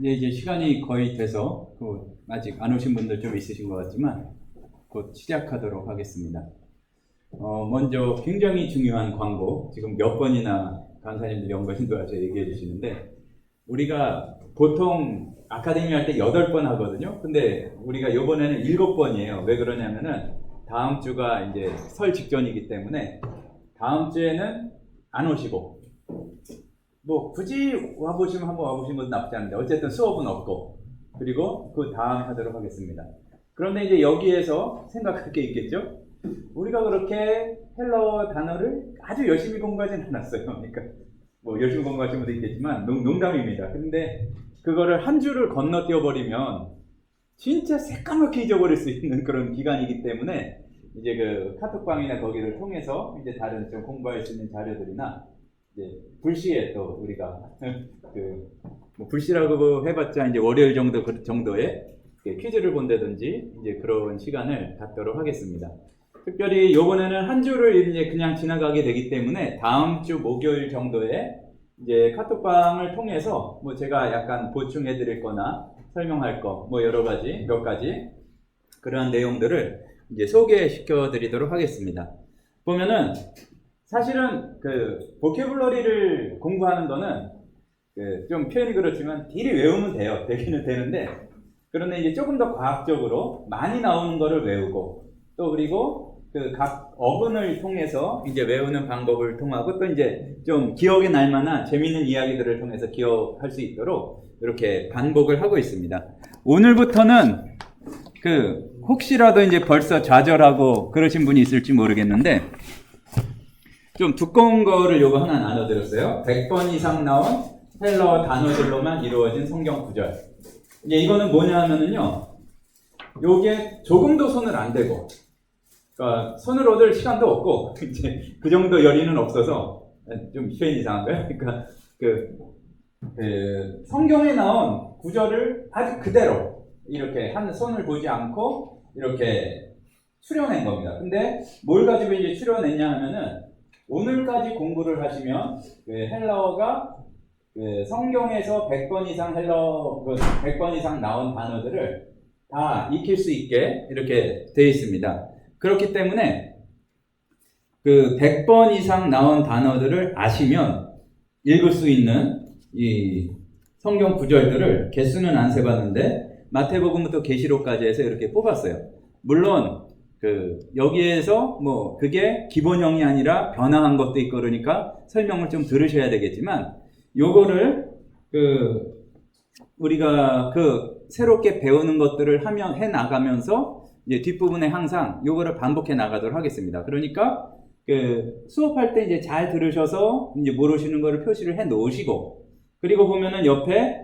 이제 시간이 거의 돼서 아직 안 오신 분들 좀 있으신 것 같지만 곧 시작하도록 하겠습니다. 먼저 굉장히 중요한 광고, 지금 몇 번이나 강사님들, 연구원님도 와서 얘기해 주시는데, 우리가 보통 아카데미 할 때 8번 하거든요. 근데 우리가 이번에는 7번이에요. 왜 그러냐면은 다음 주가 이제 설 직전이기 때문에 다음 주에는 안 오시고, 뭐 굳이 와보시면 한번 와보시는 것도 나쁘지 않은데 어쨌든 수업은 없고, 그리고 그 다음에 하도록 하겠습니다. 그런데 이제 여기에서 생각할 게 있겠죠? 우리가 그렇게 헬러 단어를 아주 열심히 공부하진 않았어요. 그러니까 뭐 열심히 공부하신 분도 있겠지만 농담입니다. 근데 그거를 한 줄을 건너뛰어 버리면 진짜 새까맣게 잊어버릴 수 있는 그런 기간이기 때문에 이제 그 카톡방이나 거기를 통해서 이제 다른 좀 공부할 수 있는 자료들이나 이제 불시에 또 우리가 뭐 불시라고 해봤자 이제 월요일 정도의 퀴즈를 본다든지 이제 그런 시간을 갖도록 하겠습니다. 특별히 요번에는 한 주를 이제 그냥 지나가게 되기 때문에 다음 주 목요일 정도에 이제 카톡방을 통해서 뭐 제가 약간 보충해 드릴 거나 설명할 거 뭐 여러 가지 몇 가지 그러한 내용들을 이제 소개시켜 드리도록 하겠습니다. 보면은 사실은 그 보캐블러리를 공부하는 거는 좀 표현이 그렇지만 딜이 외우면 돼요. 되기는 되는데, 그런데 이제 조금 더 과학적으로 많이 나오는 거를 외우고, 또 그리고 그 각 어근을 통해서 이제 외우는 방법을 통하고, 또 이제 좀 기억에 날 만한 재미있는 이야기들을 통해서 기억할 수 있도록 이렇게 반복을 하고 있습니다. 오늘부터는 혹시라도 이제 벌써 좌절하고 그러신 분이 있을지 모르겠는데, 좀 두꺼운 거를 요거 하나 나눠드렸어요. 100번 이상 나온 헬러 단어들로만 이루어진 성경 구절. 이제 이거는 뭐냐 하면은요, 요게 조금도 손을 안 대고, 그러니까 손을 얻을 시간도 없고, 이제 그 정도 여리는 없어서, 좀 표현이 이상한가요? 그러니까 성경에 나온 구절을 아주 그대로 이렇게 한 손을 보지 않고 이렇게 추려낸 겁니다. 근데 뭘 가지고 이제 추려냈냐 하면은, 오늘까지 공부를 하시면 헬러가 성경에서 100번 이상 100번 이상 나온 단어들을 다 익힐 수 있게 이렇게 되어 있습니다. 그렇기 때문에 100번 이상 나온 단어들을 아시면 읽을 수 있는 이 성경 구절들을 개수는 안 세봤는데 마태복음부터 계시록까지 해서 이렇게 뽑았어요. 물론 여기에서 뭐 그게 기본형이 아니라 변화한 것도 있고 그러니까 설명을 좀 들으셔야 되겠지만, 요거를 우리가 새롭게 배우는 것들을 해 나가면서 이제 뒷부분에 항상 요거를 반복해 나가도록 하겠습니다. 그러니까 수업할 때 이제 잘 들으셔서 이제 모르시는 거를 표시를 해 놓으시고, 그리고 보면은 옆에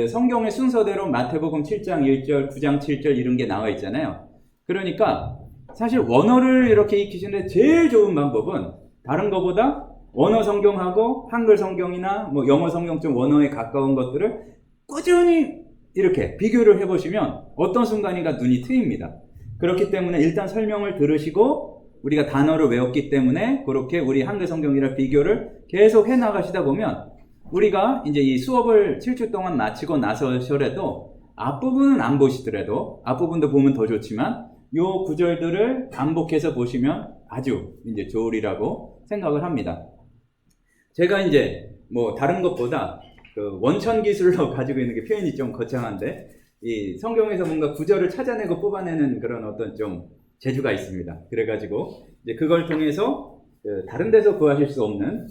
성경의 순서대로 마태복음 7장 1절, 9장 7절 이런 게 나와 있잖아요. 그러니까 사실 원어를 이렇게 익히시는데 제일 좋은 방법은 다른 것보다 원어 성경하고 한글 성경이나 뭐 영어 성경 좀 원어에 가까운 것들을 꾸준히 이렇게 비교를 해보시면 어떤 순간인가 눈이 트입니다. 그렇기 때문에 일단 설명을 들으시고 우리가 단어를 외웠기 때문에 그렇게 우리 한글 성경이랑 비교를 계속 해 나가시다 보면 우리가 이제 이 수업을 7주 동안 마치고 나서셔도 앞부분은 안 보시더라도 앞부분도 보면 더 좋지만 요 구절들을 반복해서 보시면 아주 이제 좋으리라고 생각을 합니다. 제가 이제 뭐 다른 것보다 원천 기술로 가지고 있는 게 표현이 좀 거창한데, 이 성경에서 뭔가 구절을 찾아내고 뽑아내는 그런 어떤 좀 재주가 있습니다. 그래가지고 이제 그걸 통해서 다른 데서 구하실 수 없는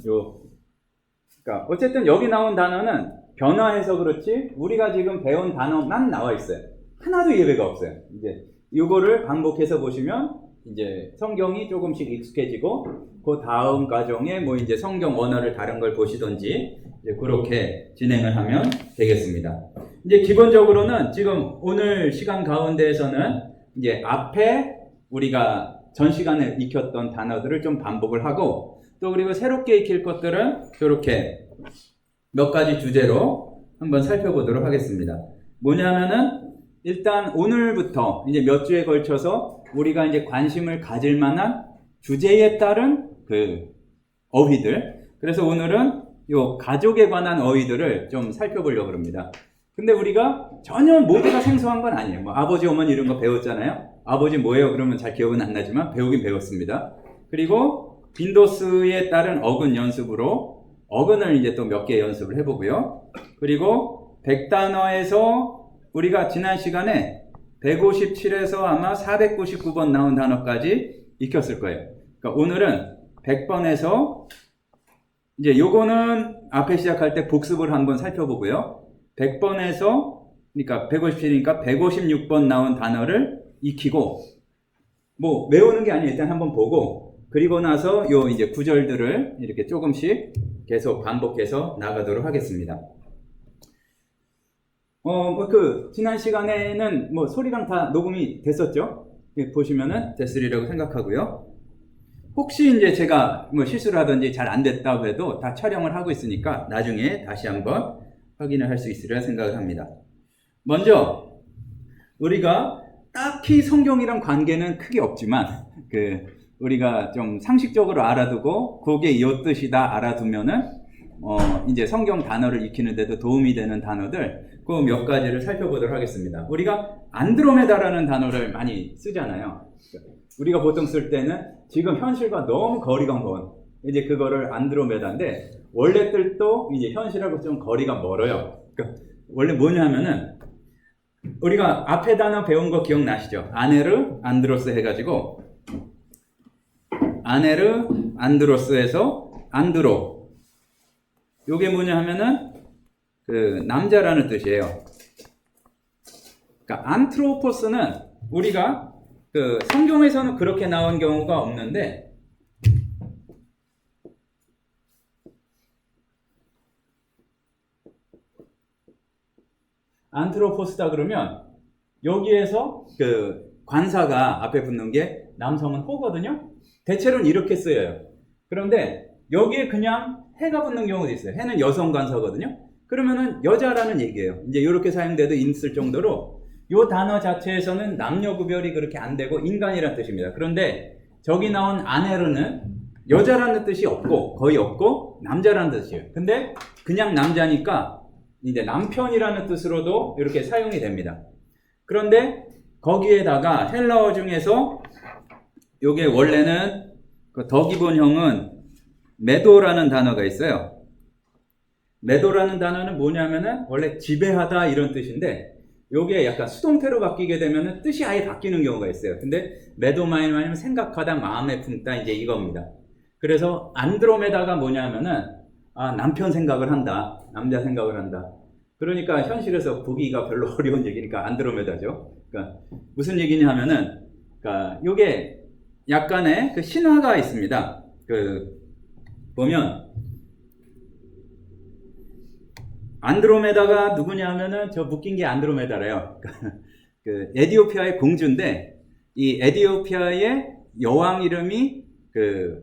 그러니까 어쨌든 여기 나온 단어는 변화해서 그렇지 우리가 지금 배운 단어만 나와 있어요. 하나도 예외가 없어요. 이제 이거를 반복해서 보시면 이제 성경이 조금씩 익숙해지고 그 다음 과정에 뭐 이제 성경 원어를 다른 걸 보시던지 이제 그렇게 진행을 하면 되겠습니다. 이제 기본적으로는 지금 오늘 시간 가운데에서는 이제 앞에 우리가 전 시간에 익혔던 단어들을 좀 반복을 하고, 또 그리고 새롭게 익힐 것들은 이렇게 몇 가지 주제로 한번 살펴보도록 하겠습니다. 뭐냐면은 일단 오늘부터 이제 몇 주에 걸쳐서 우리가 이제 관심을 가질 만한 주제에 따른 그 어휘들. 그래서 오늘은 요 가족에 관한 어휘들을 좀 살펴보려고 합니다. 근데 우리가 전혀 모두가 생소한 건 아니에요. 뭐 아버지, 어머니 이런 거 배웠잖아요. 아버지 뭐예요? 그러면 잘 기억은 안 나지만 배우긴 배웠습니다. 그리고 빈도수에 따른 어근 연습으로 어근을 이제 또 몇 개 연습을 해보고요. 그리고 100단어에서 우리가 지난 시간에 157에서 아마 499번 나온 단어까지 익혔을 거예요. 그러니까 오늘은 100번에서 이제 요거는 앞에 시작할 때 복습을 한번 살펴보고요. 100번에서 그러니까 157이니까 156번 나온 단어를 익히고 뭐 외우는 게 아니에요. 일단 한번 보고 그리고 나서 요 이제 구절들을 이렇게 조금씩 계속 반복해서 나가도록 하겠습니다. 지난 시간에는 뭐 소리랑 다 녹음이 됐었죠? 보시면은 됐으리라고 생각하고요. 혹시 이제 제가 뭐 실수를 하든지 잘 안 됐다고 해도 다 촬영을 하고 있으니까 나중에 다시 한번 확인을 할 수 있으리라 생각을 합니다. 먼저, 우리가 딱히 성경이랑 관계는 크게 없지만, 우리가 좀 상식적으로 알아두고, 그게 이 뜻이다 알아두면은, 이제 성경 단어를 익히는데도 도움이 되는 단어들, 그 몇 가지를 살펴보도록 하겠습니다. 우리가 안드로메다라는 단어를 많이 쓰잖아요. 우리가 보통 쓸 때는 지금 현실과 너무 거리가 먼, 이제 그거를 안드로메다인데, 원래 뜻도 이제 현실하고 좀 거리가 멀어요. 그러니까 원래 뭐냐면은, 우리가 앞에 단어 배운 거 기억나시죠? 아네르, 안드로스 해가지고, 아네르, 안드로스에서 안드로. 요게 뭐냐 하면은, 남자라는 뜻이에요. 그러니까 안트로포스는 우리가 성경에서는 그렇게 나온 경우가 없는데, 안트로포스다 그러면 여기에서 관사가 앞에 붙는 게 남성은 호거든요. 대체로는 이렇게 쓰여요. 그런데 여기에 그냥 해가 붙는 경우도 있어요. 해는 여성 관사거든요. 그러면은 여자라는 얘기예요. 이제 이렇게 사용돼도 있을 정도로 이 단어 자체에서는 남녀 구별이 그렇게 안 되고 인간이라는 뜻입니다. 그런데 저기 나온 아네르는 여자라는 뜻이 없고 거의 없고 남자라는 뜻이에요. 근데 그냥 남자니까 이제 남편이라는 뜻으로도 이렇게 사용이 됩니다. 그런데 거기에다가 헬라어 중에서 요게 원래는 더 기본형은 메도라는 단어가 있어요. 메도라는 단어는 뭐냐면은 원래 지배하다 이런 뜻인데 요게 약간 수동태로 바뀌게 되면은 뜻이 아예 바뀌는 경우가 있어요. 근데 메도마이는 생각하다, 마음에 품다 이제 이겁니다. 그래서 안드로메다가 뭐냐면은 남편 생각을 한다, 남자 생각을 한다. 그러니까 현실에서 보기가 별로 어려운 얘기니까 안드로메다죠. 그러니까 무슨 얘기냐 하면은, 그러니까 요게 약간의 신화가 있습니다. 보면 안드로메다가 누구냐 하면은 저 묶인 게 안드로메다래요. 에디오피아의 공주인데 이 에디오피아의 여왕 이름이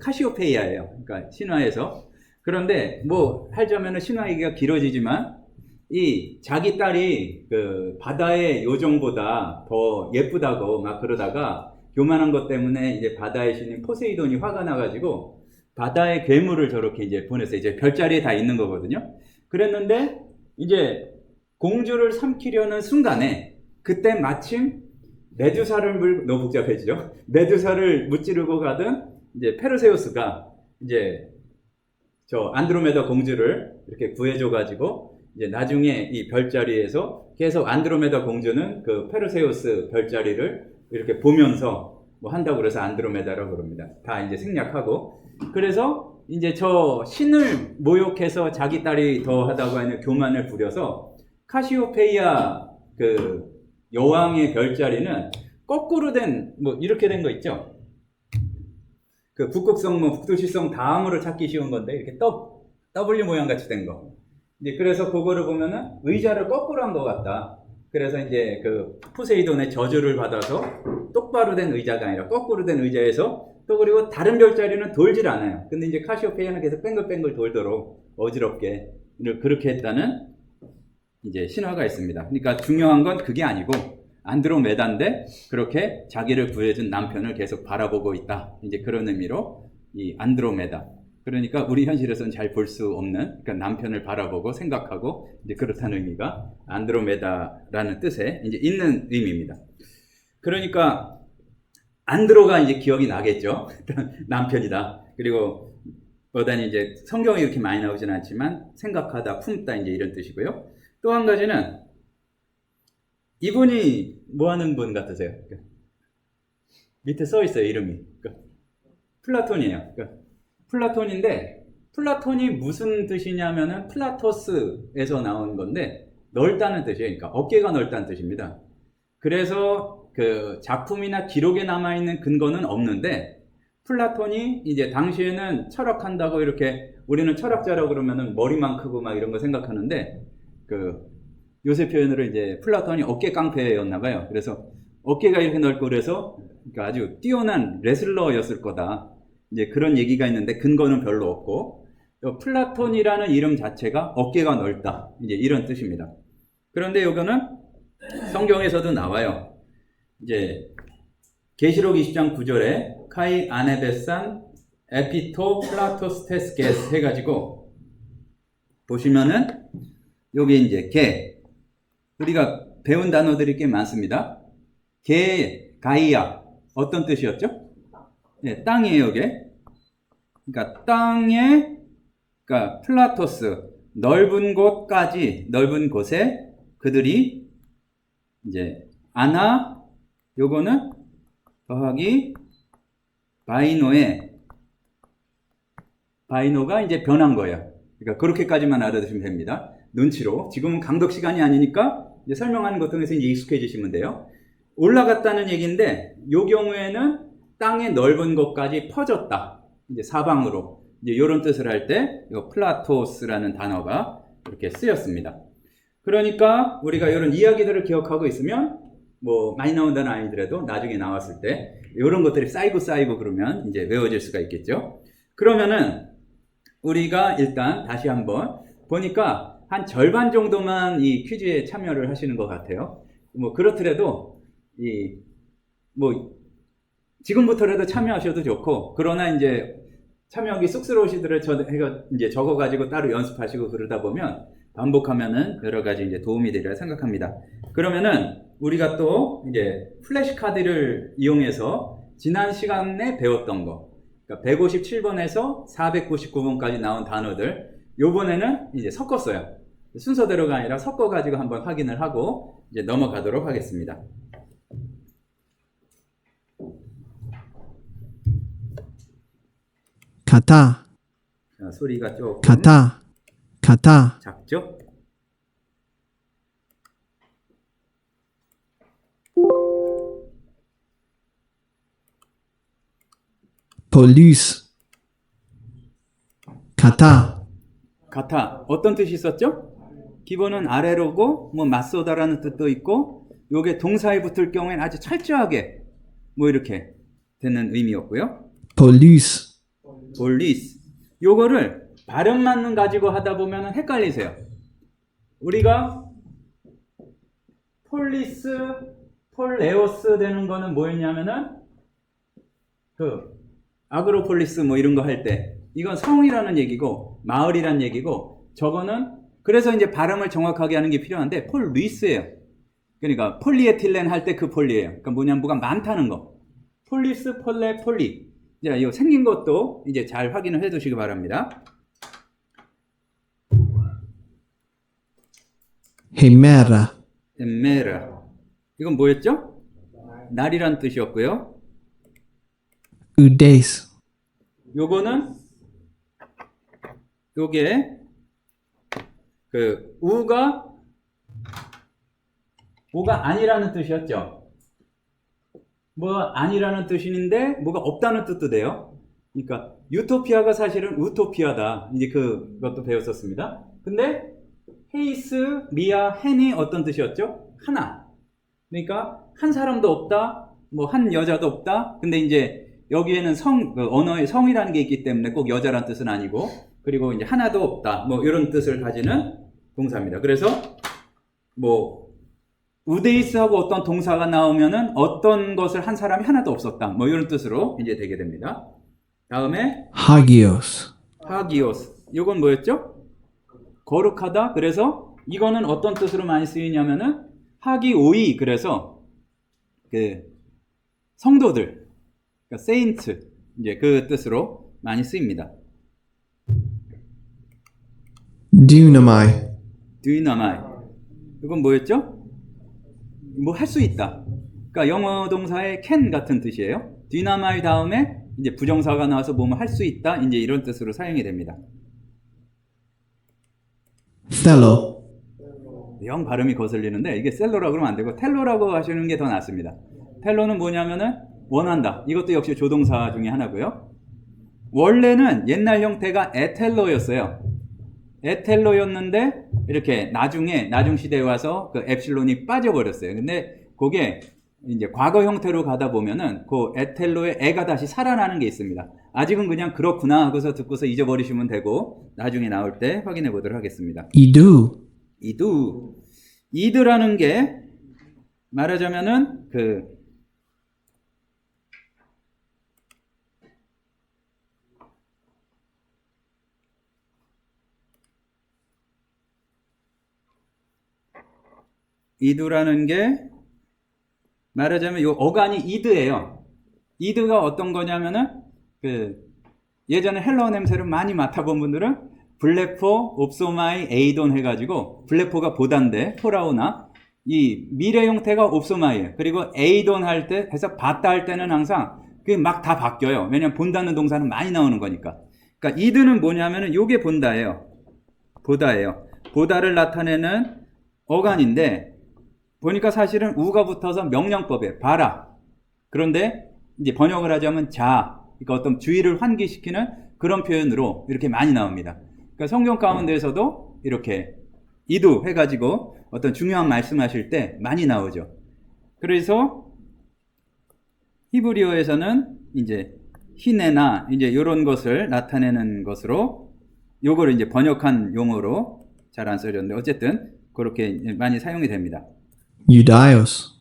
카시오페이아예요. 그러니까 신화에서. 그런데 뭐 하자면은 신화 얘기가 길어지지만 이 자기 딸이 바다의 요정보다 더 예쁘다고 막 그러다가 교만한 것 때문에 이제 바다의 신인 포세이돈이 화가 나가지고 바다의 괴물을 저렇게 이제 보냈어요. 이제 별자리에 다 있는 거거든요. 그랬는데 이제 공주를 삼키려는 순간에 그때 마침 메두사를 너무 복잡해지죠. 메두사를 무찌르고 가던 이제 페르세우스가 이제 저 안드로메다 공주를 이렇게 구해줘가지고 이제 나중에 이 별자리에서 계속 안드로메다 공주는 페르세우스 별자리를 이렇게 보면서 뭐 한다고 그래서 안드로메다라고 그럽니다. 다 이제 생략하고. 그래서 이제 저 신을 모욕해서 자기 딸이 더 하다고 하는 교만을 부려서 카시오페이아 여왕의 별자리는 거꾸로 된 뭐 이렇게 된 거 있죠. 북극성 뭐 북두시성 다음으로 찾기 쉬운 건데 이렇게 W 모양 같이 된 거. 이제 그래서 그거를 보면은 의자를 거꾸로 한 것 같다. 그래서 이제 포세이돈의 저주를 받아서 똑바로 된 의자가 아니라 거꾸로 된 의자에서 또 그리고 다른 별자리는 돌질 않아요. 근데 이제 카시오페이아는 계속 뺑글뺑글 돌도록 어지럽게 그렇게 했다는 이제 신화가 있습니다. 그러니까 중요한 건 그게 아니고 안드로메다인데 그렇게 자기를 구해준 남편을 계속 바라보고 있다. 이제 그런 의미로 이 안드로메다. 그러니까 우리 현실에서는 잘 볼 수 없는, 그러니까 남편을 바라보고 생각하고 이제 그렇다는 의미가 안드로메다라는 뜻에 이제 있는 의미입니다. 그러니까 안드로가 이제 기억이 나겠죠. 남편이다. 그리고 어단이 이제 성경에 이렇게 많이 나오진 않지만 생각하다, 품다 이제 이런 뜻이고요. 또 한 가지는 이분이 뭐 하는 분 같으세요? 밑에 써 있어요, 이름이. 플라톤이에요. 플라톤인데 플라톤이 무슨 뜻이냐면은 플라토스에서 나온 건데 넓다는 뜻이에요. 그러니까 어깨가 넓다는 뜻입니다. 그래서 그 작품이나 기록에 남아있는 근거는 없는데 플라톤이 이제 당시에는 철학한다고 이렇게 우리는 철학자라고 그러면은 머리만 크고 막 이런 거 생각하는데 그 요새 표현으로 이제 플라톤이 어깨 깡패였나 봐요. 그래서 어깨가 이렇게 넓고 그래서 그러니까 아주 뛰어난 레슬러였을 거다. 이제 그런 얘기가 있는데 근거는 별로 없고 플라톤이라는 이름 자체가 어깨가 넓다. 이제 이런 뜻입니다. 그런데 이거는 성경에서도 나와요. 이제 계시록 20장 9절에 카이 아네베산 에피토 플라토스테스게스 해가지고 보시면은 여기 이제 개 우리가 배운 단어들이 꽤 많습니다. 개 가이아 어떤 뜻이었죠? 네, 땅이에요, 이게. 그러니까 땅에 그러니까 플라토스 넓은 곳까지 넓은 곳에 그들이 이제 아나 요거는 더하기 바이노가 이제 변한 거예요. 그러니까 그렇게까지만 알아두시면 됩니다. 눈치로. 지금은 강독 시간이 아니니까 이제 설명하는 것 통해서 이제 익숙해지시면 돼요. 올라갔다는 얘기인데 요 경우에는 땅의 넓은 곳까지 퍼졌다. 이제 사방으로. 이제 이런 뜻을 할 때 이 플라토스라는 단어가 이렇게 쓰였습니다. 그러니까 우리가 이런 이야기들을 기억하고 있으면 뭐 많이 나온다는 아이들에도 나중에 나왔을 때 이런 것들이 쌓이고 그러면 이제 외워질 수가 있겠죠. 그러면은 우리가 일단 다시 한번 보니까 한 절반 정도만 이 퀴즈에 참여를 하시는 것 같아요. 뭐 그렇더라도 뭐 지금부터라도 참여하셔도 좋고 그러나 이제 참여하기 쑥스러우시더라도 이제 적어가지고 따로 연습하시고 그러다 보면 반복하면은 여러 가지 이제 도움이 되리라 생각합니다. 그러면은 우리가 또 이제 플래시카드를 이용해서 지난 시간에 배웠던 거, 그러니까 157번에서 499번까지 나온 단어들, 요번에는 이제 섞었어요. 순서대로가 아니라 섞어가지고 한번 확인을 하고 이제 넘어가도록 하겠습니다. 가타, 자, 소리가 조금 가타, 작죠? police, 가타, 어떤 뜻이 있었죠? 기본은 아래로고 뭐 맞서다라는 뜻도 있고 요게 동사에 붙을 경우에는 아주 철저하게 뭐 이렇게 되는 의미였고요. police, 요거를 발음만 가지고 하다 보면 헷갈리세요. 우리가 폴레오스 되는 거는 뭐였냐면은 아그로폴리스 뭐 이런 거 할 때 이건 성이라는 얘기고 마을이란 얘기고 저거는 그래서 이제 발음을 정확하게 하는 게 필요한데 폴리스예요. 그러니까 폴리에틸렌 할 때 그 폴리예요. 그러니까 뭐냐면 뭐가 많다는 거. 폴리스, 폴리. 자, 이거 생긴 것도 이제 잘 확인을 해 두시기 바랍니다. hemera, 이건 뭐였죠? 날이란 뜻이었고요. udes, 요게 뭐가 아니라는 뜻이었죠. 뭐 아니라는 뜻인데 뭐가 없다는 뜻도 돼요. 그러니까 유토피아가 사실은 우토피아다. 이제 그것도 배웠었습니다. 근데 헤이스, 미아, 헨이 어떤 뜻이었죠? 하나. 그러니까 한 사람도 없다. 뭐 한 여자도 없다. 근데 이제 여기에는 언어의 성이라는 게 있기 때문에 꼭 여자란 뜻은 아니고 그리고 이제 하나도 없다. 뭐 이런 뜻을 가지는 동사입니다. 그래서 뭐 우데이스하고 어떤 동사가 나오면은 어떤 것을 한 사람이 하나도 없었다. 뭐 이런 뜻으로 이제 되게 됩니다. 다음에 Hagios. 하기오스. 이건 뭐였죠? 거룩하다. 그래서 이거는 어떤 뜻으로 많이 쓰이냐면은 하기오이. 그래서 그 성도들, 그러니까 세인트 이제 그 뜻으로 많이 쓰입니다. Dunamai. dynamis. 이건 뭐였죠? 뭐 할 수 있다. 그러니까 영어 동사의 can 같은 뜻이에요. dynamis 다음에 이제 부정사가 나와서 뭐뭐 할 수 있다. 이제 이런 뜻으로 사용이 됩니다. Thello. 영 발음이 거슬리는데 이게 셀로라고 그러면 안 되고 텔로라고 하시는 게 더 낫습니다. 텔로는 뭐냐면은 원한다. 이것도 역시 조동사 중에 하나고요. 원래는 옛날 형태가 에텔로였어요. 에텔로였는데 이렇게 나중 시대에 와서 그 엡실론이 빠져버렸어요. 근데 그게 이제 과거 형태로 가다 보면은 그 에텔로의 애가 다시 살아나는 게 있습니다. 아직은 그냥 그렇구나 하고서 듣고서 잊어버리시면 되고 나중에 나올 때 확인해 보도록 하겠습니다. Idu. 이드라는 게 말하자면은 이두라는 게 말하자면 요 어간이 이드예요. 이드가 어떤 거냐면은 예전에 헬러 냄새를 많이 맡아본 분들은 블레포, 옵소마이, 에이돈 해가지고 블레포가 보다인데 포라우나 이 미래 형태가 옵소마이에요. 그리고 에이돈 할 때 해서 봤다 할 때는 항상 그게 막 다 바뀌어요. 왜냐면 본다는 동사는 많이 나오는 거니까. 그러니까 이드는 뭐냐면은 요게 본다예요. 보다예요. 보다를 나타내는 어간인데 보니까 사실은 우가 붙어서 명령법에 봐라. 그런데 이제 번역을 하자면 자, 그러니까 어떤 주의를 환기시키는 그런 표현으로 이렇게 많이 나옵니다. 그러니까 성경 가운데에서도 이렇게 이두 해가지고 어떤 중요한 말씀하실 때 많이 나오죠. 그래서 히브리어에서는 이제 히네나 이제 이런 것을 나타내는 것으로 요거를 이제 번역한 용어로 잘 안 써졌는데 어쨌든 그렇게 많이 사용이 됩니다. Judaios.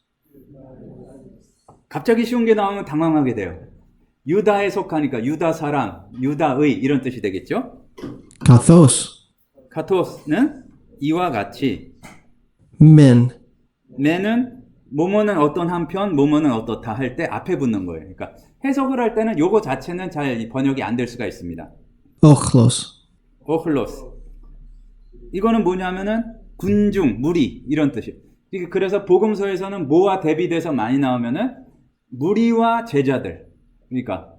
갑자기 쉬운 게 나오면 당황하게 돼요. 유다에 속하니까 유다 사람, 유다의 이런 뜻이 되겠죠? Kathos. 카토스는 이와 같이 Men. 메는 뭐뭐는 어떤 한편, 뭐뭐는 어떻다 할 때 앞에 붙는 거예요. 그러니까 해석을 할 때는 요거 자체는 잘 번역이 안 될 수가 있습니다. Ochlos. 오클로스. 이거는 뭐냐면은 군중, 무리 이런 뜻이에요. 그래서 복음서에서는 뭐와 대비돼서 많이 나오면은 무리와 제자들. 그러니까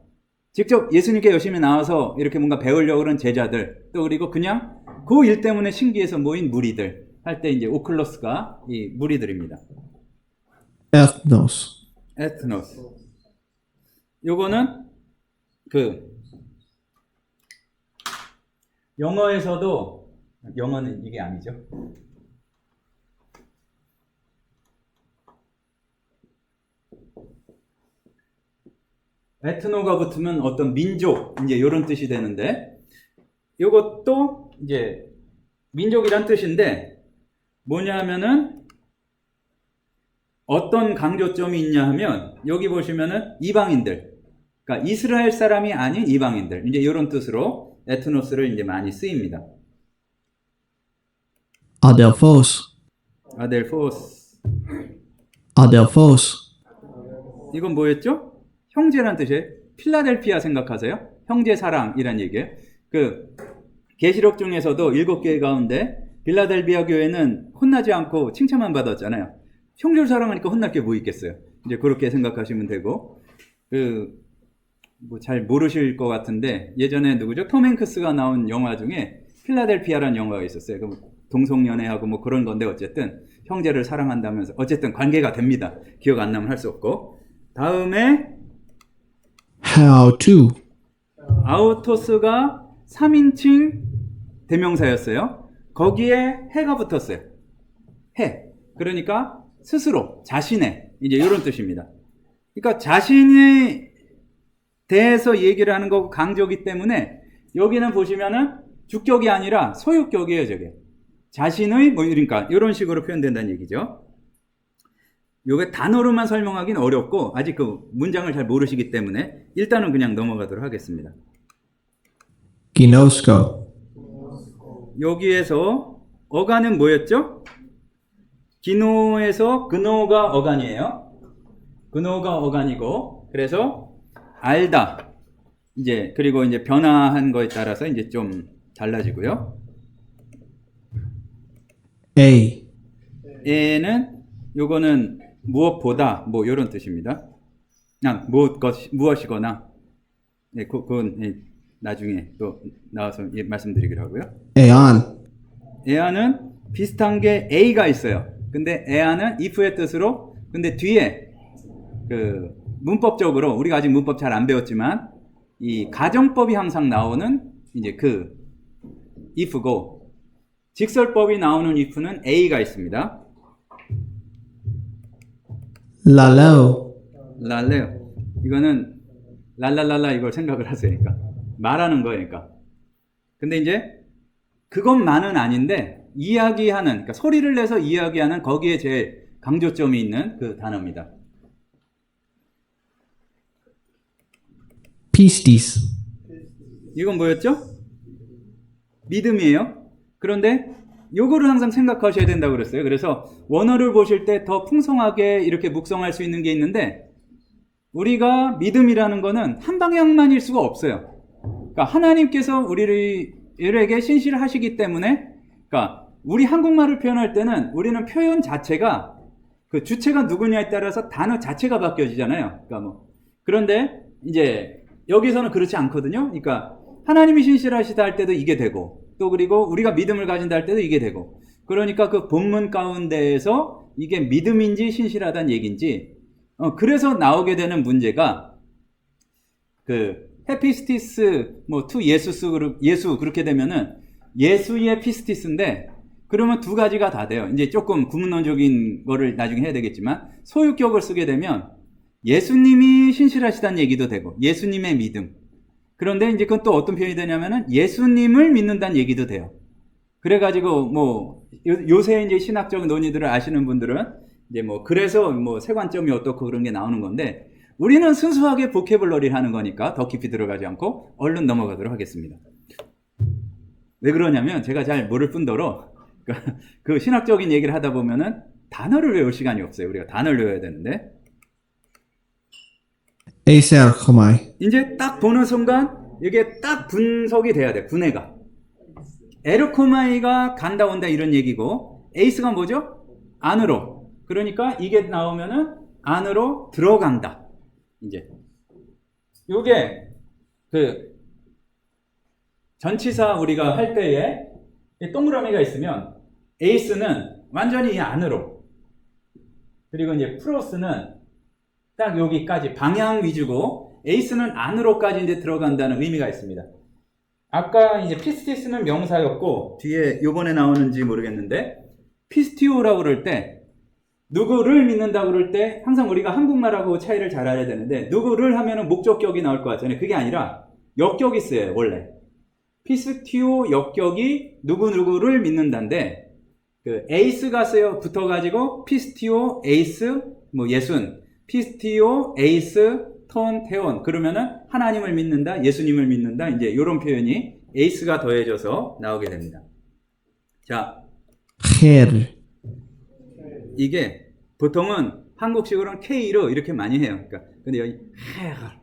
직접 예수님께 열심히 나와서 이렇게 뭔가 배우려고 그런 제자들, 또 그리고 그냥 그 일 때문에 신기해서 모인 무리들 할 때 이제 오클로스가 이 무리들입니다. Ethnos. 에트노스. 요거는 영어에서도 영어는 이게 아니죠. 에트노가 붙으면 어떤 민족 이제 이런 뜻이 되는데 이것도 이제 민족이란 뜻인데 뭐냐면은 어떤 강조점이 있냐 하면 여기 보시면은 이방인들, 그러니까 이스라엘 사람이 아닌 이방인들 이제 이런 뜻으로 에트노스를 이제 많이 쓰입니다. Adelphos. 아델포스. Adelphos. 이건 뭐였죠? 형제란 뜻이에요. 필라델피아 생각하세요? 형제 사랑이란 얘기예요. 계시록 중에서도 7교회 가운데 필라델피아 교회는 혼나지 않고 칭찬만 받았잖아요. 형제를 사랑하니까 혼날 게 뭐 있겠어요. 이제 그렇게 생각하시면 되고, 뭐 잘 모르실 것 같은데 예전에 누구죠? 톰 행크스가 나온 영화 중에 필라델피아라는 영화가 있었어요. 동성연애하고 뭐 그런 건데 어쨌든 형제를 사랑한다면서 어쨌든 관계가 됩니다. 기억 안 나면 할 수 없고. 다음에 How to. 아우토스가 3인칭 대명사였어요. 거기에 해가 붙었어요. 해. 그러니까 스스로, 자신의 이제 이런 뜻입니다. 그러니까 자신에 대해서 얘기를 하는 거고 강조기 때문에 여기는 보시면은 주격이 아니라 소유격이에요, 저게. 자신의 뭐 그러니까 이런 식으로 표현된다는 얘기죠. 요게 단어로만 설명하기는 어렵고 아직 그 문장을 잘 모르시기 때문에 일단은 그냥 넘어가도록 하겠습니다. Ginosko. 여기에서 어간은 뭐였죠? 기노에서 근호가 어간이에요. 근호가 어간이고, 그래서 알다. 이제 그리고 이제 변화한 거에 따라서 이제 좀 달라지고요. A. 에는 요거는 무엇보다 뭐 이런 뜻입니다. 무엇이거나. 네, 그건 나중에 또 나와서 말씀드리기로 하고요. Aon. 에아는 비슷한 게 A가 있어요. 근데 에아는 if의 뜻으로, 근데 뒤에 그 문법적으로 우리가 아직 문법 잘 안 배웠지만 이 가정법이 항상 나오는 이제 그 if고, 직설법이 나오는 if는 A가 있습니다. Lalo. 랄레요. 이거는 랄랄랄라 이걸 생각을 하세요. 그러니까 말하는 거니까. 근데 이제 그것만은 아닌데 이야기하는, 그러니까 소리를 내서 이야기하는 거기에 제일 강조점이 있는 그 단어입니다. Pistis. 이건 뭐였죠? 믿음이에요. 그런데 요거를 항상 생각하셔야 된다고 그랬어요. 그래서 원어를 보실 때 더 풍성하게 이렇게 묵성할 수 있는 게 있는데, 우리가 믿음이라는 거는 한 방향만일 수가 없어요. 그러니까 하나님께서 우리에게 신실을 하시기 때문에, 그러니까 우리 한국말을 표현할 때는 우리는 표현 자체가 그 주체가 누구냐에 따라서 단어 자체가 바뀌어지잖아요. 그러니까 뭐, 그런데 이제 여기서는 그렇지 않거든요. 그러니까 하나님이 신실하시다 할 때도 이게 되고, 또 그리고 우리가 믿음을 가진다 할 때도 이게 되고, 그러니까 그 본문 가운데에서 이게 믿음인지 신실하다는 얘기인지, 그래서 나오게 되는 문제가 그 헤피스티스 뭐 투 예수 그렇게 되면은 예수의 피스티스인데, 그러면 두 가지가 다 돼요. 이제 조금 구문론적인 거를 나중에 해야 되겠지만 소유격을 쓰게 되면 예수님이 신실하시다는 얘기도 되고 예수님의 믿음. 그런데 이제 그건 또 어떤 표현이 되냐면은 예수님을 믿는다는 얘기도 돼요. 그래가지고 뭐 요새 이제 신학적 논의들을 아시는 분들은 이제 뭐 그래서 뭐 세관점이 어떻고 그런 게 나오는 건데, 우리는 순수하게 보캐블러리를 하는 거니까 더 깊이 들어가지 않고 얼른 넘어가도록 하겠습니다. 왜 그러냐면 제가 잘 모를 뿐더러 그 신학적인 얘기를 하다 보면은 단어를 외울 시간이 없어요. 우리가 단어를 외워야 되는데, Aserchomai. 이제 딱 보는 순간 이게 딱 분석이 돼야 돼. 분해가. 에르코마이가 간다 온다 이런 얘기고, 에이스가 뭐죠? 안으로. 그러니까 이게 나오면은 안으로 들어간다. 이제 요게 그 전치사 우리가 할 때에 동그라미가 있으면 에이스는 완전히 안으로, 그리고 이제 프로스는 딱 여기까지 방향 위주고, 에이스는 안으로까지 이제 들어간다는 의미가 있습니다. 아까 이제 피스티스는 명사였고, 뒤에 요번에 나오는지 모르겠는데, 피스티오라고 그럴 때, 누구를 믿는다고 그럴 때, 항상 우리가 한국말하고 차이를 잘 알아야 되는데, 누구를 하면은 목적격이 나올 것 같잖아요. 그게 아니라, 역격이 쓰여요, 원래. 피스티오 역격이 누구누구를 믿는다인데, 그 에이스가 쓰여 붙어가지고, 피스티오, 에이스, 뭐 예순, 피스티오, 에이스, 톤, 테온. 그러면은 하나님을 믿는다, 예수님을 믿는다, 이제 이런 표현이 에이스가 더해져서 나오게 됩니다. 자, Ger. 이게 보통은 한국식으로는 K로 이렇게 많이 해요. 그러니까 근데 여기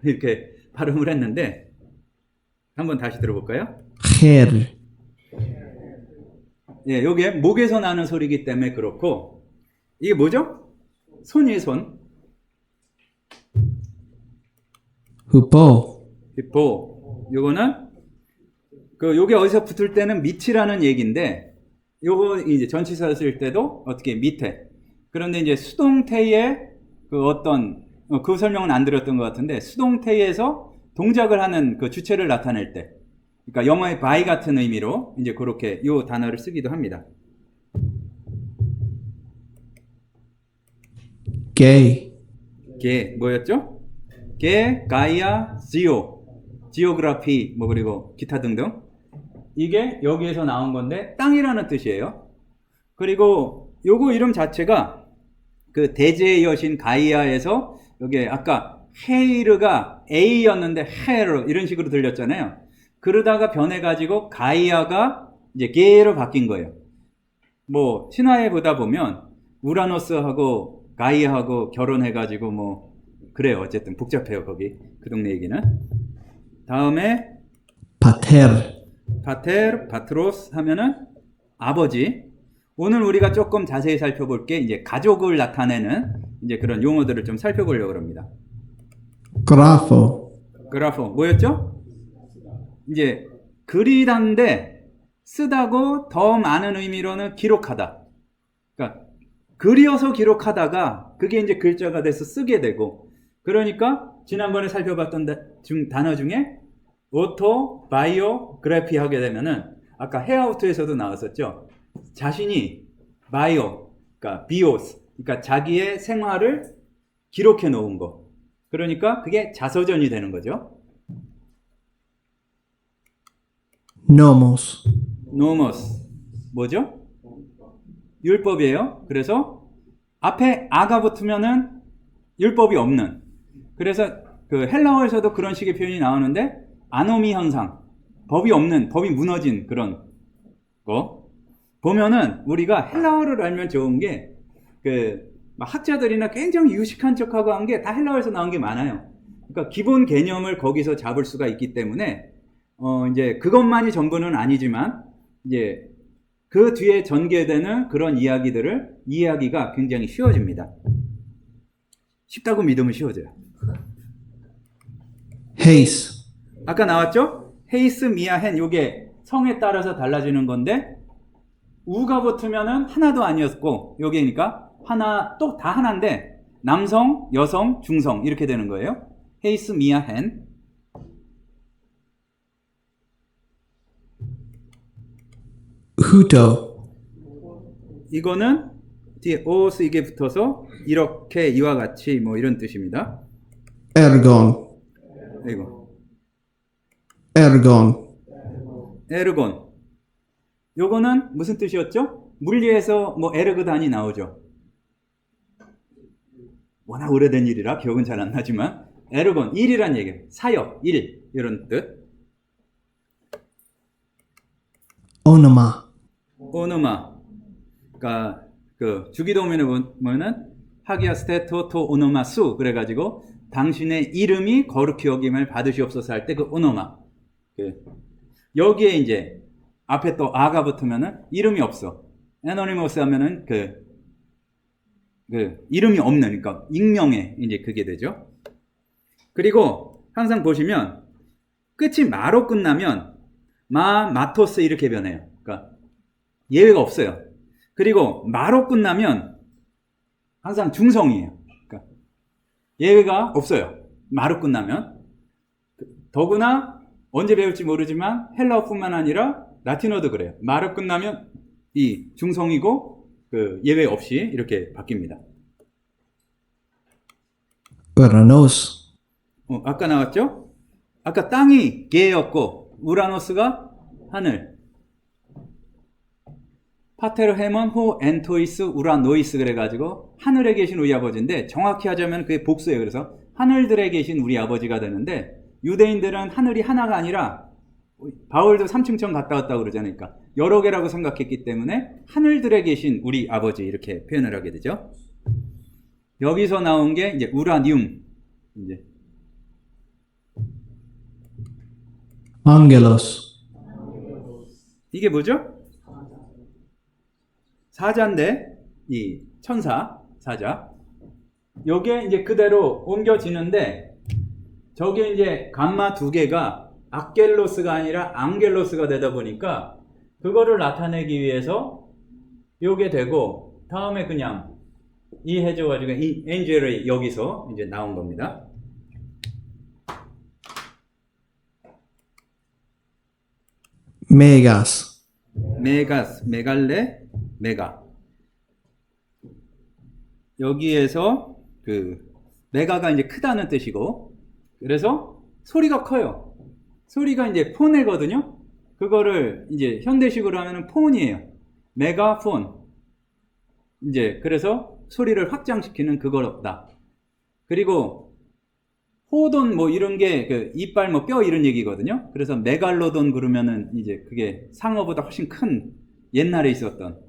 이렇게 발음을 했는데, 한번 다시 들어볼까요? Ger. 예, 요게 목에서 나는 소리이기 때문에 그렇고, 이게 뭐죠? 손이에요, 손. Hupo. 비포. 요거는 요게 어디서 붙을 때는 밑이라는 얘기인데, 요거 이제 전치사 쓸 때도 어떻게 밑에. 그런데 이제 수동태에 그 어떤 그 설명은 안 드렸던 것 같은데, 수동태에서 동작을 하는 그 주체를 나타낼 때, 그러니까 영어의 by 같은 의미로 이제 그렇게 요 단어를 쓰기도 합니다. Gay. 게 뭐였죠? 게, 가이아, 지오그라피, 뭐 그리고 기타 등등. 이게 여기에서 나온 건데 땅이라는 뜻이에요. 그리고 요거 이름 자체가 그 대제의 여신 가이아에서 여기 아까 헤이르가 A였는데 헤르 이런 식으로 들렸잖아요. 그러다가 변해가지고 가이아가 이제 게로 바뀐 거예요. 뭐 신화에 보다 보면 우라노스하고 가이아하고 결혼해가지고 뭐 그래요. 어쨌든 복잡해요 거기 그 동네 얘기는. 다음에 pater, 파테르, 파트로스 하면은 아버지. 오늘 우리가 조금 자세히 살펴볼 게 이제 가족을 나타내는 이제 그런 용어들을 좀 살펴보려고 합니다. grapho, 그라포 뭐였죠? 이제 글이란데 쓰다고 더 많은 의미로는 기록하다. 그러니까 글이어서 기록하다가 그게 이제 글자가 돼서 쓰게 되고 그러니까 지난번에 살펴봤던 단어 중에 오토, 바이오, 그래피 하게 되면은 아까 헤아우트에서도 나왔었죠. 자신이 바이오, 그러니까 비오스, 그러니까 자기의 생활을 기록해 놓은 거. 그러니까 그게 자서전이 되는 거죠. nomos, 노머스 뭐죠? 율법이에요. 그래서 앞에 아가 붙으면은 율법이 없는. 그래서 그 헬라어에서도 그런 식의 표현이 나오는데 아노미 현상, 법이 없는, 법이 무너진 그런 거 보면은 우리가 헬라어를 알면 좋은 게 그 학자들이나 굉장히 유식한 척하고 한 게 다 헬라어에서 나온 게 많아요. 그러니까 기본 개념을 거기서 잡을 수가 있기 때문에 이제 그것만이 전부는 아니지만 이제 그 뒤에 전개되는 그런 이야기들을 이해하기가 굉장히 쉬워집니다. 쉽다고 믿으면 쉬워져요. heis, 아까 나왔죠? 헤이스, 미아, 헨 요게 성에 따라서 달라지는 건데 우가 붙으면은 하나도 아니었고 여기니까 하나 또 다 하나인데 남성, 여성, 중성 이렇게 되는 거예요. 헤이스, 미아, 헨. huto, 이거는 뒤에 오스 이게 붙어서 이렇게 이와 같이 뭐 이런 뜻입니다. ergon, 이거 ergon, 에르곤. 요거는 무슨 뜻이었죠? 물리에서 뭐 에르그단이 나오죠. 워낙 오래된 일이라 기억은 잘 안 나지만 에르곤, 일이란 얘기예요. 사역, 일 이런 뜻. onoma, 오노마. 그러니까 그 주기도문에 보면은 하기야 스테토토 오노마수 그래가지고 당신의 이름이 거룩히 여김을 받으시옵소서 할 때 그 오노마. 여기에 이제 앞에 또 아가 붙으면은 이름이 없어. 에노니모스 하면은 그 이름이 없는, 그러니까 익명의 이제 그게 되죠. 그리고 항상 보시면 끝이 마로 끝나면 마토스 이렇게 변해요. 그러니까 예외가 없어요. 그리고 마로 끝나면 항상 중성이에요. 그러니까 예외가 없어요. 마로 끝나면. 더구나 언제 배울지 모르지만 헬라어뿐만 아니라 라틴어도 그래요. 마로 끝나면 이 중성이고 그 예외 없이 이렇게 바뀝니다. uranos, 아까 나왔죠? 아까 땅이 게였고 우라노스가 하늘. 파테르 헤먼 호 엔토이스 우라노이스 그래가지고 하늘에 계신 우리 아버지인데 정확히 하자면 그게 복수예요. 그래서 하늘들에 계신 우리 아버지가 되는데 유대인들은 하늘이 하나가 아니라 바울도 삼층천 갔다 왔다고 그러잖아요. 그러니까 여러 개라고 생각했기 때문에 하늘들에 계신 우리 아버지 이렇게 표현을 하게 되죠. 여기서 나온 게 이제 우라늄. 이제 angelos, 이게 뭐죠? 사자인데 이 천사 사자. 요게 이제 그대로 옮겨지는데 저게 이제 감마 두 개가 악겔로스가 아니라 앙겔로스가 되다 보니까 그거를 나타내기 위해서 요게 되고 다음에 그냥 이해줘가지고 이 엔젤이 여기서 이제 나온 겁니다. megas, 메가스, 메갈레, 메가. 여기에서 그 메가가 이제 크다는 뜻이고 그래서 소리가 커요. 소리가 이제 폰이거든요. 그거를 이제 현대식으로 하면은 폰이에요. 메가폰. 이제 그래서 소리를 확장시키는 그거다. 그리고 호돈 뭐 이런 게 그 이빨 뭐 뼈 이런 얘기거든요. 그래서 메갈로돈 그러면은 이제 그게 상어보다 훨씬 큰 옛날에 있었던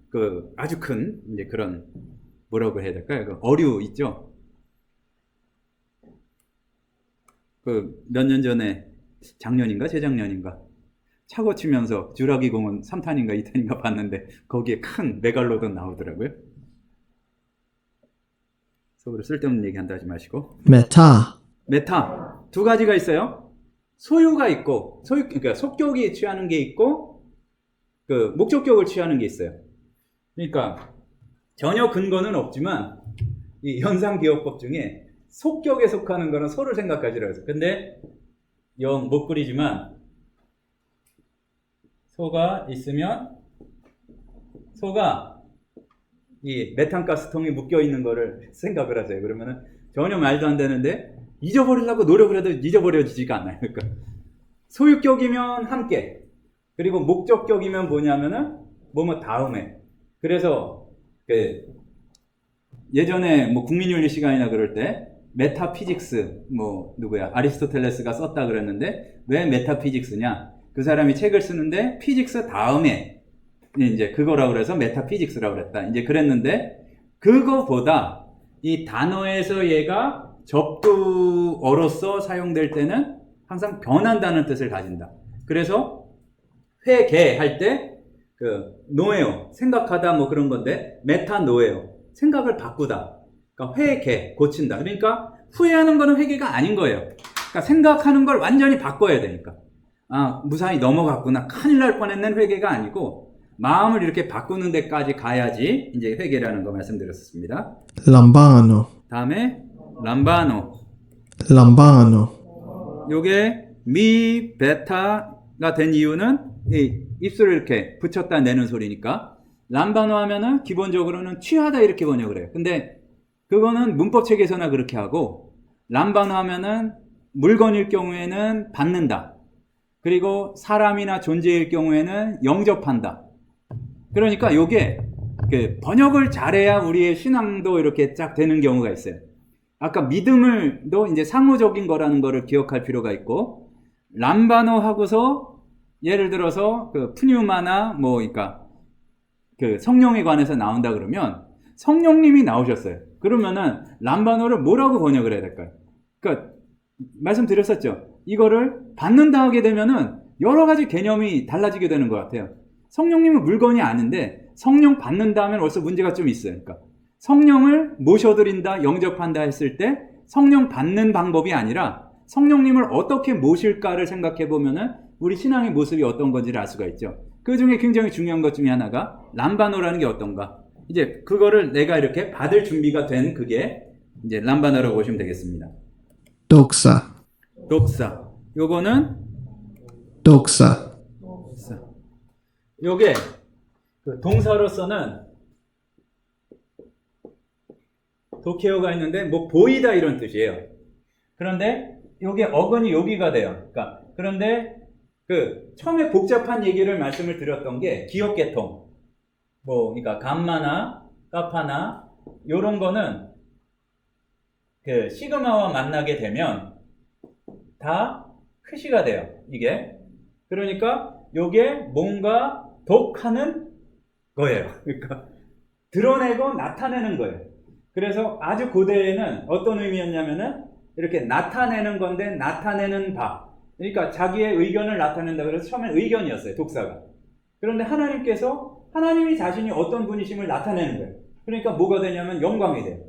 그 아주 큰 이제 그런 뭐라고 해야 될까요? 그 어류 있죠. 그 몇 년 전에 작년인가 재작년인가 차고 치면서 주라기 공원 3탄인가 2탄인가 봤는데 거기에 큰 메갈로돈 나오더라고요. 속으로 쓸데없는 얘기한다 하지 마시고. Meta. 메타 두 가지가 있어요. 소유가 있고 그러니까 속격이 취하는 게 있고 그 목적격을 취하는 게 있어요. 그러니까 전혀 근거는 없지만 이 현상기억법 중에 속격에 속하는 거는 소를 생각하시라고 해서 근데 영 못 그리지만 소가 있으면 소가 이 메탄가스통이 묶여 있는 거를 생각을 하세요. 그러면은 전혀 말도 안 되는데 잊어버리려고 노력을 해도 잊어버려지지가 않아요. 그러니까 소유격이면 함께 그리고 목적격이면 뭐냐면은 뭐뭐 다음에 그래서 그 예전에 뭐 국민윤리 시간이나 그럴 때 메타피직스 뭐 누구야 아리스토텔레스가 썼다 그랬는데 왜 메타피직스냐 그 사람이 책을 쓰는데 피직스 다음에 이제 그거라고 그래서 메타피직스라고 그랬다 이제 그랬는데 그거보다 이 단어에서 얘가 접두어로서 사용될 때는 항상 변한다는 뜻을 가진다. 그래서 회개할 때 그 노에요 생각하다 뭐 그런 건데 메타 노에요 생각을 바꾸다. 그러니까 회개 고친다. 그러니까 후회하는 거는 회개가 아닌 거예요. 그러니까 생각하는 걸 완전히 바꿔야 되니까. 아 무사히 넘어갔구나 큰일 날 뻔했는 회개가 아니고 마음을 이렇게 바꾸는 데까지 가야지 이제 회개라는 거 말씀드렸습니다. Lambano. 다음에 람바노. Lambano. 요게 미 베타가 된 이유는 이 입술을 이렇게 붙였다 내는 소리니까 람바노 하면은 기본적으로는 취하다 이렇게 번역을 해요. 근데 그거는 문법책에서나 그렇게 하고 람바노 하면은 물건일 경우에는 받는다. 그리고 사람이나 존재일 경우에는 영접한다. 그러니까 요게 그 번역을 잘해야 우리의 신앙도 이렇게 쫙 되는 경우가 있어요. 아까 믿음을도 이제 상호적인 거라는 거를 기억할 필요가 있고 람바노 하고서 예를 들어서 그 푸뉴마나 뭐 그러니까 그 성령에 관해서 나온다 그러면 성령님이 나오셨어요. 그러면은 람바노를 뭐라고 번역을 해야 될까요? 그러니까 말씀드렸었죠. 이거를 받는다 하게 되면은 여러 가지 개념이 달라지게 되는 것 같아요. 성령님은 물건이 아닌데 성령 받는다 하면 벌써 문제가 좀 있어요. 그러니까 성령을 모셔드린다, 영접한다 했을 때 성령 받는 방법이 아니라 성령님을 어떻게 모실까를 생각해 보면은 우리 신앙의 모습이 어떤 건지를 알 수가 있죠. 그 중에 굉장히 중요한 것 중에 하나가 람바노라는 게 어떤가. 이제 그거를 내가 이렇게 받을 준비가 된 그게 이제 람바노라고 보시면 되겠습니다. Doxa. 독사. 요거는 Doxa. 요게 그 동사로서는 도케오가 있는데 뭐 보이다 이런 뜻이에요. 그런데 요게 어근이 여기가 돼요. 그러니까 그런데 그 처음에 복잡한 얘기를 말씀을 드렸던 게 기억계통. 뭐 그러니까 감마나 까파나 요런 거는 그 시그마와 만나게 되면 다 크시가 돼요. 이게. 그러니까 요게 뭔가 독하는 거예요. 그러니까 드러내고 나타내는 거예요. 그래서 아주 고대에는 어떤 의미였냐면은 이렇게 나타내는 건데 나타내는 바. 그러니까 자기의 의견을 나타낸다 그래서 처음엔 의견이었어요. 독사가. 그런데 하나님께서 하나님이 자신이 어떤 분이심을 나타내는 거예요. 그러니까 뭐가 되냐면 영광이 돼요.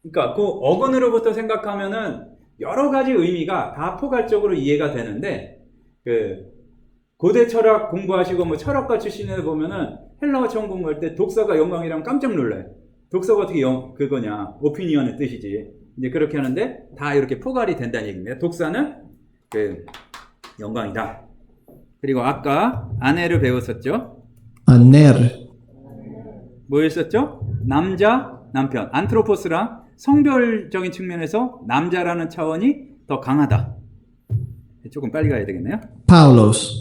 그러니까 그 어근으로부터 생각하면은 여러 가지 의미가 다 포괄적으로 이해가 되는데 그 고대 철학 공부하시고 뭐 철학과 출신에 보면은 헬라어 처음 공부할 때 독사가 영광이라면 깜짝 놀라요. 독사가 어떻게 그거냐 오피니언의 뜻이지. 이제 그렇게 하는데 다 이렇게 포괄이 된다는 얘기입니다. 독사는 그 영광이다. 그리고 아까 아내를 배웠었죠. Aner. 뭐였었죠? 남자, 남편. 안트로포스랑 성별적인 측면에서 남자라는 차원이 더 강하다. 조금 빨리 가야 되겠네요. Paulos.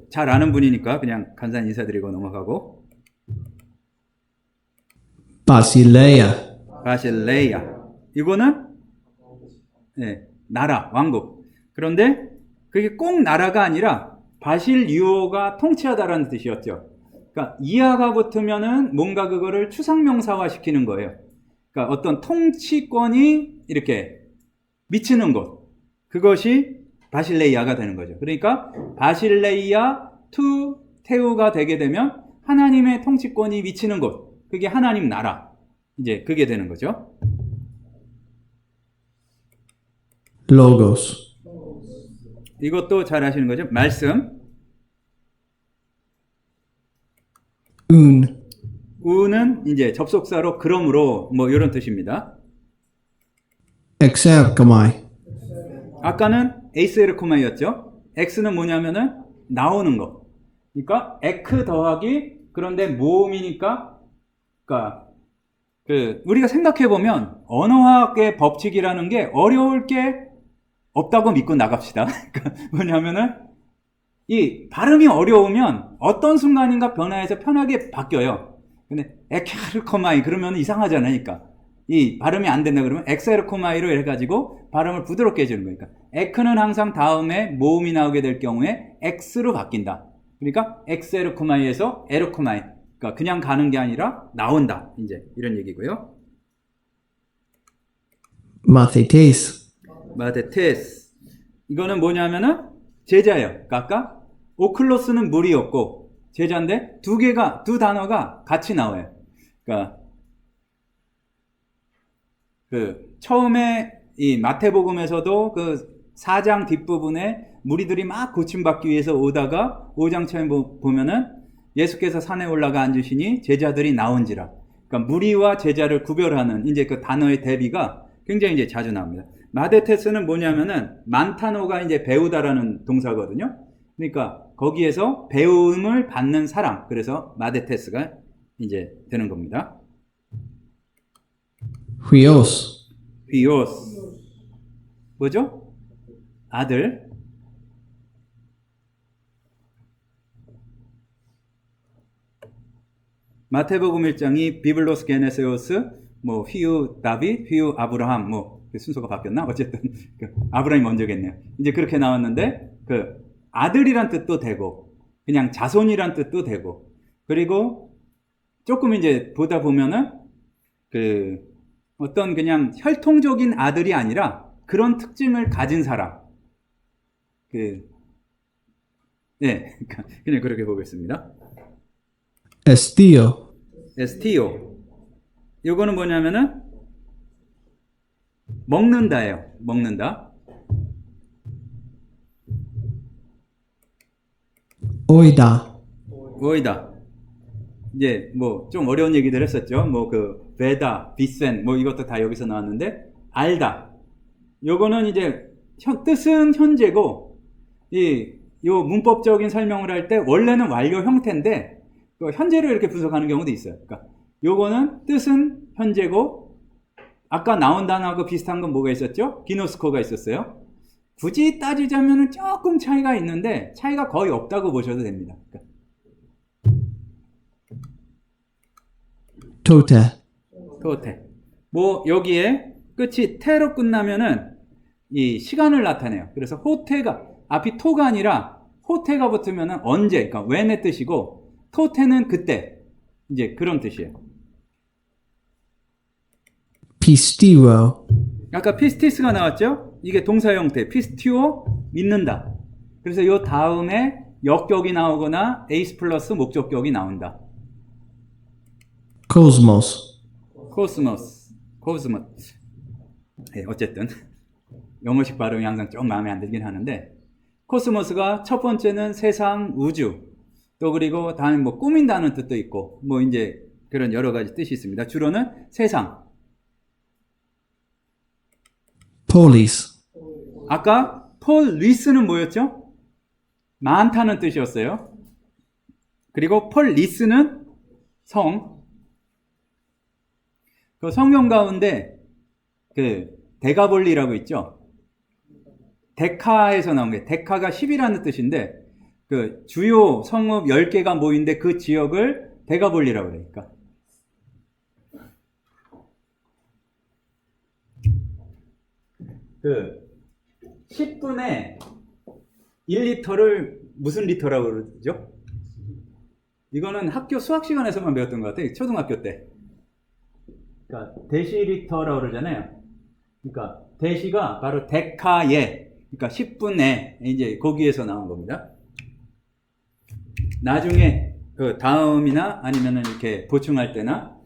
잘 아는 분이니까 그냥 간단히 인사드리고 넘어가고. Basileia. 바실레이아. 이거는 나라, 왕국. 그런데 그게 꼭 나라가 아니라 바실리오가 통치하다라는 뜻이었죠. 그러니까 이하가 붙으면은 뭔가 그거를 추상명사화 시키는 거예요. 그러니까 어떤 통치권이 이렇게 미치는 곳. 그것이 바실레이아가 되는 거죠. 그러니까 바실레이아 투 테우가 되게 되면 하나님의 통치권이 미치는 곳. 그게 하나님 나라. 이제 그게 되는 거죠. Logos. 이것도 잘 아시는 거죠. 말씀. Un. 우는 이제 접속사로 그러므로 뭐 이런 뜻입니다. Exercomai. 아까는 에이스에르코마이였죠. X는 뭐냐면은 나오는 거. 그러니까 에크 더하기 그런데 모음이니까 그러니까 우리가 생각해 보면 언어학의 법칙이라는 게 어려울 게 없다고 믿고 나갑시다. 그러니까 뭐냐면은 이 발음이 어려우면 어떤 순간인가 변화해서 편하게 바뀌어요. 근데 에케르코마이 그러면 이상하잖아요. 그러니까 이 발음이 안 된다 그러면 엑세르코마이로 해가지고 발음을 부드럽게 해주는 거니까 에크는 항상 다음에 모음이 나오게 될 경우에 X로 바뀐다. 그러니까 엑세르코마이에서 에르코마이. 그러니까 그냥 가는 게 아니라 나온다. 이제 이런 얘기고요. Mathetes. 마데테스. 이거는 뭐냐면은 제자예요. 그러니까 아까 오클로스는 물이었고 제자인데 두 단어가 같이 나와요. 그러니까 처음에 이 마태복음에서도 그 4장 뒷부분에 무리들이 막 고침받기 위해서 오다가 5장 처음에 보면은 예수께서 산에 올라가 앉으시니 제자들이 나온지라. 그러니까 무리와 제자를 구별하는 이제 그 단어의 대비가 굉장히 이제 자주 나옵니다. 마데테스는 뭐냐면은 만타노가 이제 배우다라는 동사거든요. 그러니까 거기에서 배움을 받는 사람. 그래서 마데테스가 이제 되는 겁니다. Huios. 비오스. 뭐죠? 아들. 마태복음 1장이 비블로스 게네세오스, 뭐 휘유 다빗, 휘유 아브라함, 뭐 순서가 바뀌었나? 어쨌든 아브라함이 먼저겠네요. 이제 그렇게 나왔는데 아들이란 뜻도 되고 그냥 자손이란 뜻도 되고 그리고 조금 이제 보다 보면은 어떤 그냥 혈통적인 아들이 아니라 그런 특징을 가진 사람. 그냥 그렇게 보겠습니다. Estio. 에스티오. 요거는 뭐냐면은 먹는다예요. 먹는다. Oida. 오이다. 이제 뭐 좀 어려운 얘기들 했었죠. 뭐 베다, 비센 뭐 이것도 다 여기서 나왔는데 알다. 요거는 이제 뜻은 현재고 요 문법적인 설명을 할 때 원래는 완료 형태인데 현재로 이렇게 분석하는 경우도 있어요. 그러니까 요거는 뜻은 현재고 아까 나온 단어하고 비슷한 건 뭐가 있었죠? 기노스코가 있었어요. 굳이 따지자면은 조금 차이가 있는데 차이가 거의 없다고 보셔도 됩니다. 그러니까 Tote. 토테. 뭐 여기에 끝이 테로 끝나면은 이 시간을 나타내요. 그래서 호테가 앞이 토가 아니라 호테가 붙으면은 언제, 그러니까 when의 뜻이고 토테는 그때 이제 그런 뜻이에요. Pistio. 아까 피스티스가 나왔죠? 이게 동사 형태. 피스티오 믿는다. 그래서 요 다음에 역격이 나오거나 에이스 플러스 목적격이 나온다. Cosmos. 코스모스. 어쨌든 영어식 발음이 항상 좀 마음에 안 들긴 하는데 코스모스가 첫 번째는 세상, 우주, 또 그리고 다음에 뭐 꾸민다는 뜻도 있고 뭐 이제 그런 여러 가지 뜻이 있습니다. 주로는 세상. Polis. 아까 폴리스는 뭐였죠? 많다는 뜻이었어요. 그리고 폴리스는 성. 그 성경 가운데 데가볼리라고 있죠. 데카에서 나온 게 데카가 10이라는 뜻인데 주요 성읍 10개가 모인데 그 지역을 데가볼리라고 그러니까 그 10분에 1리터를 무슨 리터라고 그러죠? 이거는 학교 수학 시간에서만 배웠던 것 같아요. 초등학교 때. 그러니까 데시리터라고 그러잖아요. 그러니까 데시가 바로 데카에, 그러니까 10분에 이제 거기에서 나온 겁니다. 나중에 그 다음이나 아니면은 이렇게 보충할 때나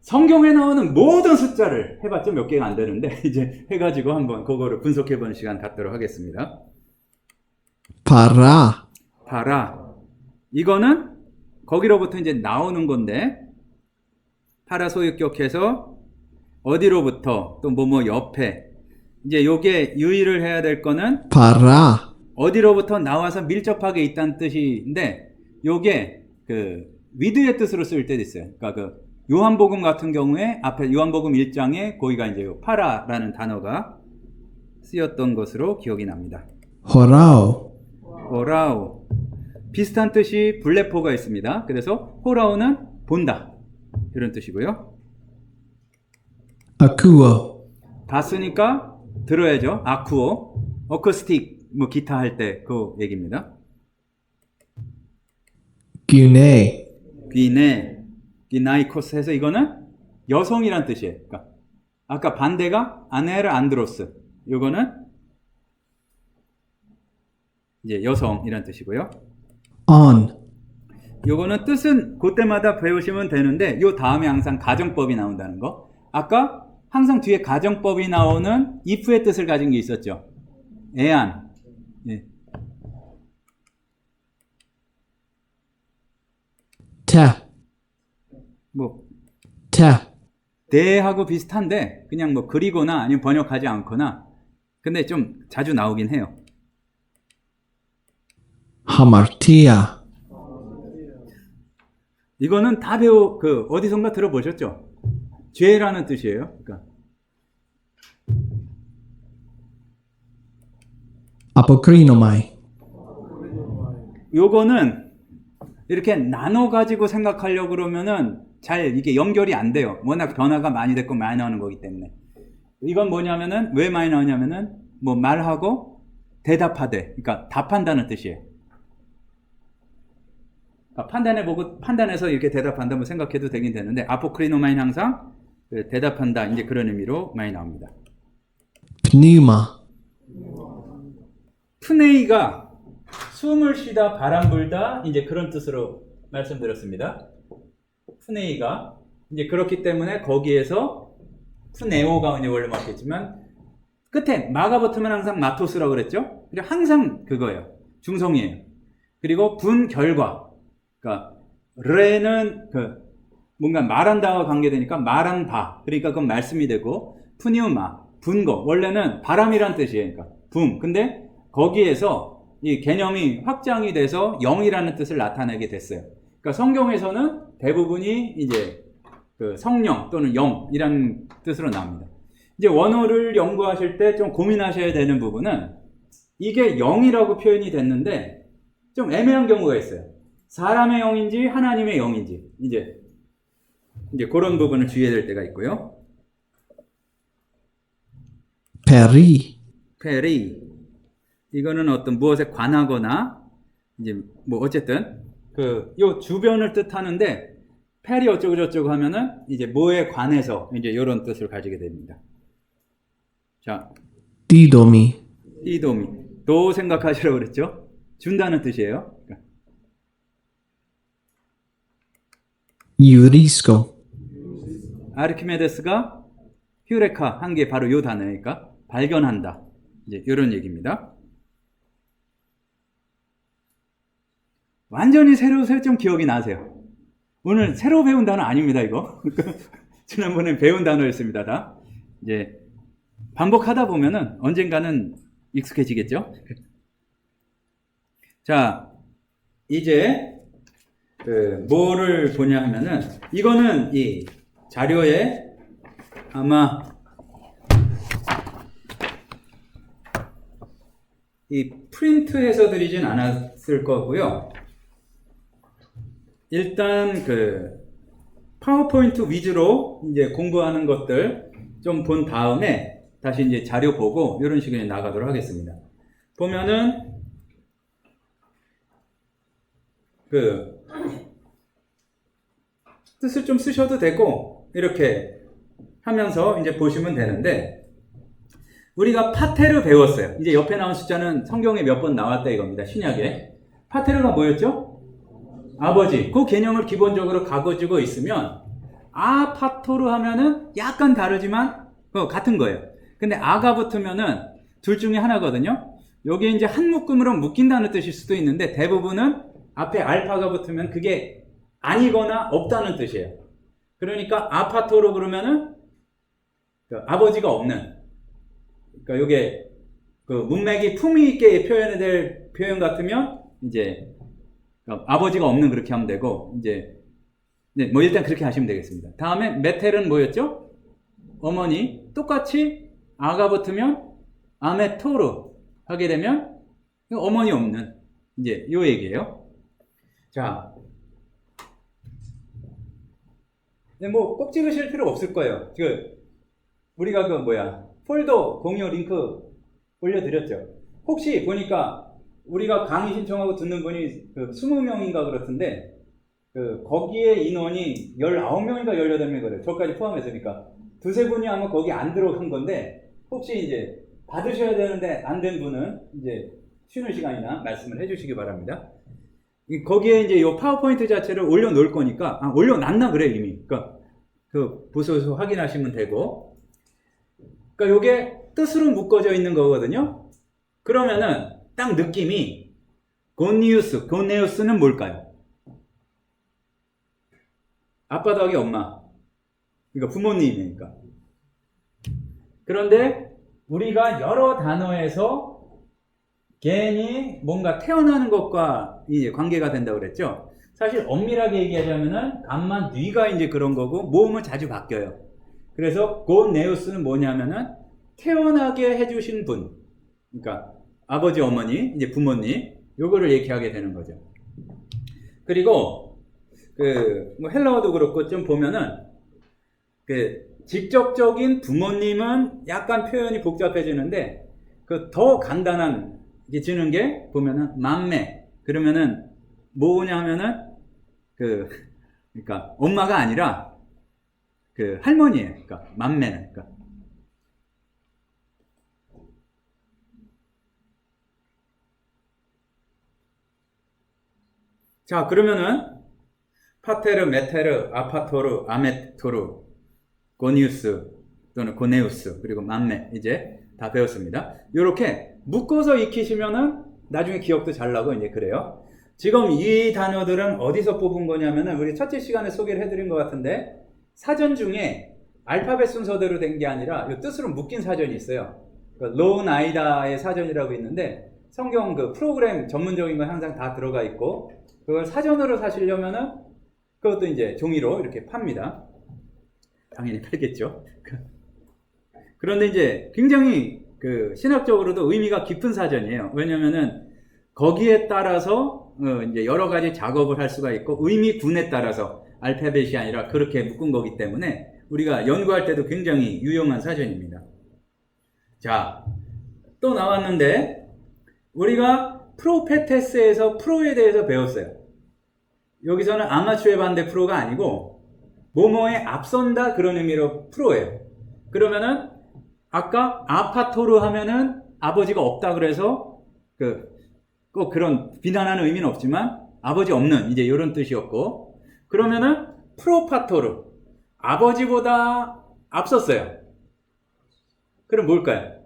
성경에 나오는 모든 숫자를 해봤자 몇 개가 안 되는데 이제 해가지고 한번 그거를 분석해보는 시간 갖도록 하겠습니다. para, 이거는 거기로부터 이제 나오는 건데 파라 소유격해서 어디로부터 또 뭐뭐 옆에 이제 요게 유의를 해야 될 거는 para, 어디로부터 나와서 밀접하게 있다는 뜻인데 요게 그 위드의 뜻으로 쓸 때도 있어요. 그러니까 그 요한복음 같은 경우에 앞에 요한복음 1장에 거기가 이제 파라라는 단어가 쓰였던 것으로 기억이 납니다. horao, 호라우 비슷한 뜻이 블레포가 있습니다. 그래서 호라우는 본다 이런 뜻이고요. akuo, 봤으니까 들어야죠. 아쿠오, 어쿠스틱 뭐 기타 할 때 그 얘기입니다. gune, 귀네, 귀나이코스 해서 이거는 여성이란 뜻이에요. 그러니까 아까 반대가 아네르 안드로스, 이거는 이제 여성이란 뜻이고요. on, 요거는 뜻은 그때마다 배우시면 되는데 요 다음에 항상 가정법이 나온다는 거. 아까 항상 뒤에 가정법이 나오는 if의 뜻을 가진 게 있었죠. 애안. 예. tap, 뭐 tap, 대하고 비슷한데 그냥 뭐 그리거나 아니면 번역하지 않거나 근데 좀 자주 나오긴 해요. hamartia, 이거는 다 어디선가 들어보셨죠? 죄라는 뜻이에요. 그러니까 apokrinomai, 요거는 이렇게 나눠 가지고 생각하려고 그러면은 잘 이게 연결이 안 돼요. 워낙 변화가 많이 됐고 많이 나오는 거기 때문에. 이건 뭐냐면은 왜 많이 나오냐면은 뭐 말하고 대답하되, 그러니까 답한다는 뜻이에요. 그러니까 판단해보고 판단해서 이렇게 대답한다면 생각해도 되긴 되는데 아포크리노마인 항상 대답한다 이제 그런 의미로 많이 나옵니다. pneuma, 프네이가 숨을 쉬다 바람 불다 이제 그런 뜻으로 말씀드렸습니다. 프네이가 이제 그렇기 때문에 거기에서 프네오가 이제 원래 맞겠지만 끝에 마가 붙으면 항상 마토스라고 그랬죠. 그리고 항상 그거예요. 중성이에요. 그리고 분 결과. 그러니까 레는 그 뭔가 말한다와 관계되니까 말한다. 그러니까 그건 말씀이 되고 푸니우마 분거 원래는 바람이란 뜻이에요. 그러니까 붐. 근데 거기에서 이 개념이 확장이 돼서 영이라는 뜻을 나타내게 됐어요. 그러니까 성경에서는 대부분이 이제 그 성령 또는 영이라는 뜻으로 나옵니다. 이제 원어를 연구하실 때 좀 고민하셔야 되는 부분은 이게 영이라고 표현이 됐는데 좀 애매한 경우가 있어요. 사람의 영인지 하나님의 영인지 이제 그런 부분을 주의해야 될 때가 있고요. 페리 이거는 어떤 무엇에 관하거나 이제 뭐 어쨌든 요 주변을 뜻하는데 페리 어쩌고 저쩌고 하면은 이제 뭐에 관해서 이제 이런 뜻을 가지게 됩니다. 자, didomi, 이도미 또 생각하시라고 그랬죠? 준다는 뜻이에요. eurisco, 아르키메데스가 휴레카 한 게 바로 요 단어니까 발견한다. 이제 이런 얘기입니다. 완전히 새로워서 좀 기억이 나세요. 오늘 새로 배운 단어 아닙니다, 이거. 지난번에 배운 단어였습니다, 다. 이제 반복하다 보면은 언젠가는 익숙해지겠죠? 자, 이제 뭐를 보냐 하면은 이거는 이 자료에 아마 이 프린트해서 드리진 않았을 거고요. 일단 파워포인트 위주로 이제 공부하는 것들 좀 본 다음에 다시 이제 자료 보고 이런 식으로 나가도록 하겠습니다. 보면은 그 뜻을 좀 쓰셔도 되고 이렇게 하면서 이제 보시면 되는데, 우리가 파테르 배웠어요. 이제 옆에 나온 숫자는 성경에 몇 번 나왔다 이겁니다. 신약에. 파테르가 뭐였죠? 아버지. 그 개념을 기본적으로 가지고 있으면 아파토르 하면은 약간 다르지만 같은 거예요. 근데 아가 붙으면은 둘 중에 하나거든요. 여기 이제 한 묶음으로 묶인다는 뜻일 수도 있는데, 대부분은 앞에 알파가 붙으면 그게 아니거나 없다는 뜻이에요. 그러니까 아파토르 그러면은 그 아버지가 없는, 그러니까 이게 그 문맥이 품위 있게 표현이 될 표현 같으면 이제 아버지가 없는 그렇게 하면 되고, 이제 네, 뭐 일단 그렇게 하시면 되겠습니다. 다음에 메텔은 뭐였죠? 어머니. 똑같이 아가 붙으면 아메토르 하게 되면 어머니 없는, 이제 요 얘기예요. 자, 뭐 꼭 찍으실 필요 없을 거예요. 우리가 폴더 공유 링크 올려드렸죠. 혹시 보니까 우리가 강의 신청하고 듣는 분이 20명인가 그렇던데, 거기에 인원이 19명인가 18명 그래요. 저까지 포함해서니까. 두세 분이 아마 거기 안 들어간 건데, 혹시 이제 받으셔야 되는데 안 된 분은 이제 쉬는 시간이나 말씀을 해주시기 바랍니다. 거기에 이제 이 파워포인트 자체를 올려놓을 거니까, 올려놨나 그래 이미. 그러니까 보셔서 확인하시면 되고, 그러니까 요게 뜻으로 묶어져 있는 거거든요. 그러면은 딱 느낌이 고네우스는 뭘까요? 아빠 더하기 엄마. 그러니까 부모님이니까. 그런데 우리가 여러 단어에서 괜히 뭔가 태어나는 것과 이제 관계가 된다고 그랬죠. 사실 엄밀하게 얘기하자면은 감만 뉘가 이제 그런 거고, 모음은 자주 바뀌어요. 그래서 고네우스는 뭐냐면은 태어나게 해주신 분, 그러니까 아버지, 어머니, 이제 부모님, 요거를 얘기하게 되는 거죠. 그리고 뭐 헬라어도 그렇고 좀 보면은 직접적인 부모님은 약간 표현이 복잡해지는데, 더 간단한 게 주는 게 보면은 맘매. 그러면은 뭐냐면은 그러니까 엄마가 아니라 할머니예요. 그러니까 맘매는. 그러니까 자, 그러면은 파테르, 메테르, 아파토르, 아메토르, 고니우스 또는 고네우스, 그리고 맘매, 이제 다 배웠습니다. 이렇게 묶어서 익히시면은 나중에 기억도 잘 나고 이제 그래요. 지금 이 단어들은 어디서 뽑은 거냐면은 우리 첫째 시간에 소개를 해드린 것 같은데, 사전 중에 알파벳 순서대로 된 게 아니라 이 뜻으로 묶인 사전이 있어요. 로나이다의 사전이라고 있는데, 성경 프로그램 전문적인 건 항상 다 들어가 있고, 그걸 사전으로 사시려면은 그것도 이제 종이로 이렇게 팝니다. 당연히 팔겠죠. 그런데 이제 굉장히 신학적으로도 의미가 깊은 사전이에요. 왜냐면은 거기에 따라서 이제 여러 가지 작업을 할 수가 있고, 의미군에 따라서 알파벳이 아니라 그렇게 묶은 거기 때문에 우리가 연구할 때도 굉장히 유용한 사전입니다. 자, 또 나왔는데, 우리가 프로페테스에서 프로에 대해서 배웠어요. 여기서는 아마추어의 반대 프로가 아니고 뭐뭐에 앞선다 그런 의미로 프로예요. 그러면은 아까 아파토르 하면은 아버지가 없다 그래서 꼭 그런 비난하는 의미는 없지만 아버지 없는, 이제 이런 뜻이었고, 그러면은 프로파토르, 아버지보다 앞섰어요. 그럼 뭘까요?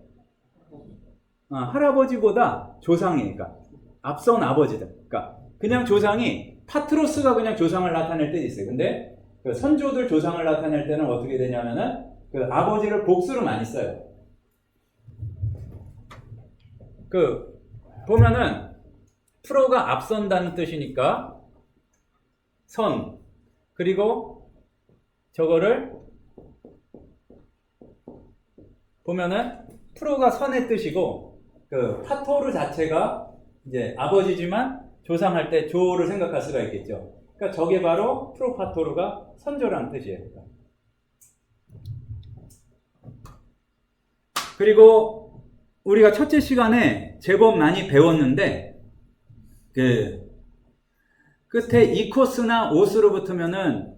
할아버지보다 조상이니까 앞선 아버지다. 그러니까 그냥 조상이, 파트로스가 그냥 조상을 나타낼 때 있어요. 근데 선조들 조상을 나타낼 때는 어떻게 되냐면은 아버지를 복수로 많이 써요. 보면은 프로가 앞선다는 뜻이니까 선, 그리고 저거를 보면은 프로가 선의 뜻이고, 파토르 자체가 이제 아버지지만 조상할 때 조를 생각할 수가 있겠죠. 그러니까 저게 바로 프로파토르가 선조라는 뜻이에요. 그리고 우리가 첫째 시간에 제법 많이 배웠는데 그 끝에 이코스나 오스로 붙으면은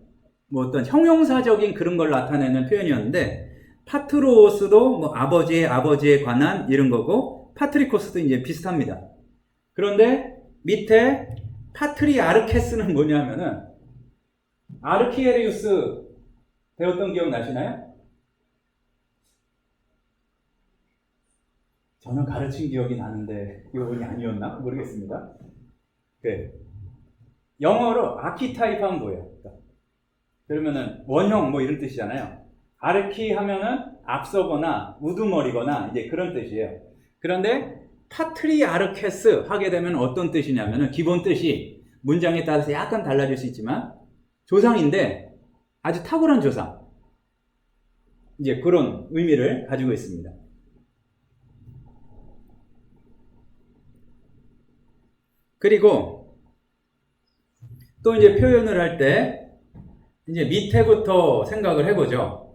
뭐 어떤 형용사적인 그런 걸 나타내는 표현이었는데 파트로오스도 뭐 아버지에 관한 이런 거고 파트리코스도 이제 비슷합니다. 그런데 밑에 파트리아르케스는 뭐냐면은 아르키에리우스 배웠던 기억 나시나요? 저는 가르친 기억이 나는데 이거 아니었나? 모르겠습니다. 네. 영어로 아키타입 하면 뭐예요? 그러면은 원형 뭐 이런 뜻이잖아요. 아르키 하면은 앞서거나 우두머리거나 이제 그런 뜻이에요. 그런데 파트리아르케스 하게 되면 어떤 뜻이냐면은 기본 뜻이 문장에 따라서 약간 달라질 수 있지만 조상인데 아주 탁월한 조상. 이제 그런 의미를 가지고 있습니다. 그리고 또 이제 표현을 할 때 이제 밑에부터 생각을 해보죠.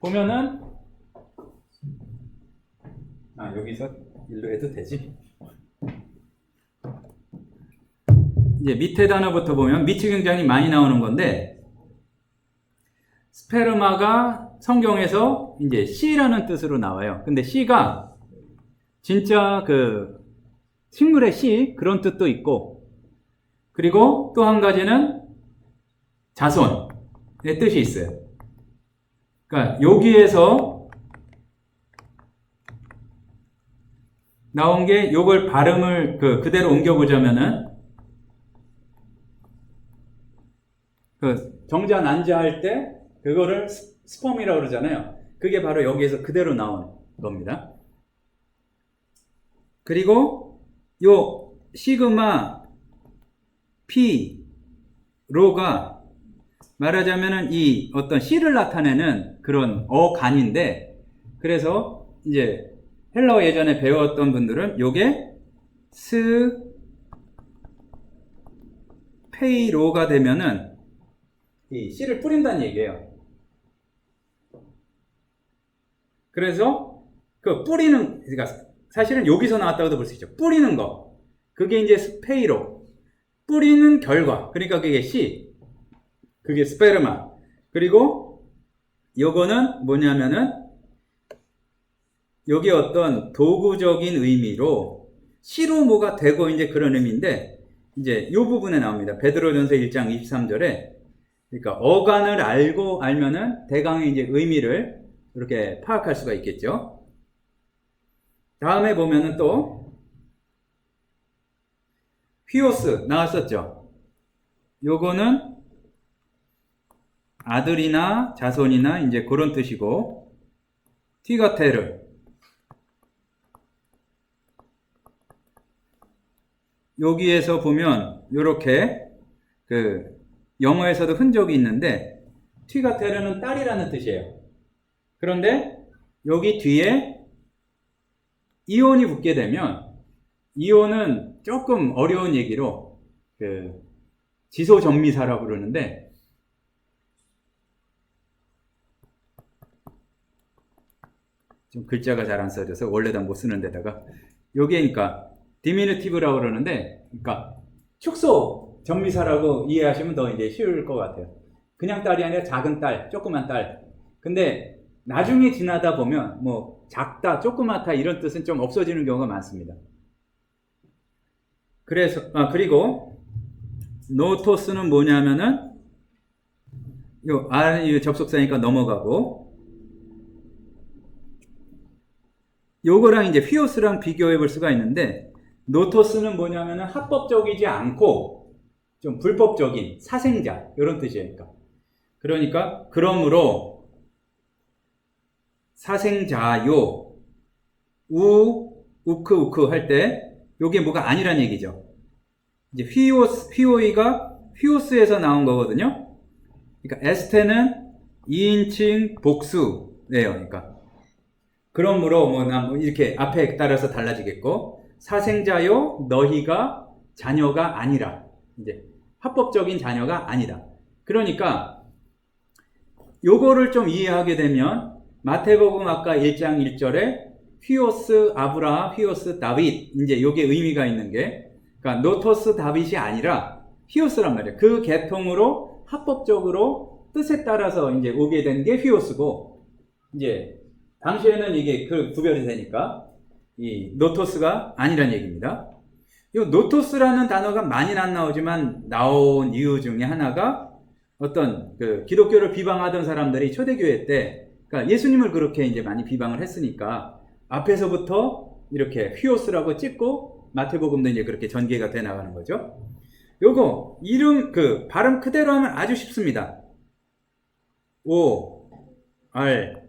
보면은 여기서 일로 해도 되지? 이제 밑에 단어부터 보면 밑이 굉장히 많이 나오는 건데 스페르마가 성경에서 이제 씨라는 뜻으로 나와요. 근데 씨가 진짜 그 식물의 씨 그런 뜻도 있고 그리고 또 한 가지는 자손의 뜻이 있어요. 그러니까 여기에서 나온 게 요걸 발음을 그대로 옮겨보자면은 그 정자 난자 할 때 그거를 스펌이라고 그러잖아요. 그게 바로 여기에서 그대로 나온 겁니다. 그리고 요 시그마 피 로가 말하자면은 이 어떤 씨를 나타내는 그런 어간인데 그래서 이제 헬라어 예전에 배웠던 분들은 요게 스페이로가 되면은 이 씨를 뿌린다는 얘기예요. 그래서 그 뿌리는 그러니까 사실은 여기서 나왔다고도 볼 수 있죠. 뿌리는 거. 그게 이제 스페이로. 뿌리는 결과. 그러니까 그게 씨. 그게 스페르마. 그리고 요거는 뭐냐면은 여기 어떤 도구적인 의미로 씨로 뭐가 되고 이제 그런 의미인데 이제 요 부분에 나옵니다. 베드로전서 1장 23절에 그러니까 어간을 알면은 대강의 이제 의미를 이렇게 파악할 수가 있겠죠. 다음에 보면은 또 휘오스 나왔었죠. 요거는 아들이나 자손이나 이제 그런 뜻이고 티가테르 여기에서 보면 요렇게 그 영어에서도 흔적이 있는데 티가테르는 딸이라는 뜻이에요. 그런데 여기 뒤에 이온이 붙게 되면 이온은 조금 어려운 얘기로 그 지소전미사라고 그러는데 좀 글자가 잘 안 써져서 원래다 못 쓰는 데다가 요게 그러니까 디미누티브라고 그러는데 그러니까 축소 전미사라고 이해하시면 더 이제 쉬울 것 같아요. 그냥 딸이 아니라 작은 딸, 조그만 딸. 근데 나중에 지나다 보면 뭐 작다, 조그맣다 이런 뜻은 좀 없어지는 경우가 많습니다. 그래서 그리고 노토스는 뭐냐면은 요 접속사니까 넘어가고 요거랑 이제 휘오스랑 비교해 볼 수가 있는데 노토스는 뭐냐면은 합법적이지 않고 좀 불법적인 사생자 이런 뜻이니까. 그러니까 그러므로 사생자요 우크 할 때 요게 뭐가 아니란 얘기죠. 이제 휘오이가 휘오스에서 나온 거거든요. 그러니까 에스테는 2인칭 복수예요. 그러니까 그러므로 뭐 이렇게 앞에 따라서 달라지겠고 사생자요 너희가 자녀가 아니라 이제 합법적인 자녀가 아니다. 그러니까 요거를 좀 이해하게 되면 마태복음 아까 1장 1절에 휘오스 아브라함, 휘오스 다윗, 이제 요게 의미가 있는 게, 그러니까 노토스 다윗이 아니라 휘오스란 말이에요. 그 계통으로 합법적으로 뜻에 따라서 이제 오게 된 게 휘오스고, 이제 당시에는 이게 그 구별이 되니까 이 노토스가 아니란 얘기입니다. 이 노토스라는 단어가 많이는 안 나오지만 나온 이유 중에 하나가 어떤 그 기독교를 비방하던 사람들이 초대교회 때, 그러니까 예수님을 그렇게 이제 많이 비방을 했으니까 앞에서부터 이렇게 휘오스라고 찍고 마태복음도 이제 그렇게 전개가 돼 나가는 거죠. 요거 이름 그 발음 그대로 하면 아주 쉽습니다. O, R,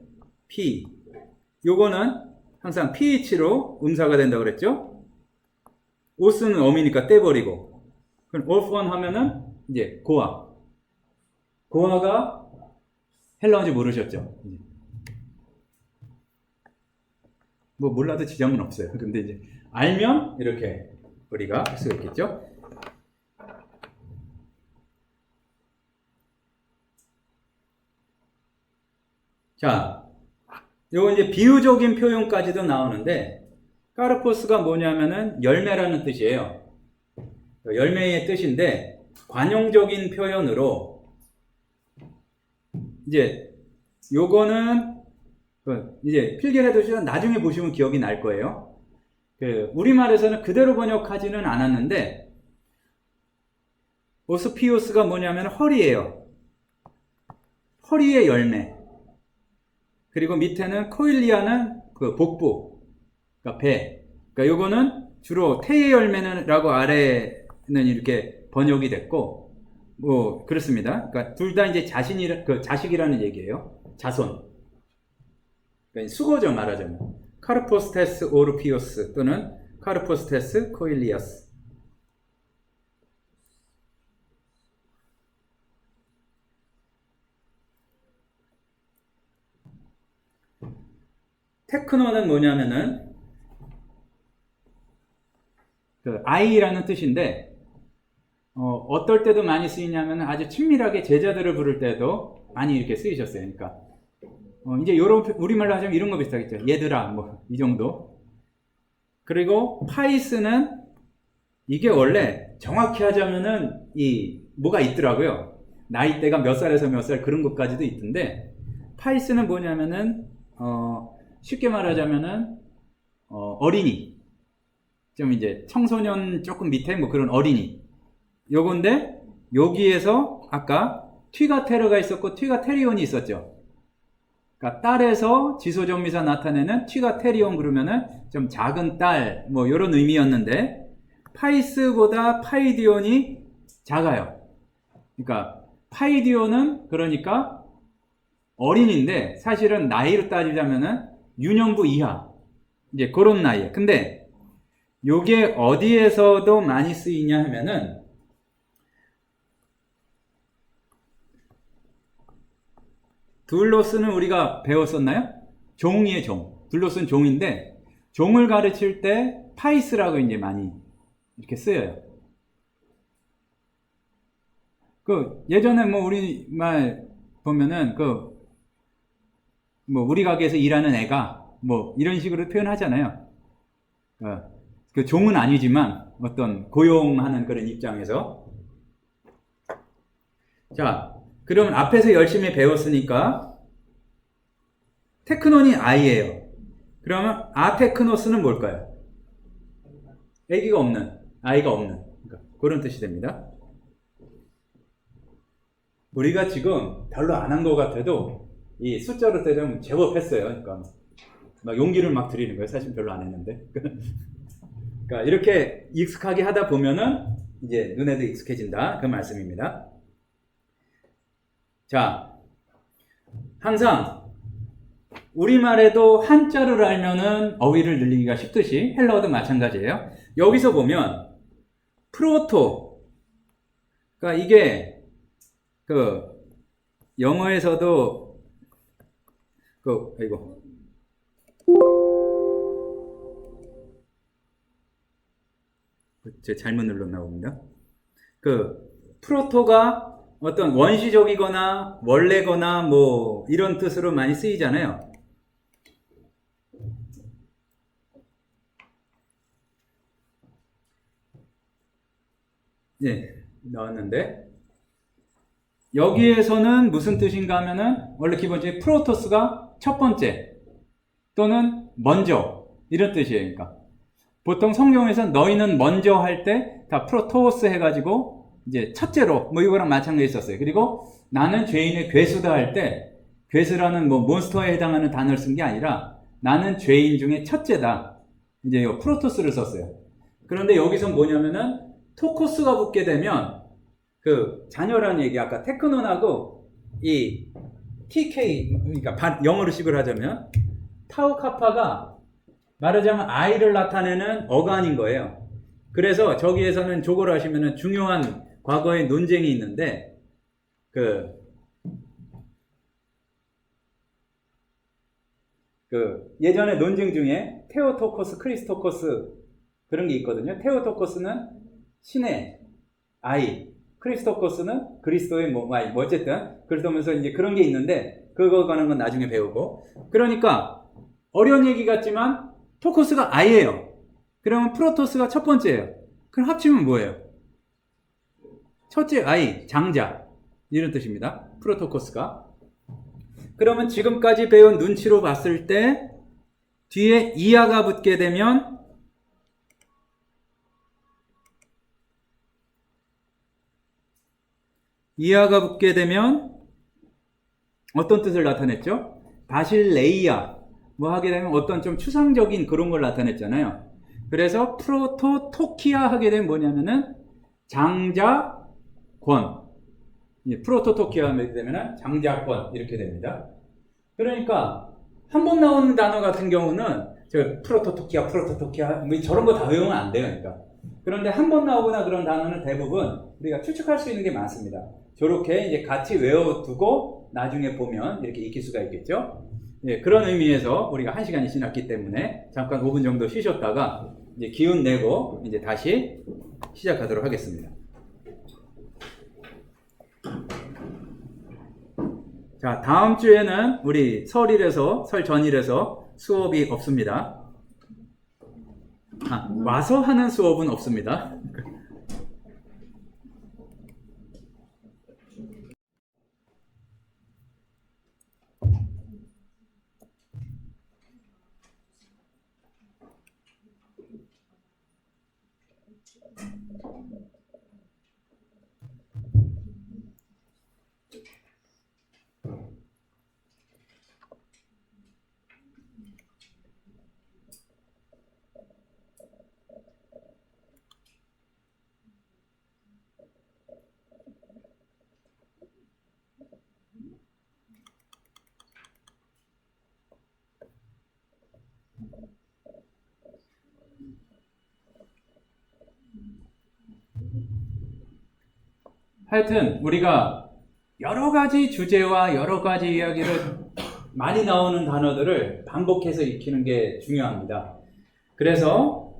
P. 요거는 항상 PH로 음사가 된다고 그랬죠. 오스는 어미니까 떼버리고. 그럼 orphan 하면은 이제 고아. 고아가 헬라어인지 모르셨죠? 뭐 몰라도 지장은 없어요. 근데 이제 알면 이렇게 우리가 할 수가 있겠죠. 자, 요거 이제 비유적인 표현까지도 나오는데, 카르포스가 뭐냐면은 열매라는 뜻이에요. 열매의 뜻인데 관용적인 표현으로 이제 요거는 이제 필기해두시면 나중에 보시면 기억이 날 거예요. 우리말에서는 그대로 번역하지는 않았는데 오스피우스가 뭐냐면 허리예요. 허리의 열매. 그리고 밑에는 코일리아는 그 복부, 그러니까 배. 그러니까 요거는 주로 태의 열매는라고 아래는 이렇게 번역이 됐고, 뭐 그렇습니다. 그러니까 둘 다 이제 자식이라는 얘기예요. 자손. 그러니까 수거죠, 말하자면. 카르포스테스 오르피오스 또는 카르포스테스 코일리아스. 테크노는 뭐냐면은 아이라는 뜻인데 어떨 때도 많이 쓰이냐면 아주 친밀하게 제자들을 부를 때도 많이 이렇게 쓰이셨어요. 그러니까 이제 요런 우리말로 하자면 이런 거 비슷하겠죠. 얘들아 뭐 이 정도. 그리고 파이스는 이게 원래 정확히 하자면은 이 뭐가 있더라고요. 나이대가 몇 살에서 몇 살 그런 것까지도 있던데 파이스는 뭐냐면은 쉽게 말하자면은 어린이. 좀 이제 청소년 조금 밑에 뭐 그런 어린이 요건데 여기에서 아까 튀가테르가 있었고 튀가테리온이 있었죠. 그러니까 딸에서 지소정미사 나타내는 튀가테리온 그러면은 좀 작은 딸 뭐 이런 의미였는데 파이스보다 파이디온이 작아요. 그러니까 파이디온은 그러니까 어린인데 사실은 나이로 따지자면은 유년부 이하 이제 그런 나이에. 근데 요게 어디에서도 많이 쓰이냐 하면은 둘로스는 우리가 배웠었나요? 종이에요, 종. 둘로스는 종인데 종을 가르칠 때 파이스라고 이제 많이 이렇게 쓰여요. 예전에 뭐 우리말 보면은 뭐 우리 가게에서 일하는 애가 뭐 이런 식으로 표현하잖아요. 그 종은 아니지만 어떤 고용하는 그런 입장에서. 자, 그러면 앞에서 열심히 배웠으니까 테크논이 아이예요. 그러면 아테크노스는 뭘까요? 아기가 없는, 아이가 없는, 그러니까 그런 뜻이 됩니다. 우리가 지금 별로 안 한 것 같아도 이 숫자로 따지면 제법 했어요. 그러니까 막 용기를 막 드리는 거예요. 사실 별로 안 했는데. 그러니까 이렇게 익숙하게 하다 보면은 이제 눈에도 익숙해진다. 그 말씀입니다. 자, 항상 우리말에도 한자를 알면은 어휘를 늘리기가 쉽듯이 헬라어도 마찬가지예요. 여기서 보면 프로토, 그러니까 이게 영어에서도 이거 제가 잘못 눌렀나 봅니다. 프로토가 어떤 원시적이거나 원래거나 뭐 이런 뜻으로 많이 쓰이잖아요. 예, 넣었는데 여기에서는 무슨 뜻인가 하면은 원래 기본적으로 프로토스가 첫 번째 또는 먼저 이런 뜻이에요. 그러니까 보통 성경에서 너희는 먼저 할 때 다 프로토스 해가지고 이제 첫째로 뭐 이거랑 마찬가지 있었어요. 그리고 나는 죄인의 괴수다 할 때 괴수라는 뭐 몬스터에 해당하는 단어를 쓴 게 아니라 나는 죄인 중에 첫째다. 이제 요 프로토스를 썼어요. 그런데 여기서 뭐냐면은 토코스가 붙게 되면 그 자녀라는 얘기 아까 테크논하고 이 TK 그러니까 영어로 식을 하자면 타우 카파가 말하자면 아이를 나타내는 어간인 거예요. 그래서 저기에서는 조고를 하시면은 중요한 과거의 논쟁이 있는데 그 예전에 논쟁 중에 테오토코스, 크리스토코스 그런 게 있거든요. 테오토코스는 신의 아이, 크리스토코스는 그리스도의 뭐 어쨌든 그러면서 이제 그런 게 있는데 그거 가는 건 나중에 배우고. 그러니까 어려운 얘기 같지만 토코스가 아이예요. 그러면 프로토스가 첫 번째예요. 그럼 합치면 뭐예요? 첫째 아이, 장자 이런 뜻입니다. 프로토코스가. 그러면 지금까지 배운 눈치로 봤을 때 뒤에 이하가 붙게 되면 어떤 뜻을 나타냈죠? 바실레이아 뭐 하게 되면 어떤 좀 추상적인 그런 걸 나타냈잖아요. 그래서 프로토토키아 하게 되면 뭐냐면은 장자권. 프로토토키아 하게 되면 장자권 이렇게 됩니다. 그러니까 한 번 나오는 단어 같은 경우는 저 프로토토키아 뭐 저런 거 다 외우면 안 돼요. 그러니까. 그런데 한 번 나오거나 그런 단어는 대부분 우리가 추측할 수 있는 게 많습니다. 저렇게 이제 같이 외워두고 나중에 보면 이렇게 익힐 수가 있겠죠. 예, 그런 의미에서 우리가 1시간이 지났기 때문에 잠깐 5분 정도 쉬셨다가 이제 기운 내고 이제 다시 시작하도록 하겠습니다. 자, 다음 주에는 우리 설 전일에서 수업이 없습니다. 와서 하는 수업은 없습니다. 하여튼 우리가 여러 가지 주제와 여러 가지 이야기를 많이 나오는 단어들을 반복해서 익히는 게 중요합니다. 그래서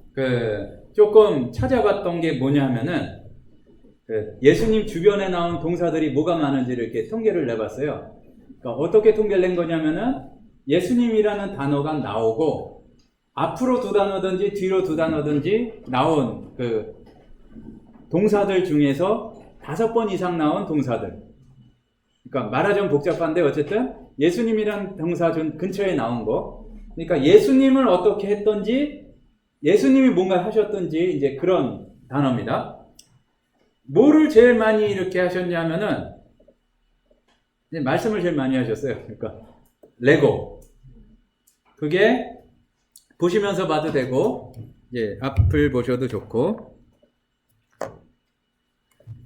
조금 찾아봤던 게 뭐냐면은 예수님 주변에 나온 동사들이 뭐가 많은지를 이렇게 통계를 내봤어요. 그러니까 어떻게 통계를 낸 거냐면은 예수님이라는 단어가 나오고 앞으로 두 단어든지 뒤로 두 단어든지 나온 동사들 중에서 5번 이상 나온 동사들. 그러니까 말하자면 복잡한데 어쨌든 예수님이란 동사 근처에 나온 거. 그러니까 예수님을 어떻게 했던지, 예수님이 뭔가 하셨던지 이제 그런 단어입니다. 뭐를 제일 많이 이렇게 하셨냐면은 말씀을 제일 많이 하셨어요. 그러니까 레고. 그게 보시면서 봐도 되고 이제 앞을 보셔도 좋고.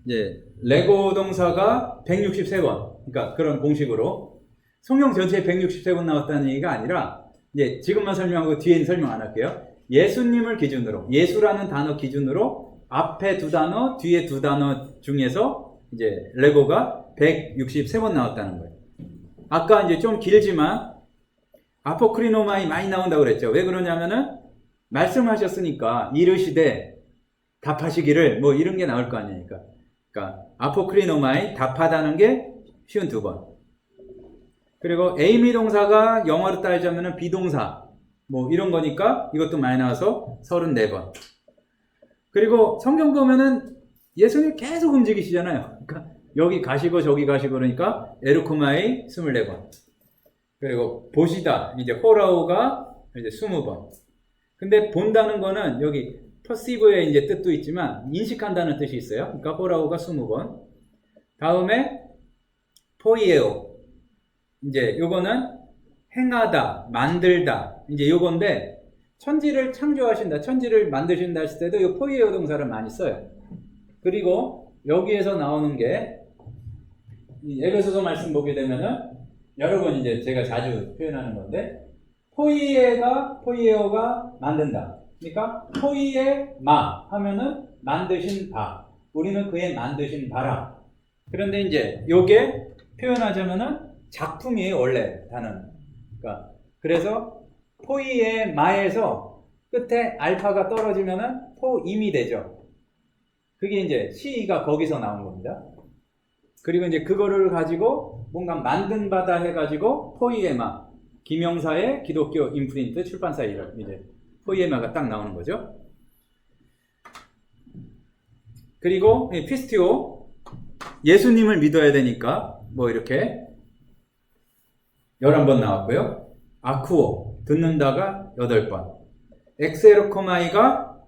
이제 레고 동사가 163번. 그러니까 그런 공식으로 성경 전체에 163번 나왔다는 얘기가 아니라 이제 지금만 설명하고 뒤에는 설명 안 할게요. 예수님을 기준으로, 예수라는 단어 기준으로 앞에 두 단어, 뒤에 두 단어 중에서 이제 레고가 163번 나왔다는 거예요. 아까 이제 좀 길지만 아포크리노마이 많이 나온다고 그랬죠. 왜 그러냐면은 말씀하셨으니까 이르시되 답하시기를 뭐 이런 게 나올 거 아니니까. 그러니까 아포크리노마이 답하다는 게 52번. 그리고 에이미 동사가 영어로 따지자면은 비동사 뭐 이런 거니까 이것도 많이 나와서 34번. 그리고 성경 보면은 예수님 계속 움직이시잖아요. 그러니까 여기 가시고 저기 가시고 그러니까 에르코마이 24번. 그리고 보시다 이제 호라오가 이제 20번. 근데 본다는 거는 여기 퍼시브의 이제 뜻도 있지만 인식한다는 뜻이 있어요. 그러니까 호라오가 20번. 다음에 포이에오. 이제 요거는 행하다, 만들다. 이제 요건데 천지를 창조하신다, 천지를 만드신다 했을 때도 이 포이에오 동사를 많이 써요. 그리고 여기에서 나오는 게 에베소서 말씀 보게 되면은 여러 번 이제 제가 자주 표현하는 건데 포이에오가 만든다. 그러니까 포이에마 하면은 만드신 바. 우리는 그의 만드신 바라. 그런데 이제 요게 표현하자면은 작품이에요, 원래 단어는. 그러니까 그래서 포이에마에서 끝에 알파가 떨어지면은 포임이 되죠. 그게 이제 시가 거기서 나온 겁니다. 그리고 이제 그거를 가지고 뭔가 만든 바다 해가지고 포이에마, 김영사의 기독교 임프린트 출판사 이름 이제 포이에마가 딱 나오는 거죠. 그리고 피스티오, 예수님을 믿어야 되니까 뭐 이렇게 11번 나왔고요. 아쿠오, 듣는다가 8번. 엑세르코마이가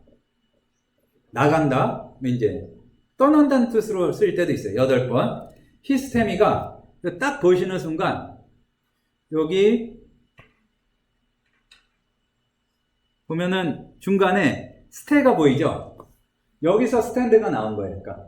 나간다, 이제 떠난다는 뜻으로 쓸 때도 있어요. 8번. 히스테미가 딱 보시는 순간 여기 보면은 중간에 스테가 보이죠? 여기서 스탠드가 나온 거예요. 그러니까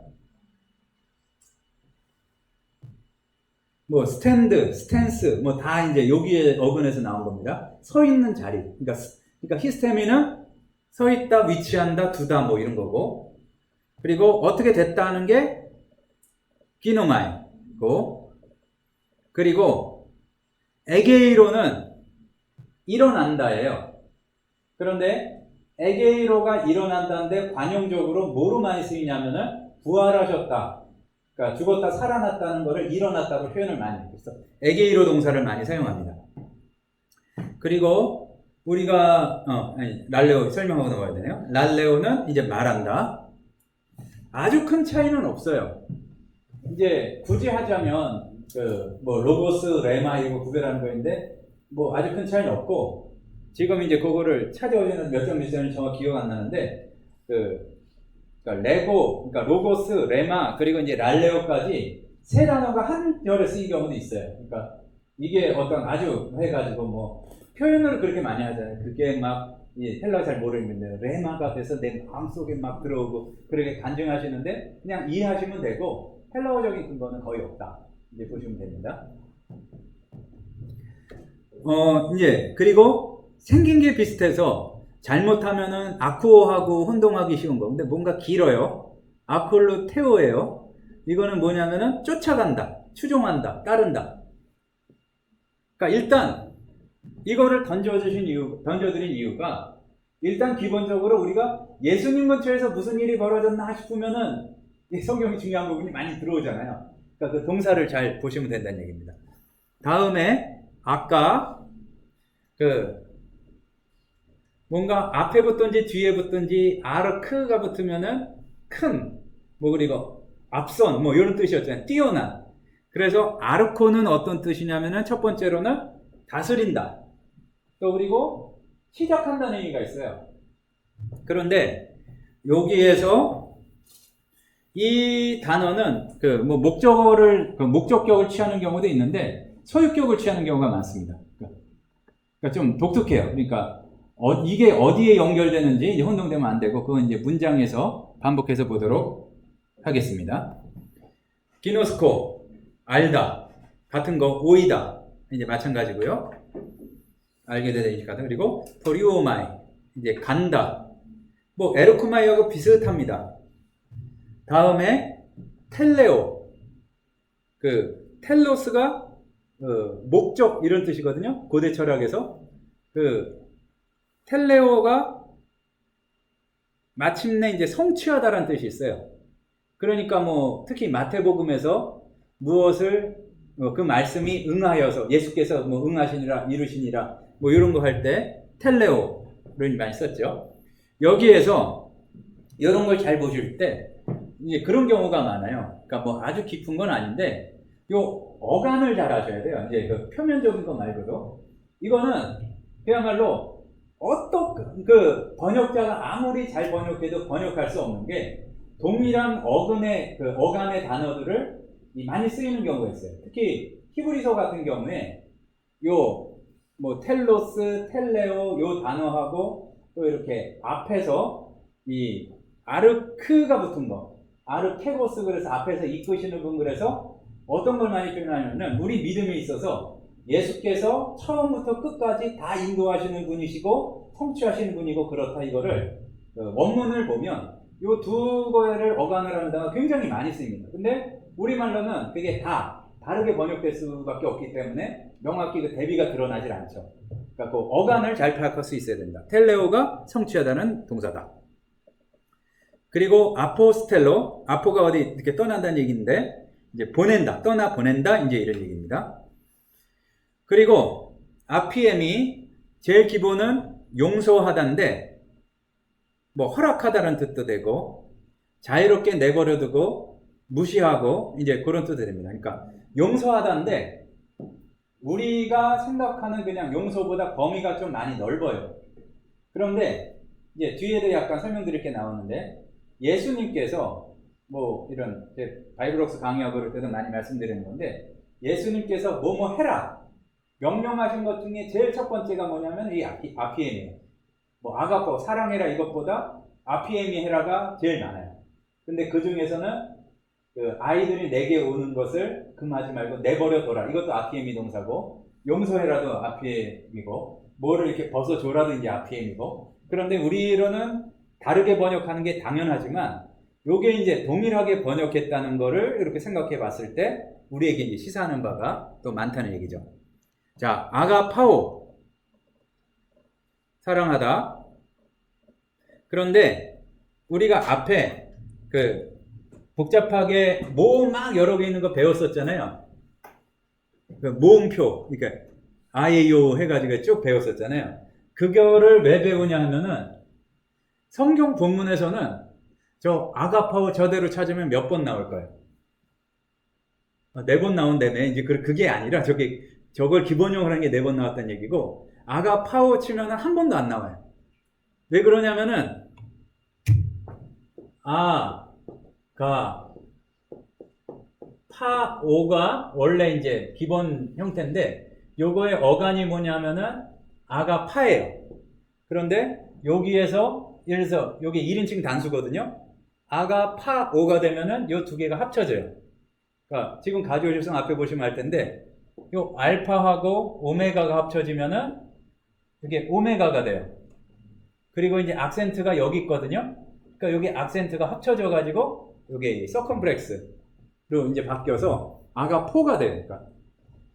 뭐 스탠드, 스탠스 뭐 다 이제 여기에 어근에서 나온 겁니다. 서 있는 자리. 그러니까 히스테미는 서 있다, 위치한다, 두다 뭐 이런 거고. 그리고 어떻게 됐다는 게 기노마이고. 그리고 에게이로는 일어난다예요. 그런데 에게이로가 일어난다는데 관용적으로 뭐로 많이 쓰이냐면은 부활하셨다. 그러니까 죽었다 살아났다는 것을 일어났다고 표현을 많이 해요. 그래서 에게이로 동사를 많이 사용합니다. 그리고 우리가 랄레오 설명하고 넘어가야 되네요. 랄레오는 이제 말한다. 아주 큰 차이는 없어요. 이제 굳이 하자면 뭐 로고스, 레마 이거 구별하는 거인데 뭐 아주 큰 차이는 없고 지금 이제 그거를 찾아오려는 몇 점 있었는지 정확히 기억 안 나는데 그러니까 레고, 그러니까 로고스, 레마 그리고 이제 랄레오까지 세 단어가 한 절에 쓰인 경우도 있어요. 그러니까 이게 어떤 아주 해가지고 뭐 표현을 그렇게 많이 하잖아요. 그게 막 헬라 잘 모르는데 레마가 돼서 내 마음속에 막 들어오고 그렇게 간증하시는데 그냥 이해하시면 되고 헬라어적인 근거는 거의 없다. 이제 보시면 됩니다. 이제 그리고 생긴 게 비슷해서 잘못하면은 아쿠오하고 혼동하기 쉬운 거. 근데 뭔가 길어요. 아콜루 테오예요. 이거는 뭐냐면은 쫓아간다, 추종한다, 따른다. 그러니까 일단 이거를 던져드린 이유가 일단 기본적으로 우리가 예수님 근처에서 무슨 일이 벌어졌나 싶으면은 성경이 중요한 부분이 많이 들어오잖아요. 그러니까 그 동사를 잘 보시면 된다는 얘기입니다. 다음에 아까 뭔가 앞에 붙든지 뒤에 붙든지 아르크가 붙으면은 큰, 뭐 그리고 앞선 뭐 이런 뜻이었잖아요. 뛰어난. 그래서 아르코는 어떤 뜻이냐면은 첫 번째로는 다스린다. 또 그리고 시작한다는 의미가 있어요. 그런데 여기에서 이 단어는 뭐 목적격을 취하는 경우도 있는데 소유격을 취하는 경우가 많습니다. 그러니까 좀 독특해요. 그러니까 이게 어디에 연결되는지 이제 혼동되면 안 되고 그건 이제 문장에서 반복해서 보도록 하겠습니다. 기노스코, 알다, 같은 거, 오이다 이제 마찬가지고요. 알게 되니까. 그리고 토리오마이 이제 간다. 뭐 에르코마이하고 비슷합니다. 다음에 텔레오, 텔로스가 목적 이런 뜻이거든요. 고대 철학에서 텔레오가 마침내 이제 성취하다라는 뜻이 있어요. 그러니까 뭐 특히 마태복음에서 무엇을 그 말씀이 응하여서 예수께서 뭐 응하시니라 이루시니라 뭐 이런 거 할 때 텔레오를 많이 썼죠. 여기에서 이런 걸 잘 보실 때 이제 그런 경우가 많아요. 그러니까 뭐 아주 깊은 건 아닌데 요 어간을 잘 아셔야 돼요. 이제 그 표면적인 거 말고도 이거는 그야말로 어떤 그 번역자가 아무리 잘 번역해도 번역할 수 없는 게 동일한 어간의 단어들을 많이 쓰이는 경우가 있어요. 특히 히브리서 같은 경우에 요 뭐 텔로스, 텔레오 요 단어하고 또 이렇게 앞에서 이 아르크가 붙은 거, 아르케고스 그래서 앞에서 이끄시는 분 그래서 어떤 걸 많이 표현하냐면 우리 믿음에 있어서 예수께서 처음부터 끝까지 다 인도하시는 분이시고 성취하시는 분이고 그렇다 이거를 원문을 보면 요 두 거를 어간을 하는 단어가 굉장히 많이 쓰입니다. 근데 우리말로는 그게 다 다르게 번역될 수밖에 없기 때문에 명확히 그 대비가 드러나질 않죠. 그러니까 그 어간을 잘 파악할 수 있어야 된다. 텔레오가 성취하다는 동사다. 그리고 아포스텔로, 아포가 어디 이렇게 떠난다는 얘기인데 이제 보낸다, 떠나 보낸다 이제 이런 얘기입니다. 그리고 아피엠이 제일 기본은 용서하다인데 뭐 허락하다는 뜻도 되고 자유롭게 내버려두고 무시하고 이제 그런 뜻이 됩니다. 그러니까 용서하다인데 우리가 생각하는 그냥 용서보다 범위가 좀 많이 넓어요. 그런데 이제 뒤에도 약간 설명드릴 게 나오는데 예수님께서 뭐 이런 바이블록스 강의하고 그럴 때도 많이 말씀드리는 건데 예수님께서 뭐뭐 해라 명령하신 것 중에 제일 첫 번째가 뭐냐면 이 아피엠이에요. 뭐 아가포 사랑해라 이것보다 아피엠이 해라가 제일 많아요. 근데 그 중에서는 그 아이들이 내게 오는 것을 금하지 말고 내버려둬라 이것도 아피엠이 동사고 용서해라도 아피엠이고 뭐를 이렇게 벗어줘라도 이제 아피엠이고 그런데 우리로는 다르게 번역하는 게 당연하지만 요게 이제 동일하게 번역했다는 거를 이렇게 생각해 봤을 때 우리에게 이제 시사하는 바가 또 많다는 얘기죠. 자, 아가파오 사랑하다. 그런데 우리가 앞에 그 복잡하게 모음 막 여러 개 있는 거 배웠었잖아요. 그 모음표, 그러니까 아예요 해가지고 쭉 배웠었잖아요. 그거를 왜 배우냐 하면은 성경 본문에서는 저 아가파오 저대로 찾으면 몇 번 나올 거예요? 4번 나온다며. 이제 그게 아니라 저걸 기본용으로 한 게 4번 나왔다는 얘기고 아가파오 치면은 한 번도 안 나와요. 왜 그러냐면은 파오가 원래 이제 기본 형태인데 요거의 어간이 뭐냐면은 아가파예요. 그런데 여기에서 예를 들어서 여기 1인칭 단수거든요. 아가파오가 되면은 요 두 개가 합쳐져요. 그러니까 지금 가지오실성 앞에 보시면 알 텐데 요 알파하고 오메가가 합쳐지면은 이게 오메가가 돼요. 그리고 이제 악센트가 여기 있거든요. 그러니까 여기 악센트가 합쳐져 가지고 여기 서컴플렉스로 이제 바뀌어서 아가포가 돼요. 그러니까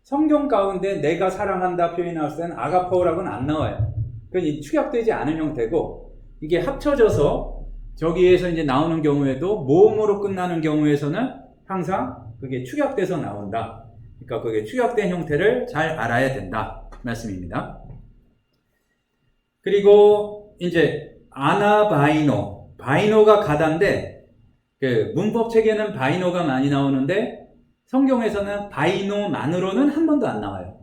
성경 가운데 내가 사랑한다 표현이 나왔을 때는 아가포라고는 안 나와요. 그건 축약되지 않은 형태고 이게 합쳐져서 저기에서 이제 나오는 경우에도 모음으로 끝나는 경우에서는 항상 그게 축약돼서 나온다. 그러니까 그게 축약된 형태를 잘 알아야 된다 말씀입니다. 그리고 이제 아나바이노, 바이노가 가다인데 그 문법 책에는 바이노가 많이 나오는데 성경에서는 바이노만으로는 한 번도 안 나와요.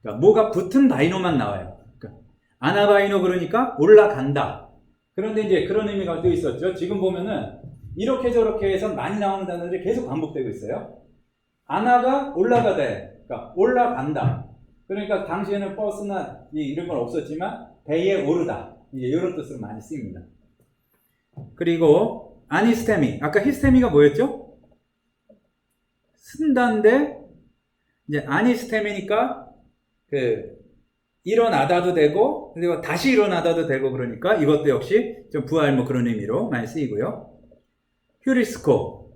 그러니까 뭐가 붙은 바이노만 나와요. 그러니까 아나바이노 그러니까 올라간다. 그런데 이제 그런 의미가 또 있었죠. 지금 보면은 이렇게 저렇게 해서 많이 나오는 단어들이 계속 반복되고 있어요. 아나가 올라가다, 그러니까 올라간다. 그러니까 당시에는 버스나 이런 건 없었지만 배에 오르다. 이제 이런 뜻으로 많이 쓰입니다. 그리고 아니스테미, 아까 히스테미가 뭐였죠? 쓴다인데 이제 아니스테미니까 그 일어나다도 되고 그리고 다시 일어나다도 되고 그러니까 이것도 역시 좀 부활 뭐 그런 의미로 많이 쓰이고요. 휴리스코,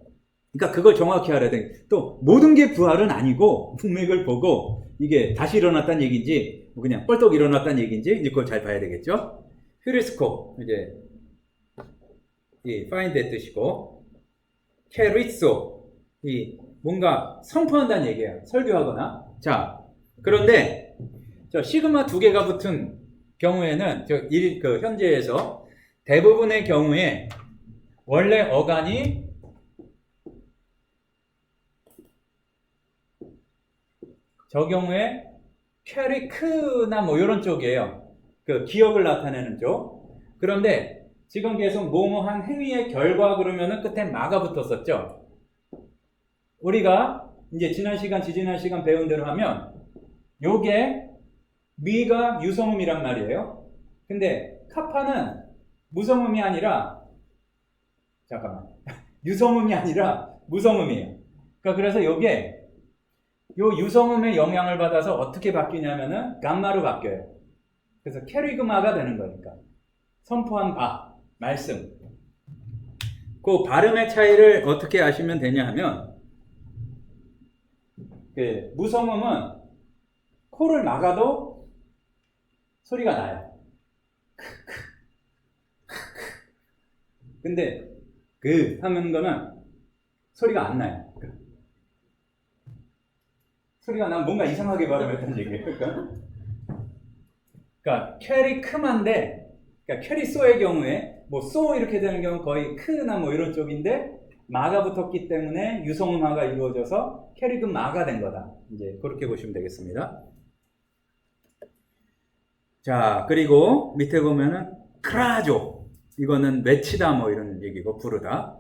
그러니까 그걸 정확히 알아야 돼. 또 모든 게 부활은 아니고 문맥을 보고 이게 다시 일어났다는 얘기인지 그냥 뻘떡 일어났다는 얘기인지 이제 그걸 잘 봐야 되겠죠. 휴리스코 이제 이 find의 뜻이고 케리소 이 뭔가 선포한다는 얘기예요. 설교하거나. 자, 그런데 저 시그마 2개가 붙은 경우에는 그 현재에서 대부분의 경우에 원래 어간이 저 경우에 캐리크나 뭐 이런 쪽이에요. 그 기억을 나타내는 쪽. 그런데 지금 계속 뭐뭐한 행위의 결과 그러면은 끝에 마가 붙었었죠. 우리가 이제 지난 시간, 지지난 시간 배운 대로 하면 요게 미가 유성음이란 말이에요. 근데 카파는 무성음이 아니라 잠깐만 유성음이 아니라 무성음이에요. 그러니까 그래서 요게 요 유성음의 영향을 받아서 어떻게 바뀌냐면은 감마로 바뀌어요. 그래서 캐리그마가 되는 거니까. 선포한 바, 말씀. 그 발음의 차이를 어떻게 아시면 되냐 하면 그 무성음은 코를 막아도 소리가 나요. 근데 그 하는 거는 소리가 안 나요. 소리가 나면 뭔가 이상하게 발음했던 얘기예요. 그러니까 캐리크만데, 그러니까 캐리소의 경우에 뭐 소 이렇게 되는 경우는 거의 크나 뭐 이런 쪽인데 마가 붙었기 때문에 유성음화가 이루어져서 캐리그마가 된 거다. 이제 그렇게 보시면 되겠습니다. 자, 그리고 밑에 보면은 크라조, 이거는 외치다 뭐 이런 얘기고 부르다.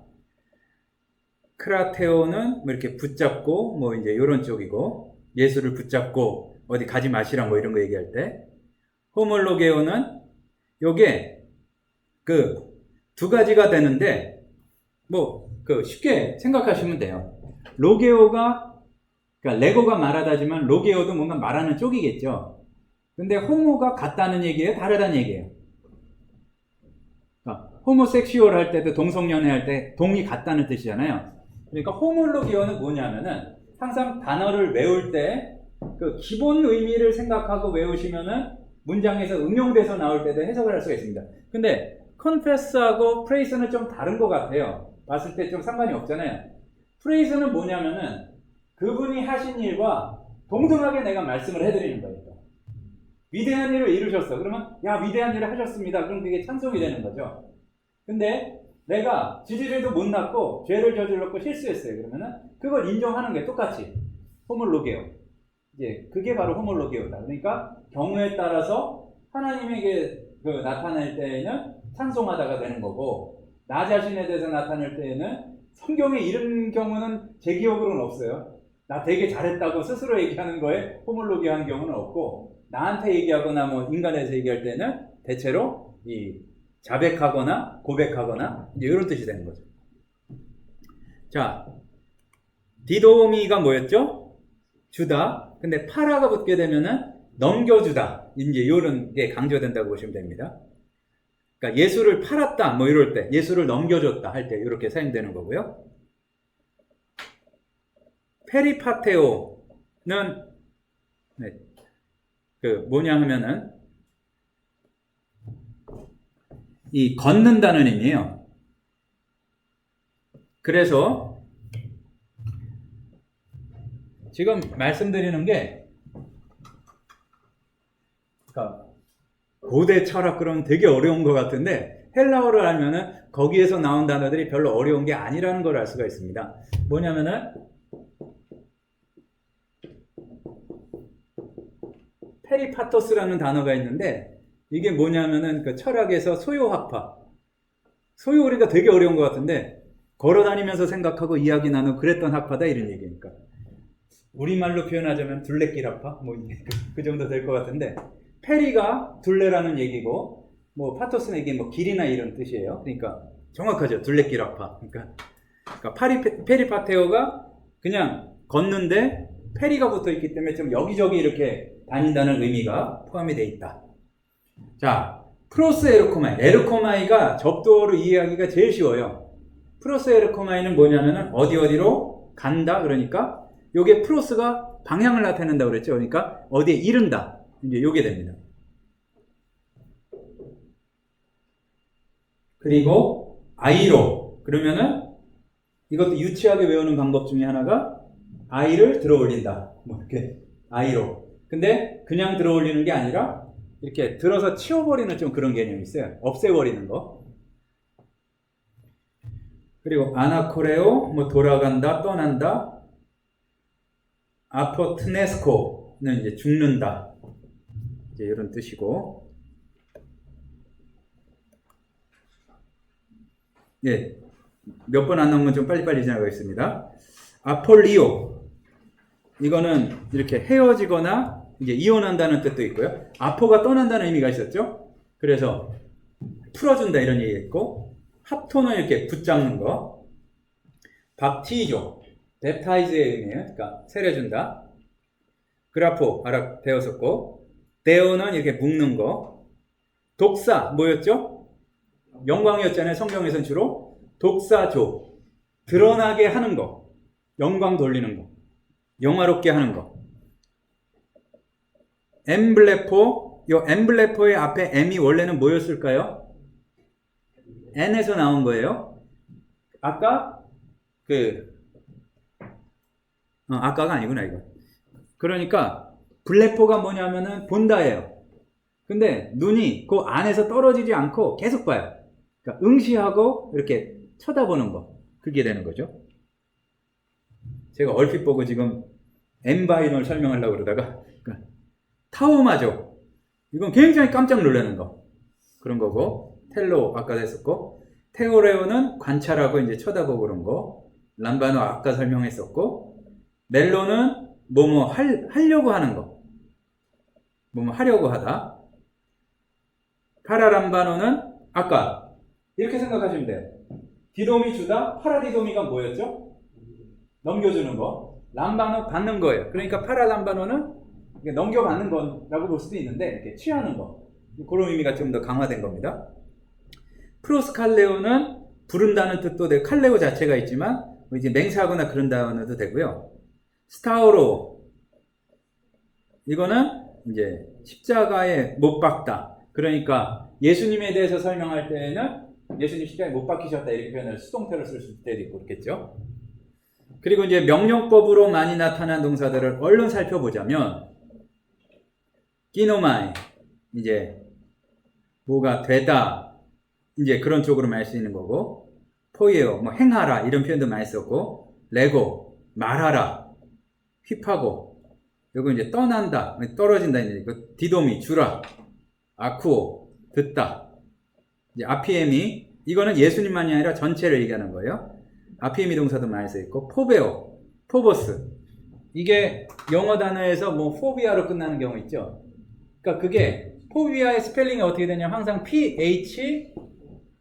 크라테오는 뭐 이렇게 붙잡고 뭐 이제 이런 쪽이고, 예수를 붙잡고 어디 가지 마시라 뭐 이런 거 얘기할 때. 호몰로게오는 요게 그 두 가지가 되는데 뭐 그 쉽게 생각하시면 돼요. 로게오가, 그러니까 레고가 말하다지만 로게오도 뭔가 말하는 쪽이겠죠. 근데 호모가 같다는 얘기예요, 다르다는 얘기예요. 그러니까 호모섹슈얼 할 때도 동성연애 할 때 동이 같다는 뜻이잖아요. 그러니까 호몰로기어는 뭐냐면은 항상 단어를 외울 때 그 기본 의미를 생각하고 외우시면은 문장에서 응용돼서 나올 때도 해석을 할 수가 있습니다. 근데 confess하고 praise는 좀 다른 것 같아요. 봤을 때 좀 상관이 없잖아요. praise는 뭐냐면은 그분이 하신 일과 동등하게 내가 말씀을 해드리는 거니까. 위대한 일을 이루셨어. 그러면 야, 위대한 일을 하셨습니다. 그럼 그게 찬송이 되는 거죠. 근데 내가 지지리도 못 났고 죄를 저질렀고 실수했어요. 그러면은 그걸 인정하는 게 똑같이 호몰로게오. 이제 그게 바로 호몰로게오다. 그러니까 경우에 따라서 하나님에게 나타낼 때에는 찬송하다가 되는 거고, 나 자신에 대해서 나타낼 때에는 성경에 이런 경우는 제 기억으로는 없어요. 나 되게 잘했다고 스스로 얘기하는 거에 호몰로게오한 경우는 없고, 나한테 얘기하거나 뭐 인간에서 얘기할 때는 대체로 이 자백하거나 고백하거나 이제 이런 뜻이 되는 거죠. 자, 디도미가 뭐였죠? 주다. 근데 파라가 붙게 되면은 넘겨주다. 이제 이런 게 강조된다고 보시면 됩니다. 그러니까 예수를 팔았다 뭐 이럴 때, 예수를 넘겨줬다 할 때 이렇게 사용되는 거고요. 페리파테오는 뭐냐 하면은 이 걷는다는 의미예요. 그래서 지금 말씀드리는 게, 그러니까 고대 철학 그러면 되게 어려운 것 같은데 헬라어를 알면은 거기에서 나온 단어들이 별로 어려운 게 아니라는 걸 알 수가 있습니다. 뭐냐면은 페리파토스라는 단어가 있는데 이게 뭐냐면은 그 철학에서 소요학파. 소요 우리가 되게 어려운 것 같은데 걸어다니면서 생각하고 이야기 나누고 그랬던 학파다 이런 얘기니까. 우리말로 표현하자면 둘레길 학파? 뭐 그 정도 될 것 같은데, 페리가 둘레라는 얘기고 뭐 파토스는 이게 뭐 길이나 이런 뜻이에요. 그러니까 정확하죠. 둘레길 학파. 그러니까 페리파테오가 그냥 걷는데 페리가 붙어 있기 때문에 좀 여기저기 이렇게 다닌다는 의미가 포함이 되어 있다. 자, 프로스 에르코마이. 에르코마이가 접두어로 이해하기가 제일 쉬워요. 프로스 에르코마이는 뭐냐면은 어디로 간다. 그러니까 요게 프로스가 방향을 나타낸다고 그랬죠. 그러니까 어디에 이른다. 이제 요게 됩니다. 그리고 아이로. 그러면은 이것도 유치하게 외우는 방법 중에 하나가 아이를 들어 올린다. 뭐 이렇게 아이로. 근데 그냥 들어 올리는 게 아니라 이렇게 들어서 치워버리는 좀 그런 개념이 있어요. 없애버리는 거. 그리고 아나코레오, 뭐 돌아간다, 떠난다. 아포트네스코. 이제 죽는다. 이제 이런 뜻이고. 예. 몇 번 안 나오면 좀 빨리빨리 지나가겠습니다. 아폴리오. 이거는 이렇게 헤어지거나 이제 이혼한다는 뜻도 있고요. 아포가 떠난다는 의미가 있었죠. 그래서 풀어준다 이런 얘기가 있고, 합토는 이렇게 붙잡는 거. 밥티조, 뎁타이즈의 의미예요. 그러니까 세례준다. 그라포 알아 배웠었고, 데오는 이렇게 묶는 거. 독사 뭐였죠? 영광이었잖아요. 성경에서는 주로 독사조, 드러나게 하는 거, 영광 돌리는 거, 영화롭게 하는 거. 엠블레포, 요 엠블레포의 앞에 M이 원래는 뭐였을까요? N에서 나온 거예요. 아까 아까가 아니구나 이거. 그러니까 블레포가 뭐냐면은 본다예요. 근데 눈이 그 안에서 떨어지지 않고 계속 봐요. 그러니까 응시하고 이렇게 쳐다보는 거. 그게 되는 거죠. 제가 얼핏 보고 지금 엠바이널 설명하려고 그러다가 타오마죠. 이건 굉장히 깜짝 놀라는 거. 그런 거고. 텔로 아까도 했었고, 테오레오는 관찰하고 이제 쳐다보고 그런 거. 람바노 아까 설명했었고, 멜로는 하려고 하는 거. 하려고 하다. 파라람바노는 아까 이렇게 생각하시면 돼요. 디도미 주다, 파라디도미가 뭐였죠? 넘겨주는 거. 람바노 받는 거예요. 그러니까 파라람바노는 넘겨받는 거라고 볼 수도 있는데, 이렇게 취하는 거. 그런 의미가 좀 더 강화된 겁니다. 프로스칼레오는 부른다는 뜻도 되고, 칼레오 자체가 있지만, 이제 맹세하거나 그런 단어도 되고요. 스타오로. 이거는 이제 십자가에 못 박다. 그러니까 예수님에 대해서 설명할 때에는 예수님 십자가에 못 박히셨다 이렇게 표현을 수동태로 쓸 때도 있고 그렇겠죠. 그리고 이제 명령법으로 많이 나타난 동사들을 얼른 살펴보자면, 끼노마이, 이제 뭐가 되다, 이제 그런 쪽으로 많이 쓰이는 거고, 포예요, 행하라 이런 표현도 많이 썼고, 레고, 말하라, 휘파고, 요거 이제 떠난다, 떨어진다, 이제 디도미, 주라, 아쿠오, 듣다, 이제 아피에미, 이거는 예수님만이 아니라 전체를 얘기하는 거예요. 아피에미 동사도 많이 쓰여있고, 포베오, 포보스, 이게 영어 단어에서 포비아로 끝나는 경우 있죠. 그러니까 그게 포비아의 스펠링이 어떻게 되냐면 항상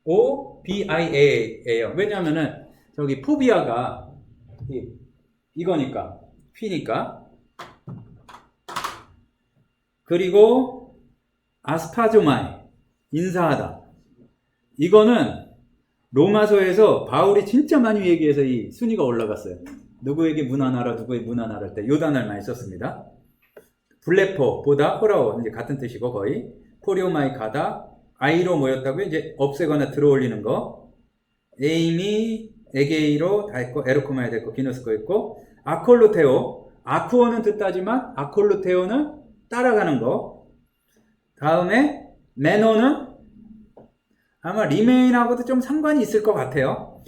PHOBIA예요. 왜냐하면은 저기 포비아가 이거니까 P니까. 그리고 아스파조마이, 인사하다. 이거는 로마서에서 바울이 진짜 많이 얘기해서 이 순위가 올라갔어요. 누구에게 문안하라, 누구에게 문안하라 할 때 요 단어를 많이 썼습니다. 블레포, 보다, 호라오, 이제 같은 뜻이고 거의. 포리오마이 가다, 아이로 모였다고 이제 없애거나 들어올리는 거. 에이미, 에게이로 다 있고, 에로코마이 됐고, 기노스코 있고, 아콜루테오, 아쿠오는 듣다지만 아콜루테오는 따라가는 거. 다음에 메노는 아마 리메인하고도 좀 상관이 있을 것 같아요.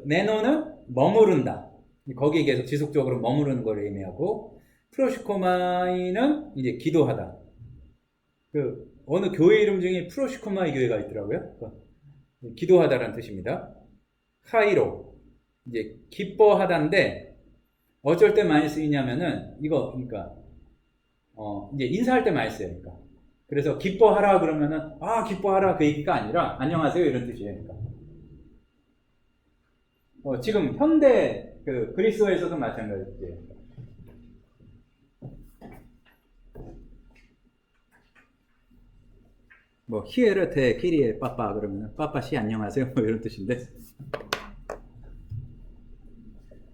메노는 머무른다. 거기에 계속 지속적으로 머무르는 걸 의미하고, 프로시코마이는 이제 기도하다. 어느 교회 이름 중에 프로시코마이 교회가 있더라고요. 기도하다라는 뜻입니다. 카이로, 이제 기뻐하다인데, 어쩔 때 많이 쓰이냐면은, 이거, 그러니까, 이제 인사할 때 많이 써요. 그러니까. 그래서 기뻐하라 그러면은, 기뻐하라 그 얘기가 아니라, 안녕하세요 이런 뜻이에요. 그러니까. 지금 현대, 그리스어에서도 마찬가지예요. 히에르테 키리에 빠빠 그러면 빠빠씨 안녕하세요 이런 뜻인데,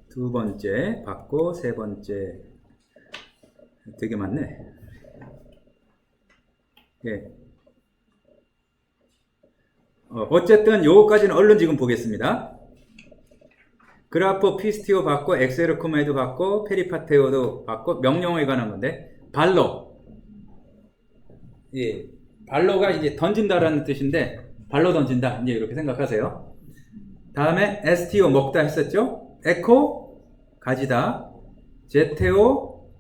두 번째 받고 세 번째 되게 많네. 예. 어쨌든 요거까지는 얼른 지금 보겠습니다. 그라포 피스티오 받고 엑세르코마이도 받고 페리파테오도 받고 명령어에 관한 건데, 발로. 예. 발로가 이제 던진다라는 뜻인데, 발로 던진다. 이제 이렇게 생각하세요. 다음에 에스티오 먹다 했었죠? 에코 가지다. 제테오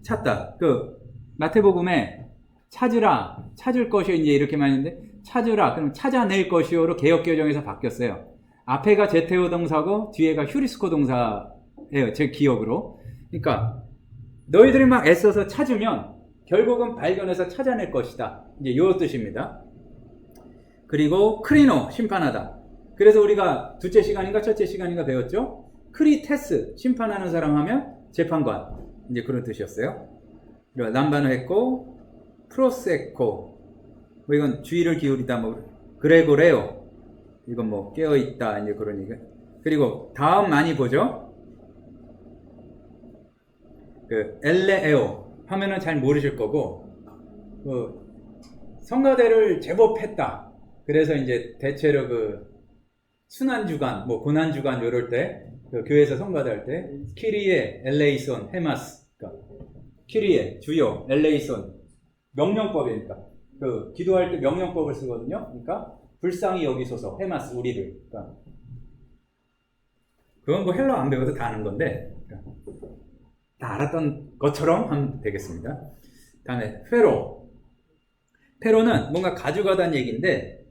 찾다. 그 마태복음에 찾으라, 찾을 것이요 이제 이렇게 많이 했는데 찾으라, 그럼 찾아낼 것이요로 개역개정에서 바뀌었어요. 앞에가 제테오 동사고 뒤에가 휴리스코 동사예요. 제 기억으로. 그러니까 너희들이 막 애써서 찾으면 결국은 발견해서 찾아낼 것이다. 이제 요 뜻입니다. 그리고 크리노, 심판하다. 그래서 우리가 둘째 시간인가 첫째 시간인가 배웠죠? 크리테스, 심판하는 사람 하면 재판관. 이제 그런 뜻이었어요. 남반을 했고, 프로세코. 뭐 이건 주의를 기울이다. 뭐, 그레고레오. 이건 뭐, 깨어있다. 이제 그런 얘기. 그리고 다음 많이 보죠? 그, 엘레에오. 하면은 잘 모르실 거고, 그, 성가대를 제법 했다. 그래서 이제 대체로 그, 순환주간, 뭐, 고난주간 요럴 때, 그 교회에서 성가대 할 때, 키리에, 엘레이손, 헤마스. 그러니까 키리에, 주요, 엘레이손. 명령법이니까. 그, 기도할 때 명령법을 쓰거든요. 그러니까, 불쌍히 여기소서, 헤마스, 우리를. 그러니까, 그건 뭐 헬러 안 배워도 다 아는 건데, 그러니까 다 알았던 것처럼 하면 되겠습니다. 다음에, 페로. 페로는 뭔가 가져가다는 얘기인데,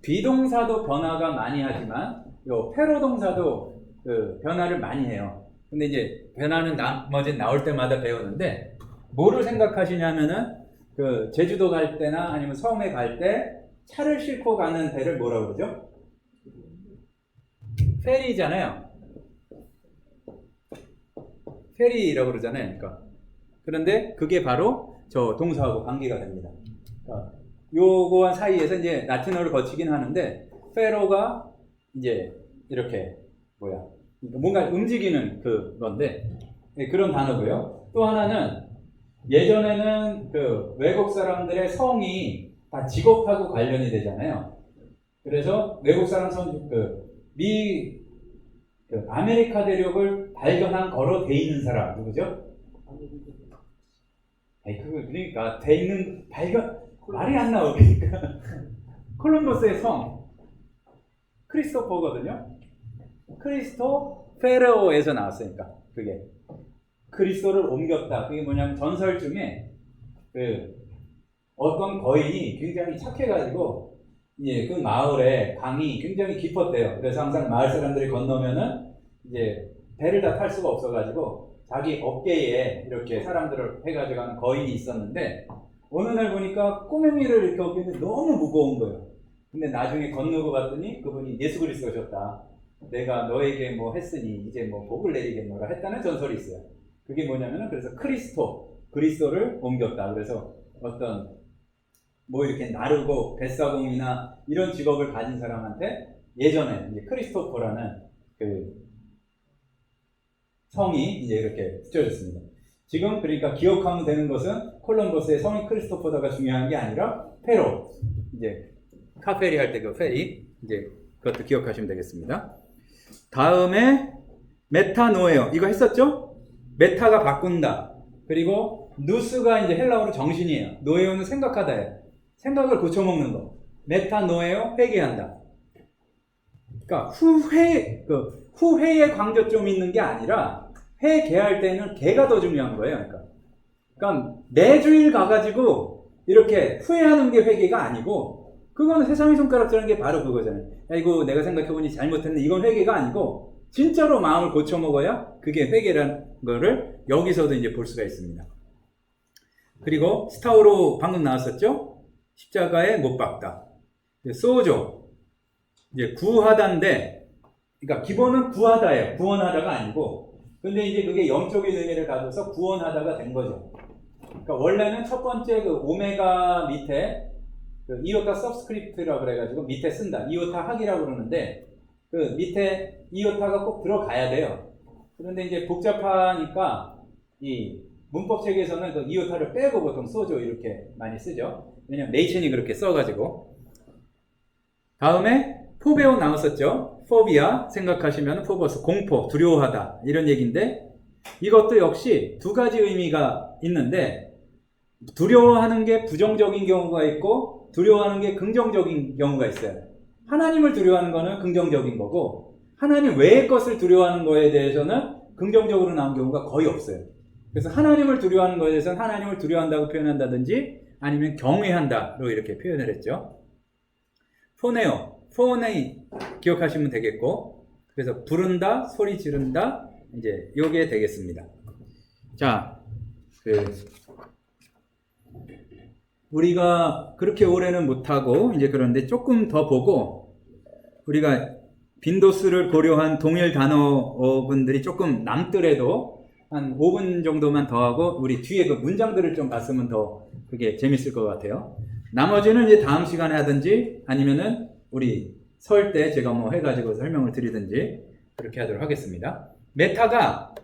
비동사도 변화가 많이 하지만, 요 페로 동사도 그 변화를 많이 해요. 근데 이제 변화는 나머지 나올 때마다 배우는데, 뭐를 생각하시냐면은, 그 제주도 갈 때나 아니면 섬에 갈 때 차를 싣고 가는 배를 뭐라고 그러죠? 페리잖아요. 페리라고 그러잖아요. 그러니까. 그런데 그게 바로 저 동사하고 관계가 됩니다. 그러니까 요거 사이에서 이제 라틴어를 거치긴 하는데, 페로가 이제 이렇게 뭔가 움직이는 그건데, 그런 단어고요. 또 하나는 예전에는 그 외국 사람들의 성이 다 직업하고 관련이 되잖아요. 그래서 외국 사람 아메리카 대륙을 발견한 거로 돼 있는 사람 누구죠? 그러니까 돼 있는 말이 안 나오니까 콜럼버스의 성 크리스토퍼거든요. 크리스토페로에서 나왔으니까 그게 그리스도를 옮겼다. 그게 뭐냐면 전설 중에 그 어떤 거인이 굉장히 착해가지고 이제 그 마을에 강이 굉장히 깊었대요. 그래서 항상 마을 사람들이 건너면은 이제 배를 다 탈 수가 없어가지고 자기 어깨에 이렇게 사람들을 해가지고 가는 거인이 있었는데, 어느 날 보니까 꼬맹이를 이렇게 어깨에 너무 무거운 거예요. 근데 나중에 건너고 봤더니 그분이 예수 그리스도셨다. 내가 너에게 뭐 했으니 이제 뭐 복을 내리겠노라 했다는 전설이 있어요. 그게 뭐냐면은 그래서 그리스도를 옮겼다. 그래서 어떤 뭐 이렇게 나르고 뱃사공이나 이런 직업을 가진 사람한테 예전에 이제 크리스토퍼라는 그 성이 이제 이렇게 붙여졌습니다. 지금 그러니까 기억하면 되는 것은 콜럼버스의 성이 크리스토퍼다가 중요한 게 아니라 페로, 이제 카페리 할 때 그 페리, 이제 그것도 기억하시면 되겠습니다. 다음에 메타노에어, 이거 했었죠? 메타가 바꾼다. 그리고 누스가 이제 헬라어로 정신이에요. 노에오는 생각하다예요. 생각을 고쳐먹는 거. 메타노에어, 회개한다. 그러니까 후회의 강조점이 있는 게 아니라 회개할 때는 개가 더 중요한 거예요. 그러니까 매주일 가가지고 이렇게 후회하는 게 회개가 아니고, 그거는 세상의 손가락질하는 게 바로 그거잖아요. 아이고 내가 생각해보니 잘못했네. 이건 회개가 아니고 진짜로 마음을 고쳐먹어야 그게 회개라는 거를 여기서도 이제 볼 수가 있습니다. 그리고 스타우로 방금 나왔었죠? 십자가에 못 박다. 소조, 이제 구하다인데, 그러니까 기본은 구하다예요. 구원하다가 아니고, 근데 이제 그게 영적인 의미를 가져서 구원하다가 된 거죠. 그러니까 원래는 첫 번째 그 오메가 밑에 그 이오타 서브스크립트라고 그래가지고 밑에 쓴다. 이오타 학이라고 그러는데, 그 밑에 이오타가 꼭 들어가야 돼요. 그런데 이제 복잡하니까 이 문법 책에서는 그 이오타를 빼고 보통 소조 이렇게 많이 쓰죠. 왜냐면 네이천이 그렇게 써가지고. 다음에 포베오 나왔었죠. 포비아 생각하시면 포버스, 공포, 두려워하다 이런 얘기인데, 이것도 역시 두 가지 의미가 있는데, 두려워하는 게 부정적인 경우가 있고 두려워하는 게 긍정적인 경우가 있어요. 하나님을 두려워하는 거는 긍정적인 거고, 하나님 외의 것을 두려워하는 거에 대해서는 긍정적으로 나온 경우가 거의 없어요. 그래서 하나님을 두려워하는 것에 대해서는 하나님을 두려워한다고 표현한다든지 아니면 경외한다로 이렇게 표현을 했죠. 포네오, 포네이 기억하시면 되겠고, 그래서 부른다, 소리 지른다, 이제 요게 되겠습니다. 자, 우리가 그렇게 오래는 못하고 이제 그런데 조금 더 보고 우리가 빈도수를 고려한 동일 단어분들이 조금 남더라도 한 5분 정도만 더 하고 우리 뒤에 그 문장들을 좀 봤으면 더 그게 재밌을 것 같아요. 나머지는 이제 다음 시간에 하든지 아니면은 우리 설 때 제가 뭐 해가지고 설명을 드리든지 그렇게 하도록 하겠습니다. 메타가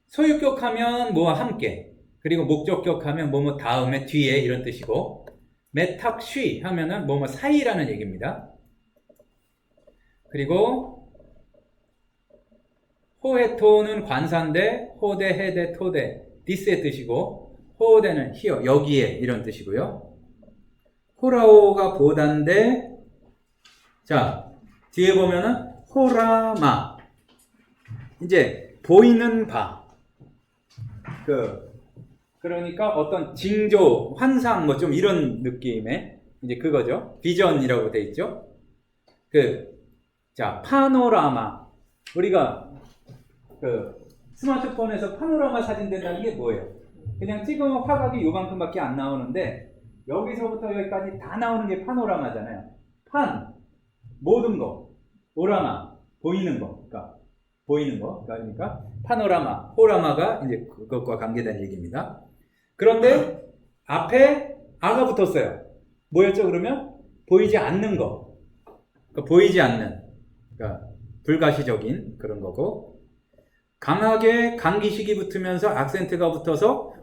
소유격하면 뭐와 함께, 그리고 목적격하면 뭐뭐 다음에 뒤에 이런 뜻이고, 메탁쉬 하면은 뭐뭐 사이라는 얘기입니다. 그리고 호헤토는 관사인데 호대, 헤대, 토대, 디스의 뜻이고, 호대는 히어, 여기에 이런 뜻이고요. 호라오가 보다인데, 자 뒤에 보면은 호라마, 이제 보이는 바, 그러니까 어떤 징조, 환상 뭐 좀 이런 느낌의 이제 그거죠. 비전이라고 돼 있죠. 자, 파노라마. 우리가 스마트폰에서 파노라마 사진 된다는 게 뭐예요? 그냥 찍으면 화각이 요만큼밖에 안 나오는데 여기서부터 여기까지 다 나오는 게 파노라마잖아요. 모든 거. 오라마, 보이는 거. 그러니까 보이는 거. 그러니까 파노라마, 호라마가 이제 그것과 관계된 얘기입니다. 그런데 앞에 아가 붙었어요. 뭐였죠, 그러면? 보이지 않는 거. 그러니까 보이지 않는. 그러니까 불가시적인 그런 거고. 강하게 강기식이 붙으면서 악센트가 붙어서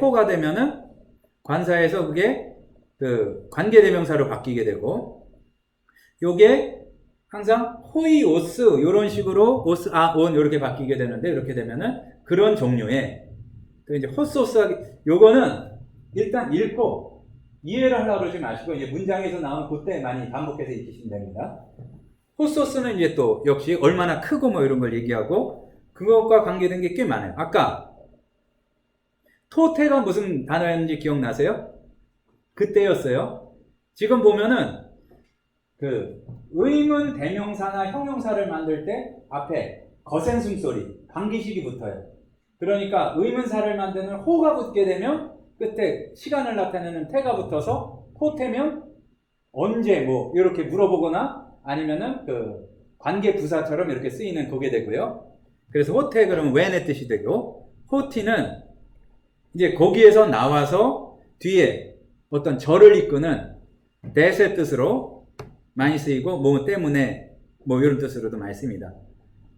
호가 되면은 관사에서 그게 관계대명사로 바뀌게 되고, 요게 항상 호이오스 이런 식으로 오스 온 이렇게 바뀌게 되는데, 이렇게 되면은 그런 종류의 이제 호소스하게, 요거는 일단 읽고 이해를 하려고 그러지 마시고 이제 문장에서 나온 그때 많이 반복해서 익히시면 됩니다. 호소스는 이제 또 역시 얼마나 크고 뭐 이런 걸 얘기하고 그것과 관계된 게 꽤 많아요. 아까 토테가 무슨 단어였는지 기억나세요? 그때였어요. 지금 보면은 의문 대명사나 형용사를 만들 때 앞에 거센 숨소리, 방기식이 붙어요. 그러니까 의문사를 만드는 호가 붙게 되면 끝에 시간을 나타내는 태가 붙어서 호태면 언제 뭐 이렇게 물어보거나 아니면은 관계 부사처럼 이렇게 쓰이는 그게 되고요. 그래서 호태 그러면 when의 뜻이 되고, 호티는 이제 거기에서 나와서 뒤에 어떤 절을 이끄는 that의 뜻으로 많이 쓰이고, 뭐 때문에 뭐 이런 뜻으로도 많이 씁니다.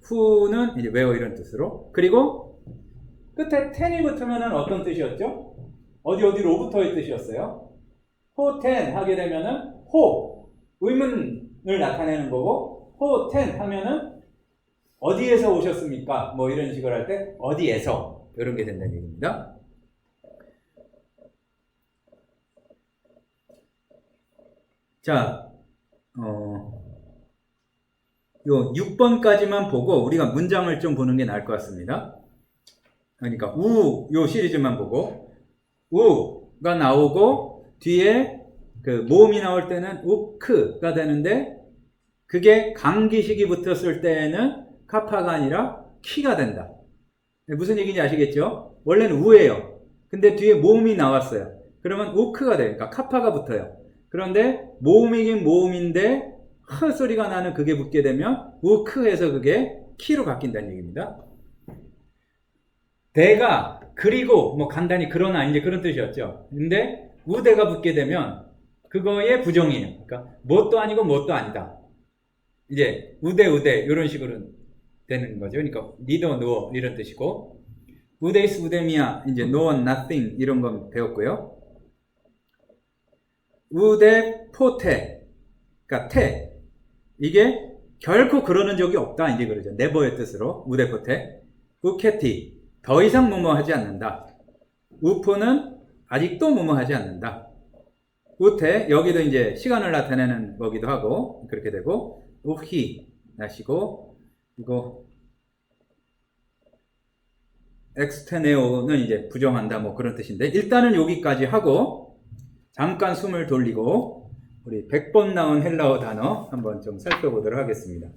who는 이제 where 이런 뜻으로. 그리고 끝에 ten이 붙으면은 어떤 뜻이었죠? 어디로부터의 뜻이었어요? 호텐 하게 되면은 의문을 나타내는 거고, 호텐 하면은 어디에서 오셨습니까? 뭐 이런 식으로 할 때 어디에서 이런 게 된다는 얘기입니다. 자, 요 6번까지만 보고 우리가 문장을 좀 보는 게 나을 것 같습니다. 그러니까 요 시리즈만 보고, 우가 나오고 뒤에 모음이 나올 때는 우크가 되는데, 그게 강기식이 붙었을 때에는 카파가 아니라 키가 된다. 무슨 얘기인지 아시겠죠? 원래는 우예요. 근데 뒤에 모음이 나왔어요. 그러면 우크가 돼요. 그러니까 카파가 붙어요. 그런데 모음이긴 모음인데 흐 소리가 나는 그게 붙게 되면 우크해서 그게 키로 바뀐다는 얘기입니다. 대가 그리고 뭐 간단히 그러나 이제 그런 뜻이었죠. 근데 우대가 붙게 되면 그거의 부정이에요. 그러니까 뭣도 아니고 뭣도 아니다. 이제 우대 이런 식으로 되는 거죠. 그러니까 neither nor 이런 뜻이고, 우데이스 우데미야 이제 no and nothing 이런 건 배웠고요. 우데 포테, 그러니까 테, 이게 결코 그러는 적이 없다 이제 그러죠. never의 뜻으로 우데 포테. 우케티, 더 이상 뭐뭐 하지 않는다. 우포는 아직도 뭐뭐 하지 않는다. 우테, 여기도 이제 시간을 나타내는 거기도 하고 그렇게 되고, 우히 나시고, 이거 엑스테네오는 이제 부정한다 뭐 그런 뜻인데 일단은 여기까지 하고 잠깐 숨을 돌리고 우리 100번 나온 헬라어 단어 한번 좀 살펴보도록 하겠습니다.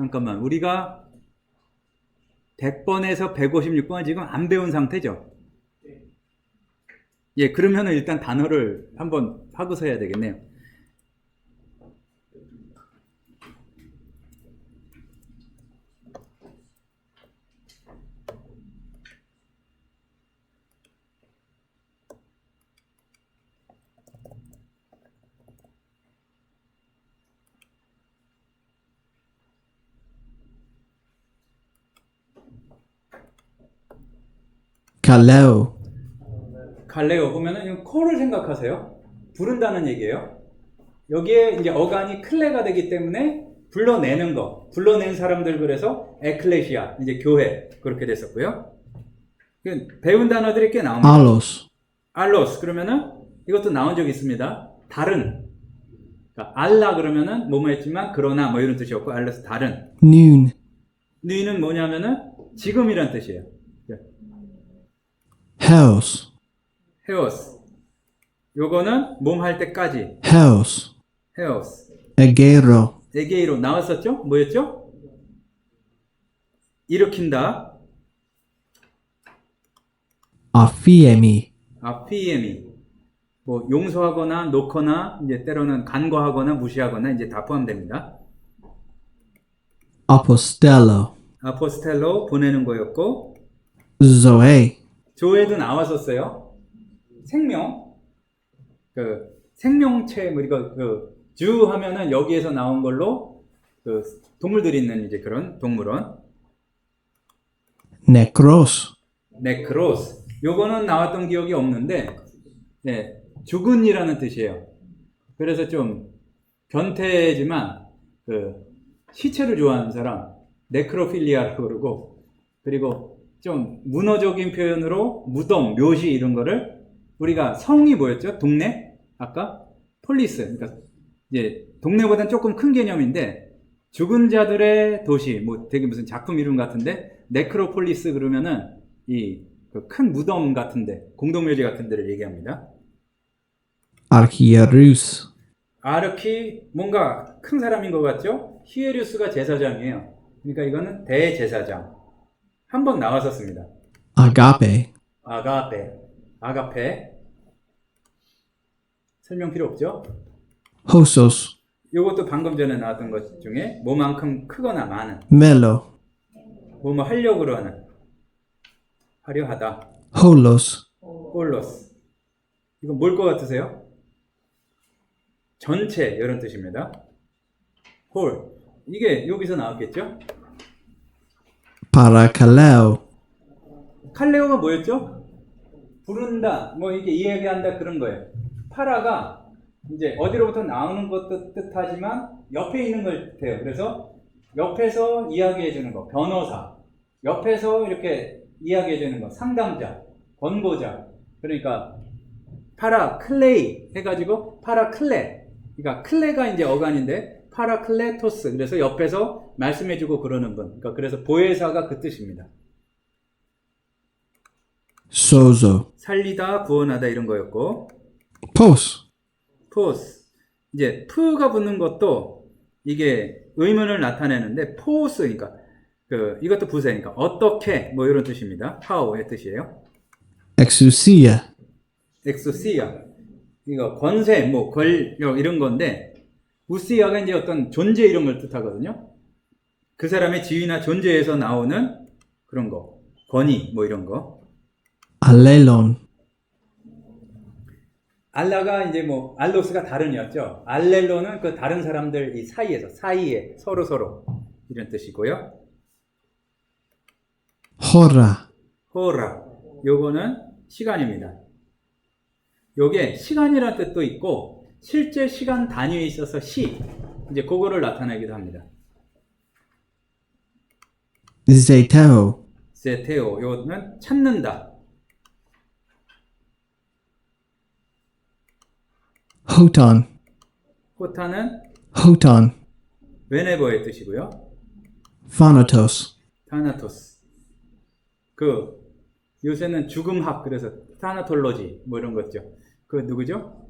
잠깐만, 우리가 100번에서 156번 지금 안 배운 상태죠? 예, 그러면은 일단 단어를 한번 하고서 해야 되겠네요. Kaleo. 갈래요 보면은 이건 코를 생각하세요. 부른다는 얘기예요. 여기에 이제 어간이 클레가 되기 때문에 불러내는 거, 불러낸 사람들 그래서 에클레시아, 이제 교회 그렇게 됐었고요. 배운 단어들이 꽤 나옵니다. Alos. 알로스 그러면은 이것도 나온 적이 있습니다. 다른. 그러니까 알라 그러면은 뭐뭐 했지만 그러나 뭐 이런 뜻이었고 알로스 다른. Noon. 니는 뭐냐면은 지금이란 뜻이에요. House. 헤오스. 요거는 몸 할 때까지. House. 헤오스. Egero. 에게이로 나왔었죠? 뭐였죠? 일으킨다. Afiemi. 아피에미. 뭐 용서하거나 놓거나 이제 때로는 간과하거나 무시하거나 이제 다 포함됩니다. Apostello. 아포스텔로 보내는 거였고 Zoe. 조에도 나왔었어요. 생명. 그 생명체 뭐 이거 주 하면은 여기에서 나온 걸로 그 동물들이 있는 이제 그런 동물원. Necros. 네크로스. 요거는 나왔던 기억이 없는데 네, 죽은이라는 뜻이에요. 그래서 좀 변태지만 그 시체를 좋아하는 사람 네크로필리아라고 그러고 그리고 좀 문어적인 표현으로 무덤, 묘시 이런 거를 우리가 성이 뭐였죠? 동네? 아까? 폴리스. 그러니까 이제 동네보다는 조금 큰 개념인데 죽은 자들의 도시, 뭐 되게 무슨 작품 이름 같은데 네크로폴리스 그러면은 이 큰 무덤 같은데 공동묘지 같은 데를 얘기합니다. Archierus. 아르키 뭔가 큰 사람인 것 같죠? 히에리우스가 제사장이에요. 그러니까 이거는 대제사장. 한 번 나왔었습니다. Agape. 아가페. 설명 필요 없죠? Hosos. 이것도 방금 전에 나왔던 것 중에 뭐만큼 크거나 많은, Melo. 뭐뭐 하려고 하는, 하려 하다. Holos. 홀로스. 이건 뭘 것 같으세요? 전체 이런 뜻입니다. 홀. 이게 여기서 나왔겠죠? Parakaleo. 칼레오가 뭐였죠? 부른다, 뭐 이게 이야기한다 그런 거예요. 파라가 이제 어디로부터 나오는 것도 뜻하지만 옆에 있는 걸 뜻해요. 그래서 옆에서 이야기해 주는 거, 변호사. 옆에서 이렇게 이야기해 주는 거, 상담자, 권고자. 그러니까 파라클레이 해가지고 파라클레. 그러니까 클레가 이제 어간인데 파라클레토스. 그래서 옆에서 말씀해주고 그러는 분. 그러니까 그래서 보혜사가 그 뜻입니다. Sozo. 살리다, 구원하다 이런 거였고. Pos. 포스. 이제 프가 붙는 것도 이게 의문을 나타내는데 포스 그러니까 이것도 부사니까 어떻게 뭐 이런 뜻입니다. how의 뜻이에요. Exousia. 엑소시아. 이거 권세, 뭐 권력 이런 건데 우시아가 이제 어떤 존재 이런 걸 뜻하거든요. 그 사람의 지위나 존재에서 나오는 그런 거. 권위 뭐 이런 거. Allelon. 알라가 이제 뭐 알로스가 다른이었죠. 알렐로는 그 다른 사람들 이 사이에 서로 이런 뜻이고요. Hora. 호라 요거는 시간입니다. 요게 시간이라는 뜻도 있고 실제 시간 단위에 있어서 시, 이제 그거를 나타내기도 합니다. zeteo, 세테오, 요는 찾는다. hoton, 호타는 hoton, whenever의 뜻이고요. thanatos, 타나토스. 그 요새는 죽음학, 그래서 타나톨로지 뭐 이런 거죠. 그 누구죠?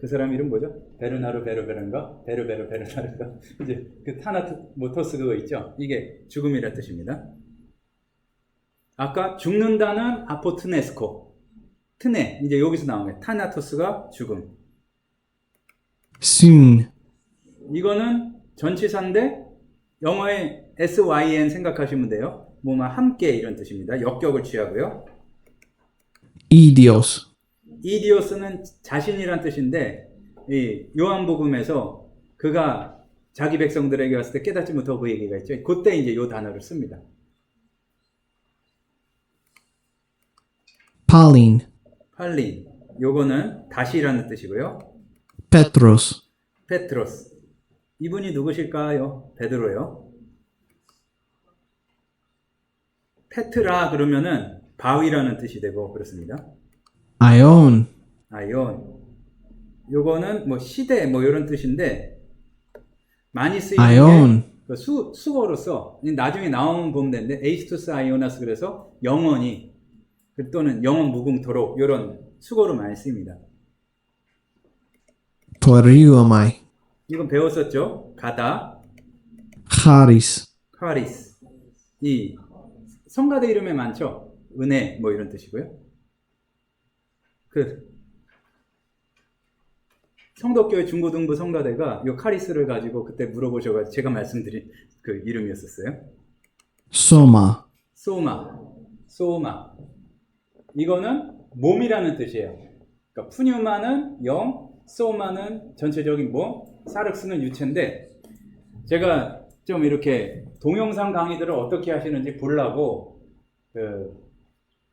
그 사람 이름 뭐죠? 베르나르 베르베른가? 베르나르가 이제 그 타나토스 그거 있죠. 이게 죽음이라 뜻입니다. 아까 죽는다는 아포트네스코, 트네, 이제 여기서 나온 거예요. 타나토스가 죽음. soon, 이거는 전치사인데 영어의 syn 생각하시면 돼요. 뭐만 함께 이런 뜻입니다. 역격을 취하고요. idios, 이디오스는 자신이란 뜻인데 이 요한복음에서 그가 자기 백성들에게 왔을 때 깨닫지 못하고 그 얘기가 있죠. 그때 이제 요 단어를 씁니다. Pauline, 팔린, 요거는 다시라는 뜻이고요. Petros, 페트로스, 이분이 누구실까요? 베드로요. 페트라 그러면은 바위라는 뜻이 되고 그렇습니다. Ion, 아이온, 요거는 뭐 시대 뭐 이런 뜻인데 많이 쓰이는 Ion, 게 수어로서 나중에 나오면 보면 되는데 에이스투스 아이오나스, 그래서 영원히 또는 영원 무궁토록 이런 수어로 많이 쓰입니다. Toriuomai, 이건 배웠었죠. 가다, Charis, 카리스, 이 성가대 이름에 많죠. 은혜 뭐 이런 뜻이고요. 그 성덕교회 중고등부 성가대가 요 카리스를 가지고 그때 물어보셔가지고 제가 말씀드린 그 이름이었었어요. Soma, 소마. 이거는 몸이라는 뜻이에요. 그러니까 푸뉴마는 영, 소마는 전체적인 몸, 사륵스는 유체인데 제가 좀 이렇게 동영상 강의들을 어떻게 하시는지 보려고 그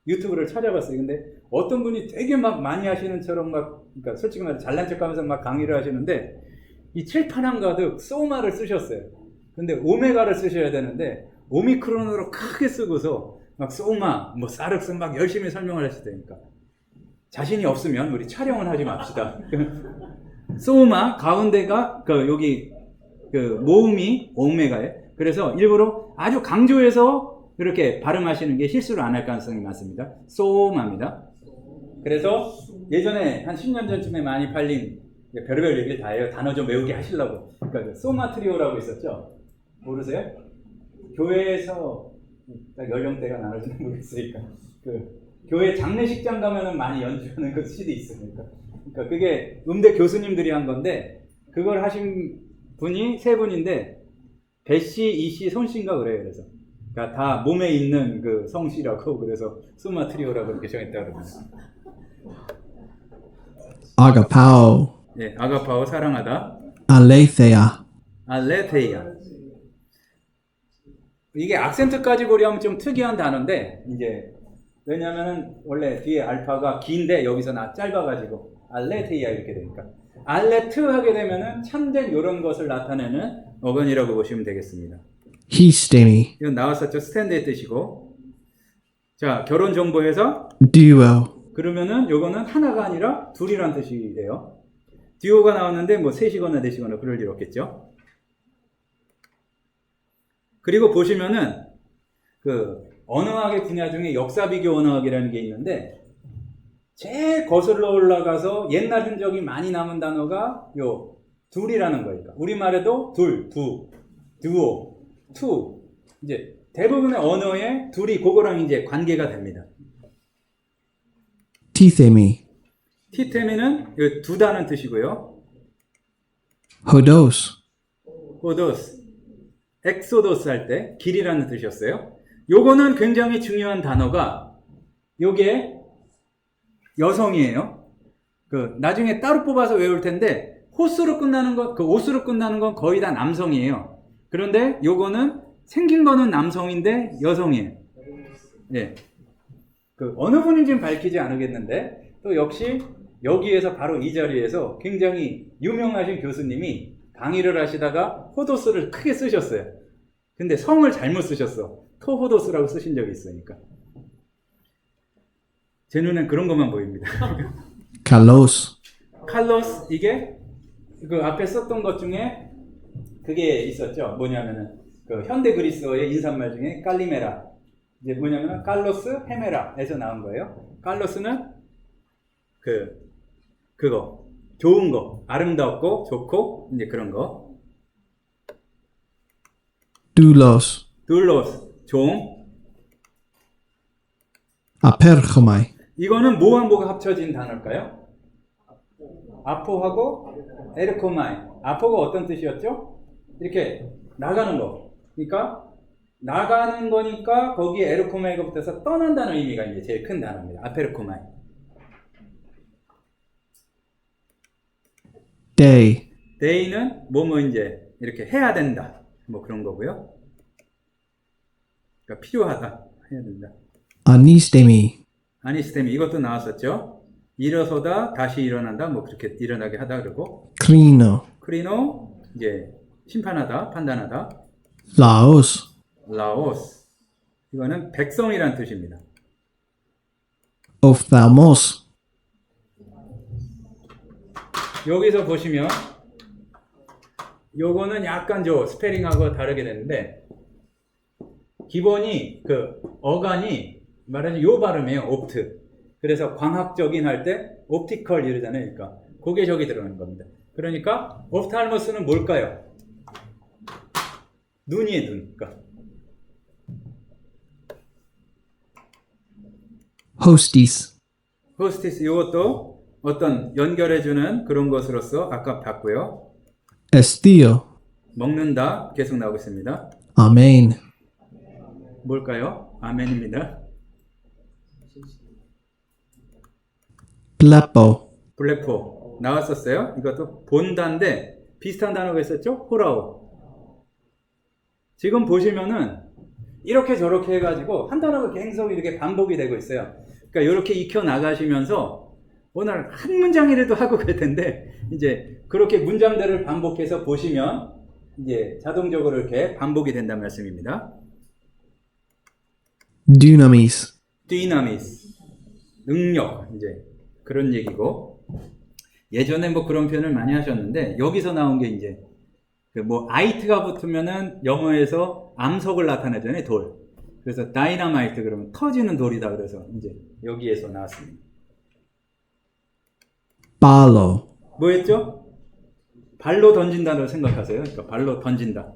유튜브를 찾아봤어요. 근데 어떤 분이 되게 막 많이 하시는처럼 막, 그러니까 솔직히 말해 잘난 척하면서 막 강의를 하시는데 이 칠판한 가득 소마를 쓰셨어요. 근데 오메가를 쓰셔야 되는데 오미크론으로 크게 쓰고서 막 소마, 뭐 사륵스 막 열심히 설명을 하시다니까 자신이 없으면 우리 촬영을 하지 맙시다. 소마 가운데가 그 여기 그 모음이 오메가예요. 그래서 일부러 아주 강조해서 그렇게 발음하시는 게 실수를 안 할 가능성이 많습니다. 소마입니다. 그래서 예전에 한 10년 전쯤에 많이 팔린 별의별 얘기를 다 해요. 단어 좀 외우게 하시려고. 그러니까 소마 트리오라고 있었죠. 모르세요? 교회에서 딱 연령대가 나눠지는 모르겠으니까 그 교회 장례식장 가면은 많이 연주하는 그 CD 있으니까. 그러니까 그게 음대 교수님들이 한 건데 그걸 하신 분이 세 분인데 배씨, 이씨, 손씨인가 그래요. 그래서 그러니까 다 몸에 있는 그 성씨라고 그래서 소마 트리오라고 그렇게 정했다 그러면. Agapao, 예, 아가파오 사랑하다. Aletheia, 알레테이아. 이게 악센트까지 고려하면 좀 특이한 단어인데 이제 왜냐면은 원래 뒤에 알파가 긴데 여기서 짧아가지고 알레테이아 이렇게 되니까 알레트 하게 되면은 참된 이런 것을 나타내는 어간이라고 보시면 되겠습니다. Histemi, 이건 나왔었죠. 스탠드의 뜻이고. 자, 결혼 정보에서 Duo, 그러면은 요거는 하나가 아니라 둘이란 뜻이 돼요. 듀오가 나왔는데 뭐 셋이거나 넷이거나 그럴 일 없겠죠. 그리고 보시면은 그 언어학의 분야 중에 역사 비교 언어학이라는 게 있는데 제일 거슬러 올라가서 옛날 흔적이 많이 남은 단어가 요 둘이라는 거니까 우리말에도 둘, 듀오, 투, 이제 대부분의 언어에 둘이 그거랑 이제 관계가 됩니다. Tithemi, 티테미는 두다는 뜻이고요. Hodos, 호도스, 엑소도스 할 때 길이라는 뜻이었어요. 요거는 굉장히 중요한 단어가 요게 여성이에요. 그 나중에 따로 뽑아서 외울 텐데 호수로 끝나는 건 그 오수로 끝나는 건 거의 다 남성이에요. 그런데 요거는 생긴 거는 남성인데 여성이에요. 예. 그 어느 분인지는 밝히지 않겠는데 또 역시 여기에서 바로 이 자리에서 굉장히 유명하신 교수님이 강의를 하시다가 호도스를 크게 쓰셨어요. 근데 성을 잘못 쓰셨어. 토호도스라고 쓰신 적이 있으니까. 제 눈엔 그런 것만 보입니다. Kalos. 칼로스, 이게 그 앞에 썼던 것 중에 그게 있었죠. 뭐냐면은 그 현대 그리스어의 인사말 중에 깔리메라. 이제 뭐냐면은 칼로스 헤메라에서 나온 거예요. 칼로스는 그거 좋은 거, 아름답고 좋고 이제 그런 거. Doulos. 둘로스, 종. Aperchomai. 이거는 뭐와 뭐가 합쳐진 단어일까요? 아포하고 에르코마이. 아포가 어떤 뜻이었죠? 이렇게 나가는 거. 그러니까 나가는 거니까 거기에 에르코마이가 붙어서 떠난다는 의미가 이제 제일 큰 단어입니다. 아페르코마이. Day. 데이는 뭐뭐 이제 이렇게 해야 된다. 뭐 그런 거고요. 그러니까 필요하다. 해야 된다. Anistemi. 아니스테미 이것도 나왔었죠. 일어서다 다시 일어난다. 뭐 그렇게 일어나게 하다 그러고. Crino. 크리노 이제 심판하다, 판단하다. Laos. 라오스 이거는 백성이란 뜻입니다. Ophthalmos. 여기서 보시면 요거는 약간 저 스페링하고 다르게 되는데 기본이 그 어간이 말하자면 요 발음이에요. 옵트. 그래서 광학적인 할 때 옵티컬 이러잖아요. 그러니까 그게 저기 들어가는 겁니다. 그러니까 옵탈머스는 뭘까요? 눈이에요. 눈. 그러니까 Hostis. 호스티스 이것도 어떤 연결해주는 그런 것으로서 아까 봤고요. Estio. 먹는다 계속 나오고 있습니다. Amen. 뭘까요? 아멘입니다. Plepo. 블랙포 나왔었어요. 이것도 본다인데 비슷한 단어가 있었죠? 호라오. 지금 보시면은 이렇게 저렇게 해가지고 한 단어가 계속 이렇게 반복이 되고 있어요. 그러니까 이렇게 익혀 나가시면서 오늘 한 문장이라도 하고 갈 텐데 이제 그렇게 문장들을 반복해서 보시면 이제 자동적으로 이렇게 반복이 된다는 말씀입니다. Dunamis. 디나미스 능력 이제 그런 얘기고 예전에 뭐 그런 표현을 많이 하셨는데 여기서 나온 게 이제 그 뭐 아이트가 붙으면은 영어에서 암석을 나타내잖아요. 돌. 그래서 다이너마이트 그러면 터지는 돌이다 그래서 이제 여기에서 나왔습니다. Palo. 뭐였죠? 발로 던진다고 생각하세요. 그러니까 발로 던진다.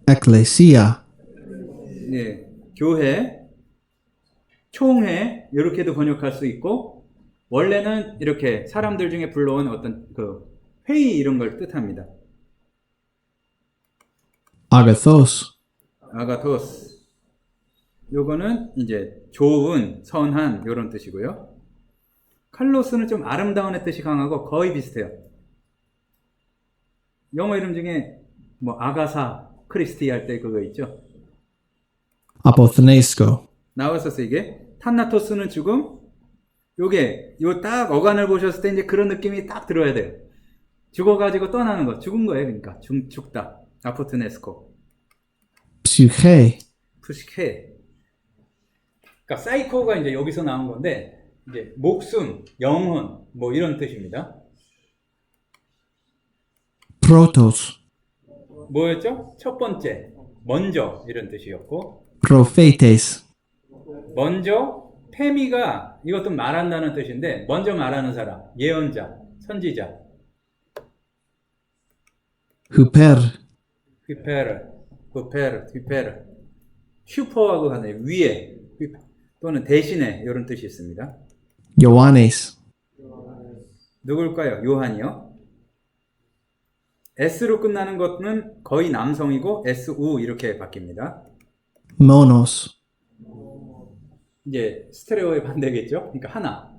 Ecclesia. 예, 교회, 총회 이렇게도 번역할 수 있고 원래는 이렇게 사람들 중에 불러온 어떤 그 회의 이런 걸 뜻합니다. Agathos. 아가토스. 요거는 이제 좋은, 선한 이런 뜻이고요. 칼로스는 좀 아름다운의 뜻이 강하고 거의 비슷해요. 영어 이름 중에 뭐 아가사 크리스티 할 때 그거 있죠. Apothenesco. 나왔었어 이게. 탄나토스는 죽음. 요게 요 딱 어간을 보셨을 때 이제 그런 느낌이 딱 들어야 돼요. 죽어가지고 떠나는 거, 죽은 거예요. 그러니까 죽다. 아포트네스코. Psyche. 푸시케. 그러니까 사이코가 이제 여기서 나온 건데 이제 목숨, 영혼 뭐 이런 뜻입니다. Protos. 뭐였죠? 첫 번째, 먼저 이런 뜻이었고 Prophetes. 먼저 페미가 이것도 말한다는 뜻인데 먼저 말하는 사람, 예언자, 선지자. Huper. 휘페르. 슈퍼하고 하네 위에 또는 대신에 이런 뜻이 있습니다. Ioannes. 누굴까요? 요한이요. S로 끝나는 것은 거의 남성이고 SU 이렇게 바뀝니다. Monos. 이제 스테레오의 반대겠죠? 그러니까 하나.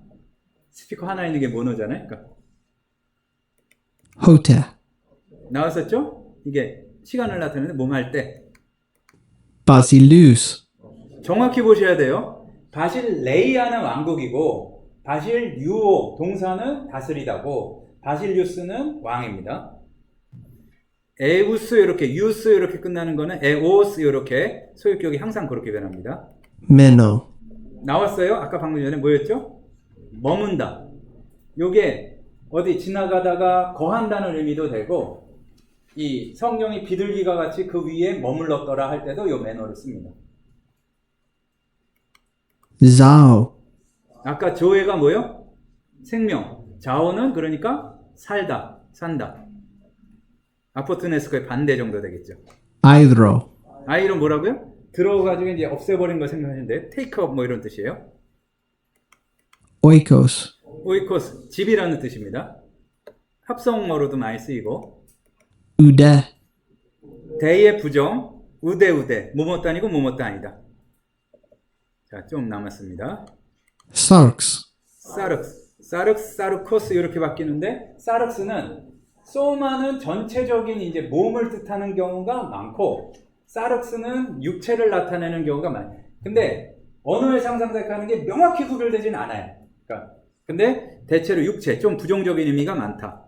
스피커 하나 있는 게 모노잖아요. 그러니까 Hota. 나왔었죠? 이게 시간을 나타내는 몸 할 때. Basilus. 정확히 보셔야 돼요. 바실레이아는 왕국이고 바실유오 동사는 다스리다고 바실리우스는 왕입니다. 에우스 이렇게 유스 이렇게 끝나는 거는 에오스 이렇게 소유격이 항상 그렇게 변합니다. Meno. 나왔어요? 아까 방금 전에 뭐였죠? 머문다. 요게 어디 지나가다가 거한다는 의미도 되고 이 성령이 비둘기가 같이 그 위에 머물렀더라 할 때도 요 매너를 씁니다. Zao. 아까 조회가 뭐요? 생명. 자오는 그러니까 살다, 산다. 아포트네스코의 반대 정도 되겠죠. Hydro. 아이로 뭐라고요? 들어가지고 이제 없애버린 거 생각하시는데 take up 뭐 이런 뜻이에요. Oikos. 오이코스, 집이라는 뜻입니다. 합성어로도 많이 쓰이고 Ude. 대의 부정, 우대우대, 뭐뭐도 아니고 뭐뭐도 아니다. 자, 좀 남았습니다. Sarx. 사륵스, 사륵스, 사르코스 이렇게 바뀌는데 사륵스는 소마는 전체적인 이제 몸을 뜻하는 경우가 많고 사륵스는 육체를 나타내는 경우가 많아요. 근데 언어의 상상작하는 게 명확히 구별되진 않아요. 그러니까 근데 대체로 육체, 좀 부정적인 의미가 많다.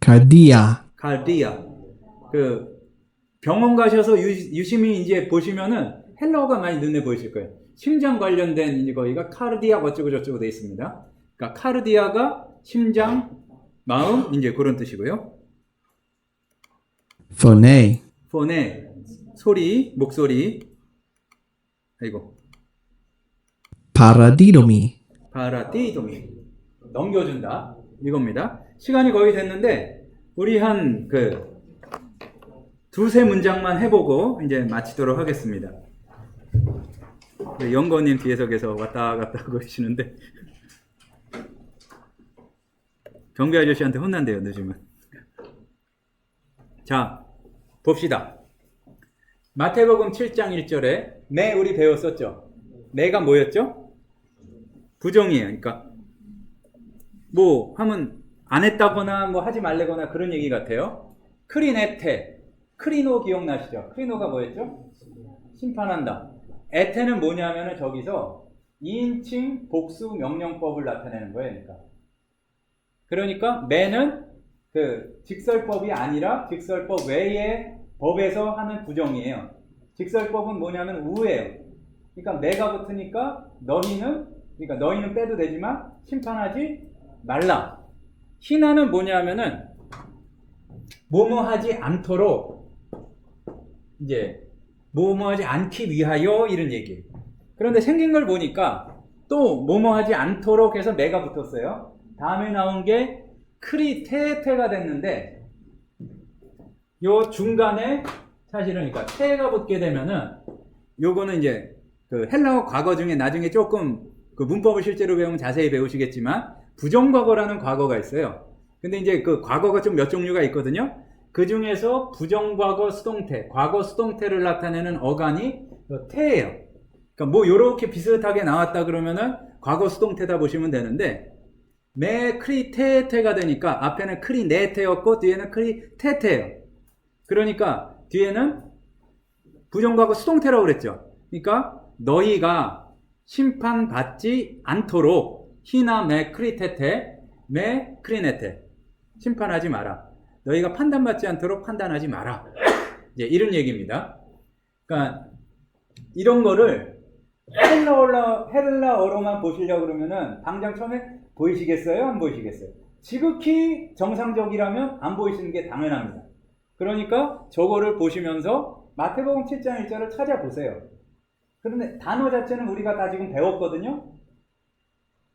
Cardia. 갈디아. 그 병원 가셔서 유심히 이제 보시면은 헬라어가 많이 눈에 보이실 거예요. 심장 관련된 이제 거기가 카르디아 어쩌고 저쩌고 돼 있습니다. 그러니까 카르디아가 심장, 마음 이제 그런 뜻이고요. Phone. 폰의 소리, 목소리. 아이고. Paradidomi. 파라디도미. 넘겨준다. 이겁니다. 시간이 거의 됐는데 우리 한 두세 문장만 해보고 이제 마치도록 하겠습니다. 영건님 뒤에서 계속 왔다 갔다 하고 계시는데 경비 아저씨한테 혼난대요, 늦으면. 자, 봅시다. 마태복음 7장 1절에 매 우리 배웠었죠. 매가 뭐였죠? 부정이에요. 그러니까 뭐 하면 안 했다거나 뭐 하지 말래거나 그런 얘기 같아요. 크리네테, 크리노 기억나시죠? 크리노가 뭐였죠? 심판한다. 에테는 뭐냐면은 저기서 2인칭 복수 명령법을 나타내는 거예요. 그러니까 매는 그 직설법이 아니라 직설법 외의 법에서 하는 부정이에요. 직설법은 뭐냐면 우예요. 그러니까 매가 붙으니까 너희는 빼도 되지만 심판하지 말라. 희나는 뭐냐면은 뭐뭐하지 않도록 이제 뭐뭐하지 않기 위하여 이런 얘기예요. 그런데 생긴 걸 보니까 또 뭐뭐하지 않도록 해서 매가 붙었어요. 다음에 나온 게 크리테테가 됐는데 요 중간에 사실은 그러니까 테가 붙게 되면은 요거는 이제 그 헬라어 과거 중에 나중에 조금 그 문법을 실제로 배우면 자세히 배우시겠지만 부정과거라는 과거가 있어요. 근데 이제 그 과거가 좀 몇 종류가 있거든요. 그 중에서 부정과거 수동태, 과거 수동태를 나타내는 어간이 태예요. 그러니까 뭐 요렇게 비슷하게 나왔다 그러면은 과거 수동태다 보시면 되는데 매 크리테테가 되니까 앞에는 크리네테였고 뒤에는 크리테테예요. 그러니까 뒤에는 부정과거 수동태라고 그랬죠. 그러니까 너희가 심판받지 않도록 히나 매 크리테테 매 크리네테 심판하지 마라. 너희가 판단받지 않도록 판단하지 마라. 이제 이런 얘기입니다. 그러니까 이런 거를 헬라어로만 보시려고 그러면은 당장 처음에 보이시겠어요? 안 보이시겠어요? 지극히 정상적이라면 안 보이시는 게 당연합니다. 그러니까 저거를 보시면서 마태복음 7장 1절을 찾아보세요. 그런데 단어 자체는 우리가 다 지금 배웠거든요.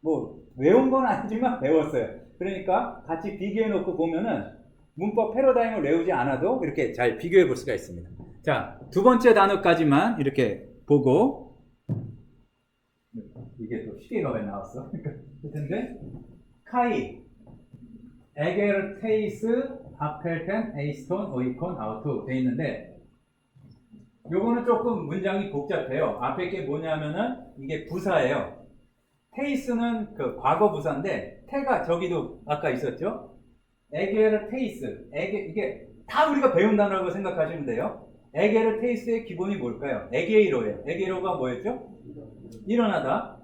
뭐 외운 건 아니지만 배웠어요. 그러니까 같이 비교해 놓고 보면은 문법 패러다임을 외우지 않아도 이렇게 잘 비교해 볼 수가 있습니다. 자, 두 번째 단어까지만 이렇게 보고 이게 또 시계가 왜 나왔어? 근데 카이, 에게르테이스, 아펠텐, 에이스톤, 오이콘, 아우투 돼 있는데 요거는 조금 문장이 복잡해요. 앞에 게 뭐냐면은 이게 부사예요. 테이스는 그 과거 부사인데 테가 저기도 아까 있었죠? 에게르테이스, 이게 다 우리가 배운 단어라고 생각하시면 돼요. 에게르테이스의 기본이 뭘까요? 에게이로예요. 에게이로가 뭐였죠? 일어나다.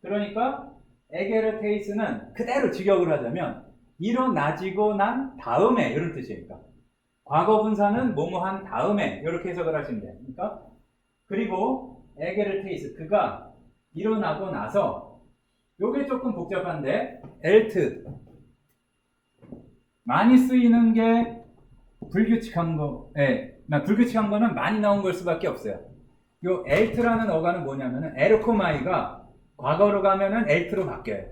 그러니까 에게르테이스는 그대로 직역을 하자면 일어나지고 난 다음에 이런 뜻이니까 과거 분사는 뭐뭐한 다음에 이렇게 해석을 하시면 돼요. 그러니까 그리고 에게르테이스 그가 일어나고 나서 요게 조금 복잡한데 엘트 많이 쓰이는 게 불규칙한 거, 불규칙한 거는 많이 나온 걸 수밖에 없어요. 요 엘트라는 어가는 뭐냐면은 에르코마이가 과거로 가면은 엘트로 바뀌어요.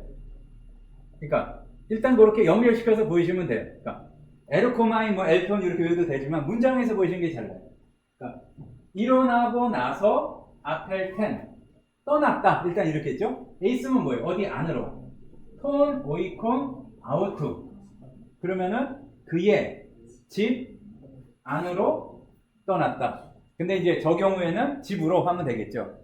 그러니까 일단 그렇게 연결시켜서 보이시면 돼요. 그러니까 에르코마이 뭐 엘톤 이렇게 외워도 되지만 문장에서 보이시는 게 잘 나요. 그러니까 일어나고 나서 아펠텐 떠났다. 일단 이렇게 했죠. 에이스면 뭐예요? 어디 안으로. 톤 오이콘 아우투. 그러면은 그의 집 안으로 떠났다. 근데 이제 저 경우에는 집으로 하면 되겠죠.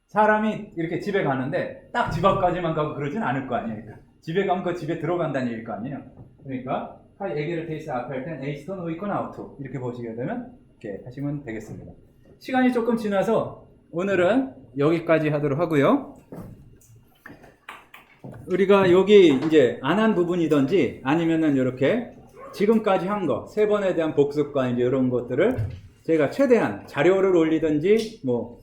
사람이 이렇게 집에 가는데 딱 집 앞까지만 가고 그러진 않을 거 아니에요. 그러니까 집에 가면 그 집에 들어간다는 얘기일 거 아니에요. 그러니까 하이 에게르테이스 아펠텐 에이스톤 오이콘 아우투 이렇게 보시게 되면 이렇게 하시면 되겠습니다. 시간이 조금 지나서 오늘은 여기까지 하도록 하고요. 우리가 여기 이제 안 한 부분이든지 아니면은 이렇게 지금까지 한 거, 세 번에 대한 복습과 이제 이런 것들을 제가 최대한 자료를 올리든지 뭐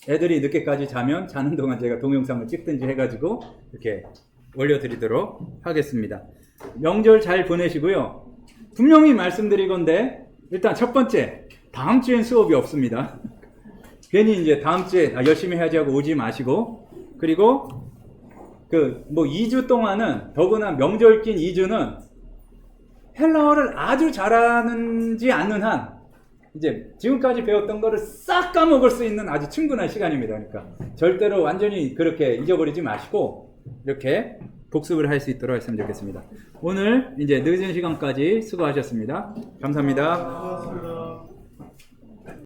애들이 늦게까지 자면 자는 동안 제가 동영상을 찍든지 해가지고 이렇게 올려드리도록 하겠습니다. 명절 잘 보내시고요. 분명히 말씀드리건데 일단 첫 번째 다음 주엔 수업이 없습니다. 괜히 이제 다음 주에 열심히 해야지 하고 오지 마시고 그리고 그 뭐 2주 동안은 더구나 명절 낀 2주는 헬라어를 아주 잘하는지 않는 한 이제 지금까지 배웠던 거를 싹 까먹을 수 있는 아주 충분한 시간입니다. 그러니까 절대로 완전히 그렇게 잊어버리지 마시고 이렇게 복습을 할 수 있도록 했으면 좋겠습니다. 오늘 이제 늦은 시간까지 수고하셨습니다. 감사합니다.